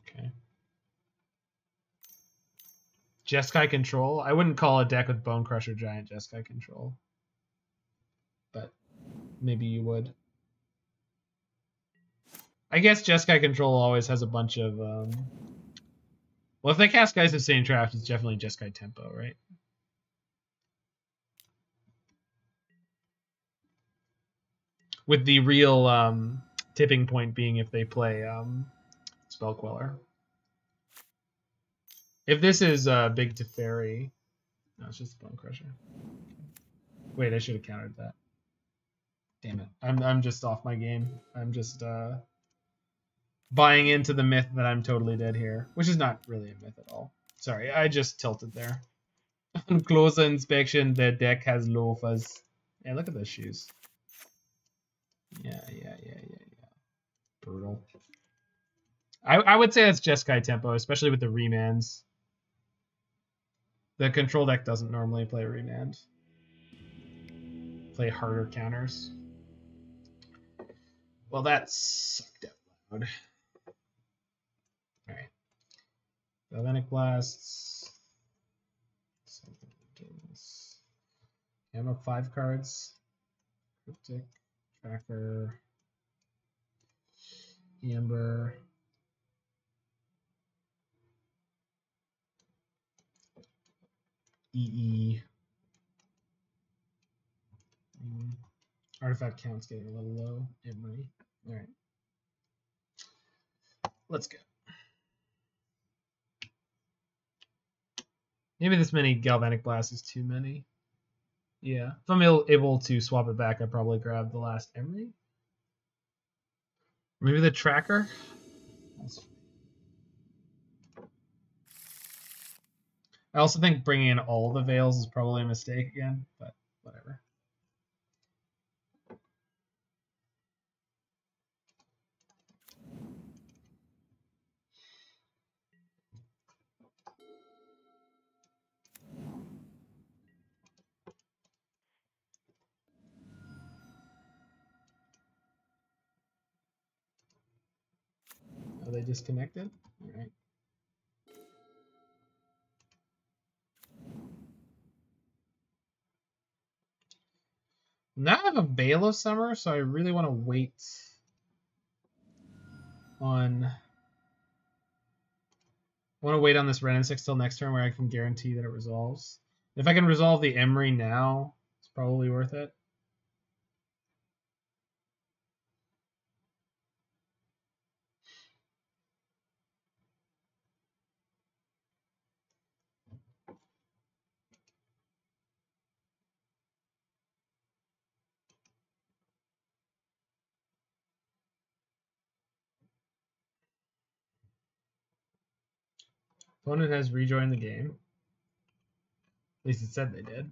S1: Okay. Jeskai Control? I wouldn't call a deck with Bone Crusher Giant Jeskai Control. But maybe you would. I guess Jeskai Control always has a bunch of... well, if they cast Guys of Sane Traps, it's definitely Jeskai Tempo, right? With the real tipping point being if they play Spell Queller. If this is Big Teferi... No, it's just a Bone Crusher. Wait, I should have countered that. Damn it. I'm just off my game. I'm just buying into the myth that I'm totally dead here, which is not really a myth at all. Sorry, I just tilted there. On closer inspection, the deck has loafers. Hey, look at those shoes. Yeah. Brutal. I would say that's Jeskai Tempo, especially with the remands. The control deck doesn't normally play remand. Play harder counters. Well, that sucked out loud. Alright. Galvanic Blasts. I'm up 5 cards. Cryptic, Tracker, Amber. EE. Artifact count's getting a little low. Emry. Alright. Let's go. Maybe this many Galvanic Blast is too many. Yeah. If I'm able to swap it back, I'd probably grab the last Emry. Maybe the Tracker? I also think bringing in all the Veils is probably a mistake again, but whatever. Are they disconnected? All right. Now I have a Veil of Summer, so I really want to wait on... I want to wait on this Wrenn and Six till next turn where I can guarantee that it resolves. If I can resolve the Emry now, it's probably worth it. Opponent has rejoined the game. At least it said they did.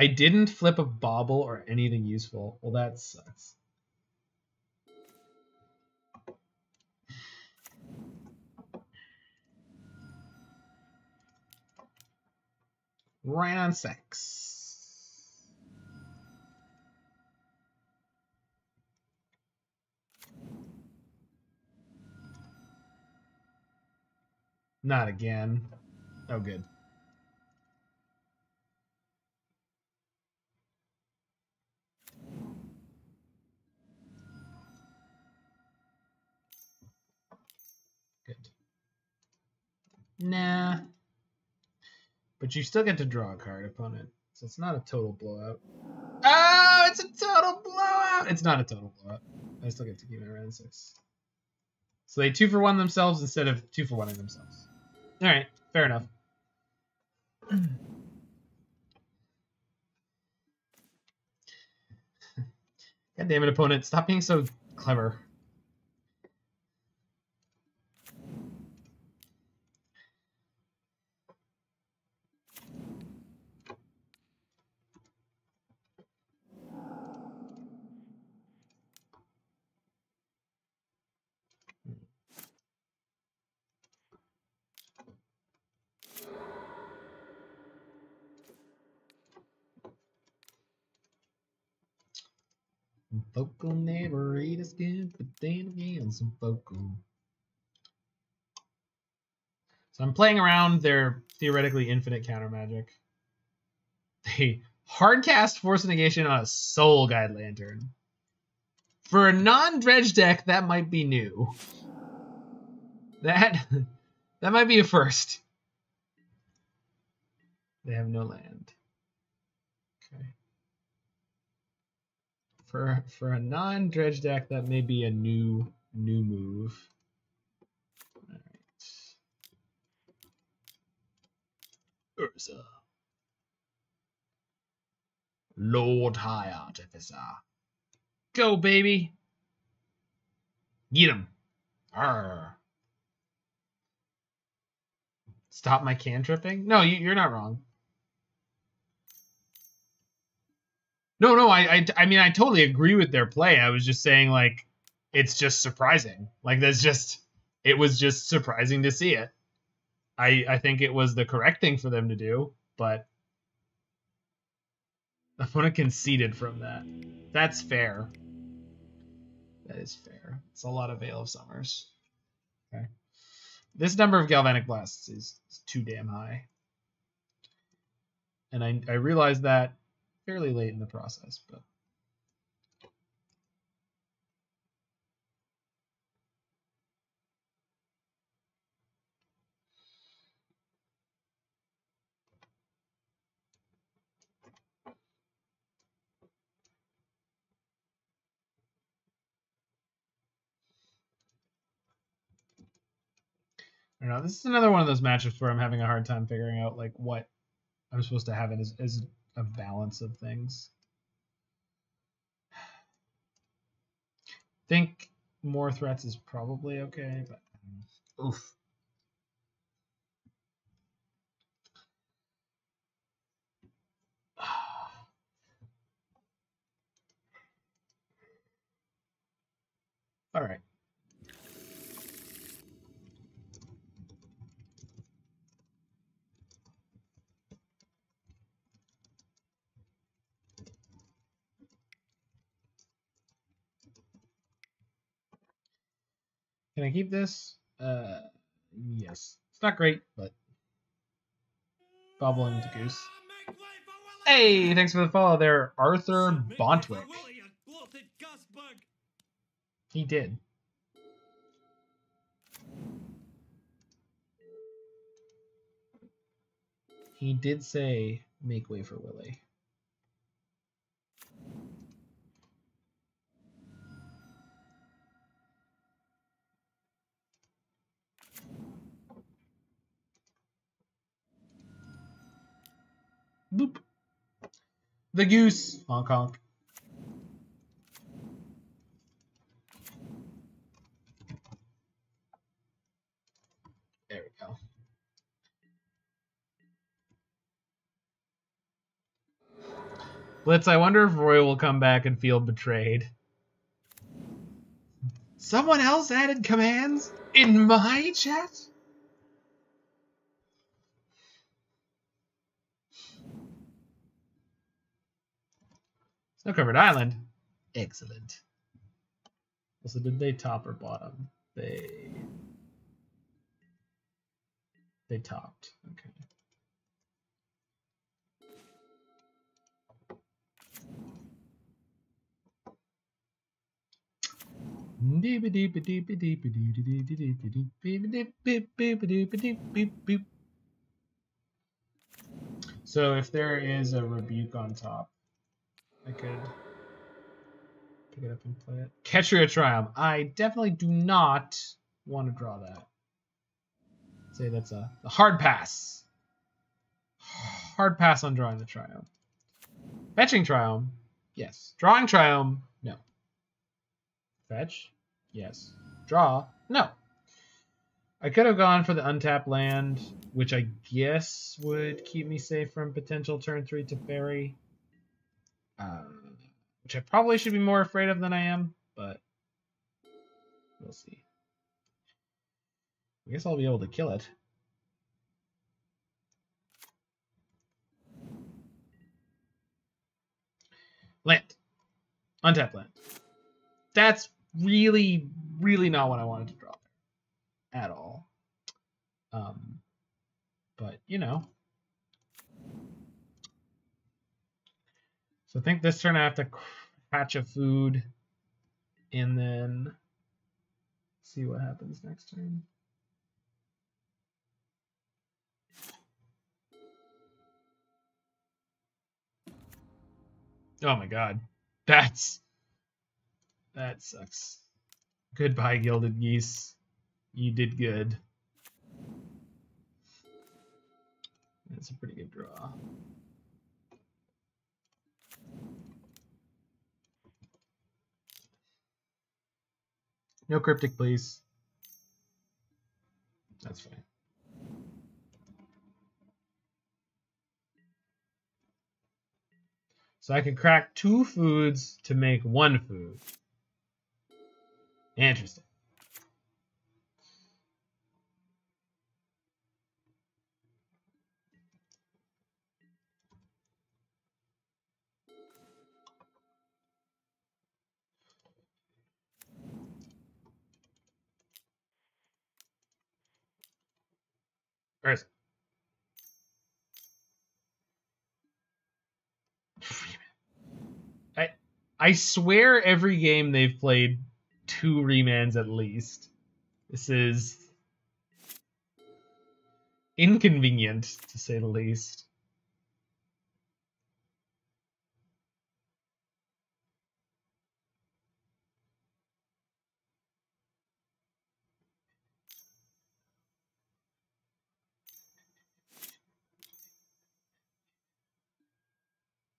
S1: I didn't flip a Bauble or anything useful. Well, that sucks. Wrenn and Six. Not again. Oh, good. Good. Nah. But you still get to draw a card, opponent. So it's not a total blowout. Oh, it's a total blowout! It's not a total blowout. I still get to keep my Wrenn and Six. So they 2-for-1 themselves instead of 2-for-1ing themselves. Alright, fair enough. God damn it, opponent. Stop being so clever. Vocal never eat as good, but then again, some vocal. So I'm playing around their theoretically infinite counter magic. They hardcast Force Negation on a Soul Guide Lantern. For a non-dredge deck, that might be new. That might be a first. They have no land. Okay. For a non-dredge deck, that may be a new move. All right. Urza. Lord High Artificer. Go, baby. Get him. Arr. Stop my cantripping? No, you're not wrong. No, I mean, I totally agree with their play. I was just saying, like, it's just surprising. Like, it was just surprising to see it. I think it was the correct thing for them to do, but the opponent conceded from that. That's fair. That is fair. It's a lot of Veil of Summers. Okay. This number of Galvanic Blasts is too damn high. And I realized that fairly late in the process, but I don't know. This is another one of those matchups where I'm having a hard time figuring out like what I'm supposed to have as a balance of things. Think more threats is probably okay, but oof. All right. Can I keep this? Yes. It's not great, but Bauble into Goose. Hey, thanks for the follow there, Arthur Bontwick. He did. He did say, make way for Willie. Boop. The goose. Honk honk. There we go. Blitz, I wonder if Roy will come back and feel betrayed. Someone else added commands in my chat? Snow-covered island. Excellent. Also, did they top or bottom? They topped. Okay. So if there is a rebuke on top, I could pick it up and play it. Ketria Triome. I definitely do not want to draw that. Say that's a hard pass. Hard pass on drawing the Triome. Fetching Triome. Yes. Drawing Triome. No. Fetch. Yes. Draw. No. I could have gone for the untapped land, which I guess would keep me safe from potential turn 3 to fairy. Which I probably should be more afraid of than I am, but we'll see. I guess I'll be able to kill it. Land. Untapped land. That's really, really not what I wanted to draw there at all. But, you know. So I think this turn I have to catch a food and then see what happens next turn. Oh my god. That sucks. Goodbye, Gilded Goose. You did good. That's a pretty good draw. No cryptic, please. That's fine. So I can crack 2 foods to make 1 food. Interesting. Urza. I swear every game they've played 2 remans at least. This is inconvenient, to say the least.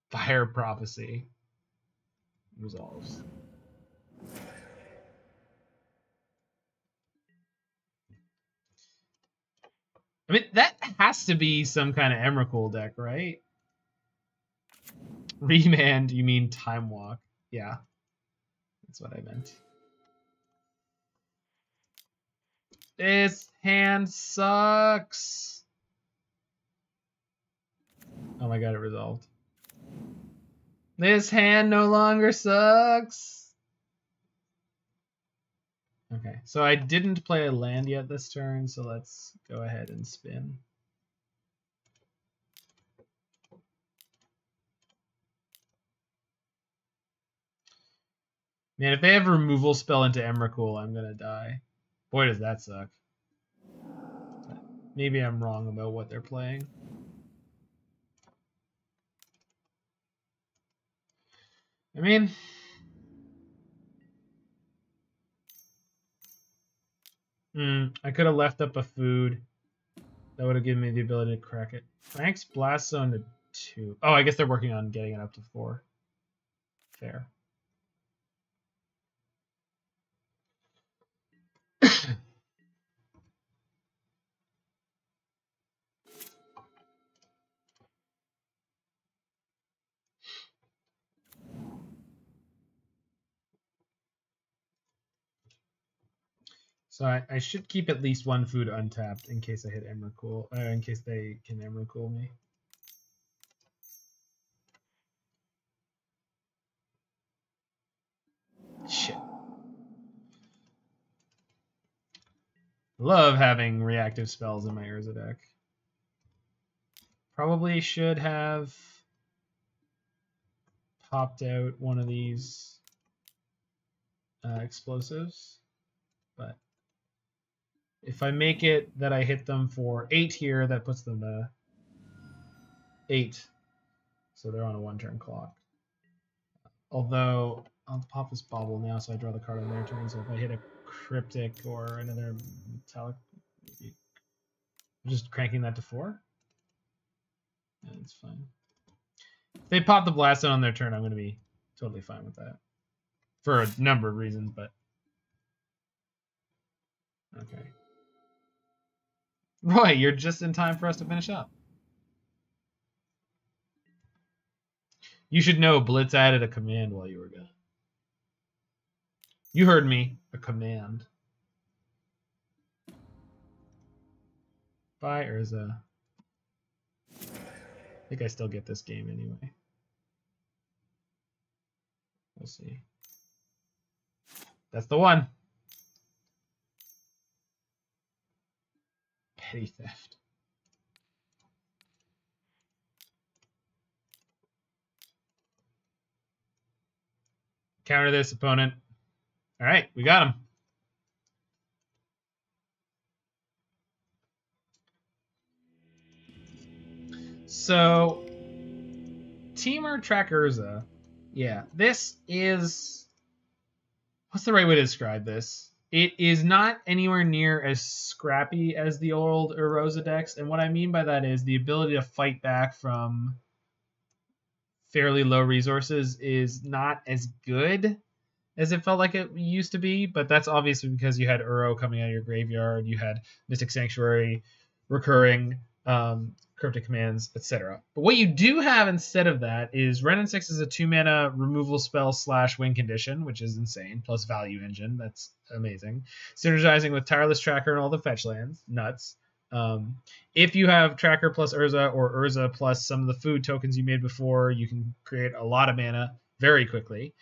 S1: Fire Prophecy resolves. I mean, that has to be some kind of Emrakul deck, right? Remand, you mean Time Walk. Yeah, that's what I meant. This hand sucks. Oh my god, it resolved. This hand no longer sucks. Okay, so I didn't play a land yet this turn, so let's go ahead and spin. Man, if they have a removal spell into Emrakul, I'm gonna die. Boy, does that suck. But maybe I'm wrong about what they're playing. I mean, I could have left up a food. That would have given me the ability to crack it. Frank's Blast Zone to 2. Oh, I guess they're working on getting it up to 4. Fair. So I should keep at least one food untapped in case I hit Emrakul, in case they can Emrakul me. Shit. Love having reactive spells in my Urza deck. Probably should have popped out one of these explosives, but if I make it that I hit them for 8 here, that puts them to 8. So they're on a 1-turn clock. Although I'll pop this Bauble now, so I draw the card on their turn. So if I hit a Cryptic or another Metallic Rebuke, I'm just cranking that to 4. That's fine. If they pop the Blast on their turn, I'm going to be totally fine with that. For a number of reasons, but... Okay. Roy, you're just in time for us to finish up. You should know Blitz added a command while you were gone. You heard me. A command. Bye, Urza. I think I still get this game anyway. We'll see. That's the one. Petty theft. Counter this, opponent. All right, we got him. So, Temur Trackurza. Yeah, this is... What's the right way to describe this? It is not anywhere near as scrappy as the old Urza decks, and what I mean by that is the ability to fight back from fairly low resources is not as good as it felt like it used to be, but that's obviously because you had Uro coming out of your graveyard, you had Mystic Sanctuary recurring, Cryptic Commands, etc. But what you do have instead of that is Wrenn and Six is a 2-mana removal spell / win condition, which is insane, plus value engine. That's amazing. Synergizing with Tireless Tracker and all the fetch lands. Nuts. If you have Tracker plus Urza or Urza plus some of the food tokens you made before, you can create a lot of mana very quickly.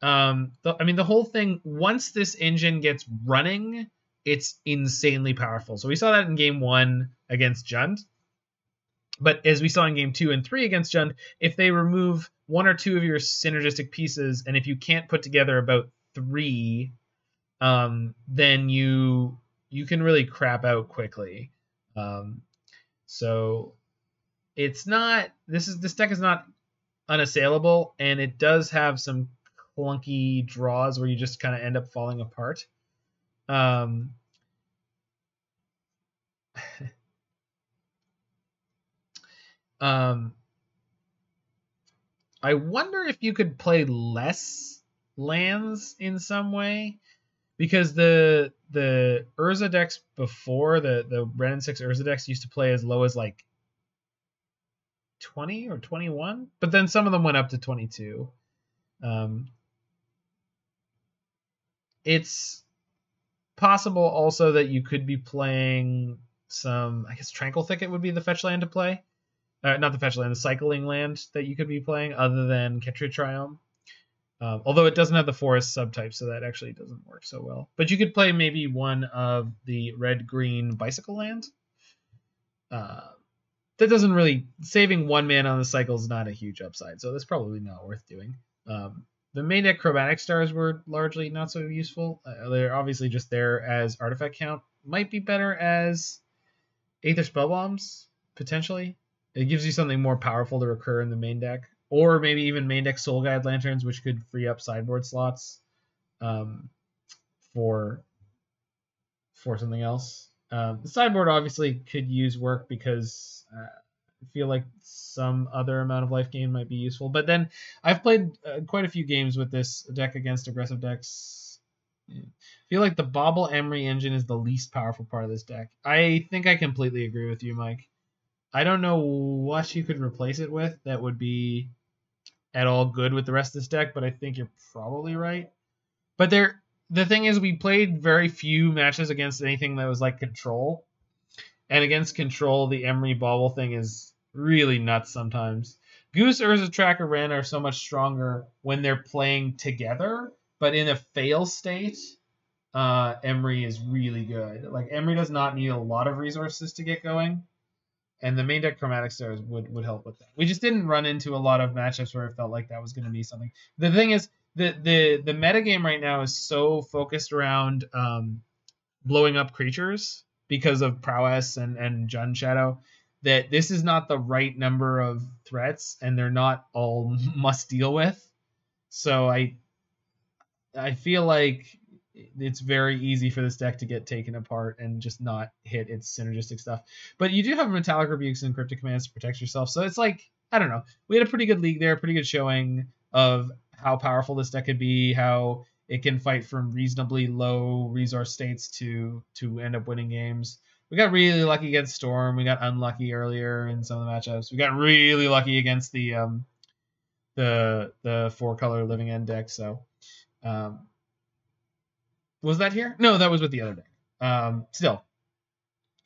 S1: The whole thing, once this engine gets running, it's insanely powerful. So we saw that in game 1 against Jund. But as we saw in game 2 and 3 against Jund, if they remove 1 or 2 of your synergistic pieces, and if you can't put together about 3, then you can really crap out quickly. So it's not this deck is not unassailable, and it does have some clunky draws where you just kind of end up falling apart. I wonder if you could play less lands in some way, because the Urza decks before, the Wrenn and Six Urza decks used to play as low as like 20 or 21, but then some of them went up to 22. It's possible also that you could be playing some, I guess Tranquil Thicket would be the fetch land to play. Not the fetch land, the cycling land that you could be playing other than Ketria Triome. Although it doesn't have the forest subtype, so that actually doesn't work so well. But you could play maybe one of the red-green bicycle land. That doesn't really... Saving 1 mana on the cycle is not a huge upside, so that's probably not worth doing. The main deck Chromatic Stars were largely not so useful. They're obviously just there as artifact count. Might be better as Aether Spellbombs, potentially. It gives you something more powerful to recur in the main deck. Or maybe even main deck Soul Guide Lanterns, which could free up sideboard slots for something else. The sideboard obviously could use work because I feel like some other amount of life gain might be useful. But then I've played quite a few games with this deck against aggressive decks. I feel like the Bauble Emry engine is the least powerful part of this deck. I think I completely agree with you, Mike. I don't know what you could replace it with that would be at all good with the rest of this deck, but I think you're probably right. But the thing is, we played very few matches against anything that was like control. And against control, the Emry Bauble thing is really nuts sometimes. Goose, Urza, Tracker, Wrenn are so much stronger when they're playing together. But in a fail state, Emry is really good. Like, Emry does not need a lot of resources to get going. And the main deck Chromatic Stars would help with that. We just didn't run into a lot of matchups where it felt like that was going to be something. The thing is, the metagame right now is so focused around blowing up creatures because of prowess and Jund Shadow that this is not the right number of threats, and they're not all must deal with. So I feel like it's very easy for this deck to get taken apart and just not hit its synergistic stuff. But you do have Metallic Rebukes and Cryptic Commands to protect yourself. So it's like, I don't know. We had a pretty good league there, pretty good showing of how powerful this deck could be, how it can fight from reasonably low resource states to end up winning games. We got really lucky against Storm. We got unlucky earlier in some of the matchups. We got really lucky against the 4-color Living End deck. So was that here? No, that was with the other deck. Still.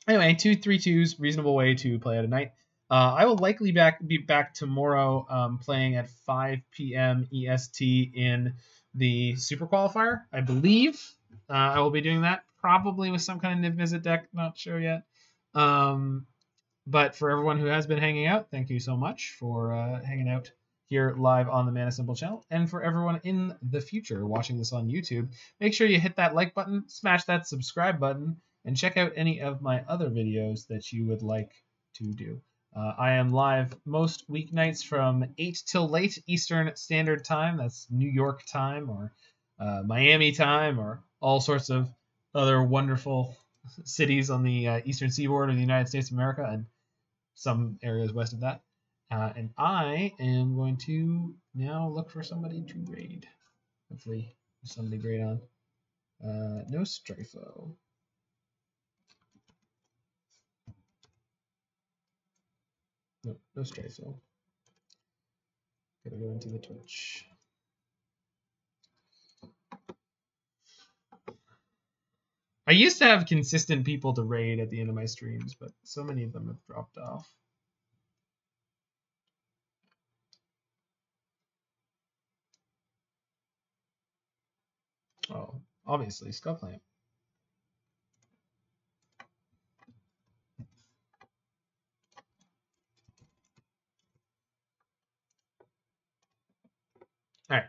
S1: Anyway, 2-3-2s, reasonable way to play at a night. I will likely be back tomorrow playing at 5 p.m. EST in the Super Qualifier, I believe. I will be doing that, probably with some kind of Niv Mizzet deck, not sure yet. But for everyone who has been hanging out, thank you so much for hanging out here live on the Mana Symbol channel. And for everyone in the future watching this on YouTube, make sure you hit that like button, smash that subscribe button, and check out any of my other videos that you would like to do. I am live most weeknights from 8 till late Eastern Standard Time. That's New York time or Miami time or all sorts of other wonderful cities on the eastern seaboard of the United States of America and some areas west of that. And I am going to now look for somebody to raid. Hopefully there's somebody great on. No Strifo. No Strifo. Gotta go into the Twitch. I used to have consistent people to raid at the end of my streams, but so many of them have dropped off. Oh, obviously, Skullclamp. All right.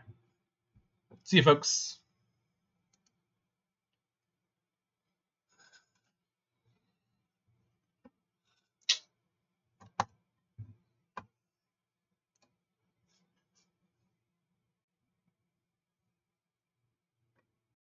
S1: See you, folks.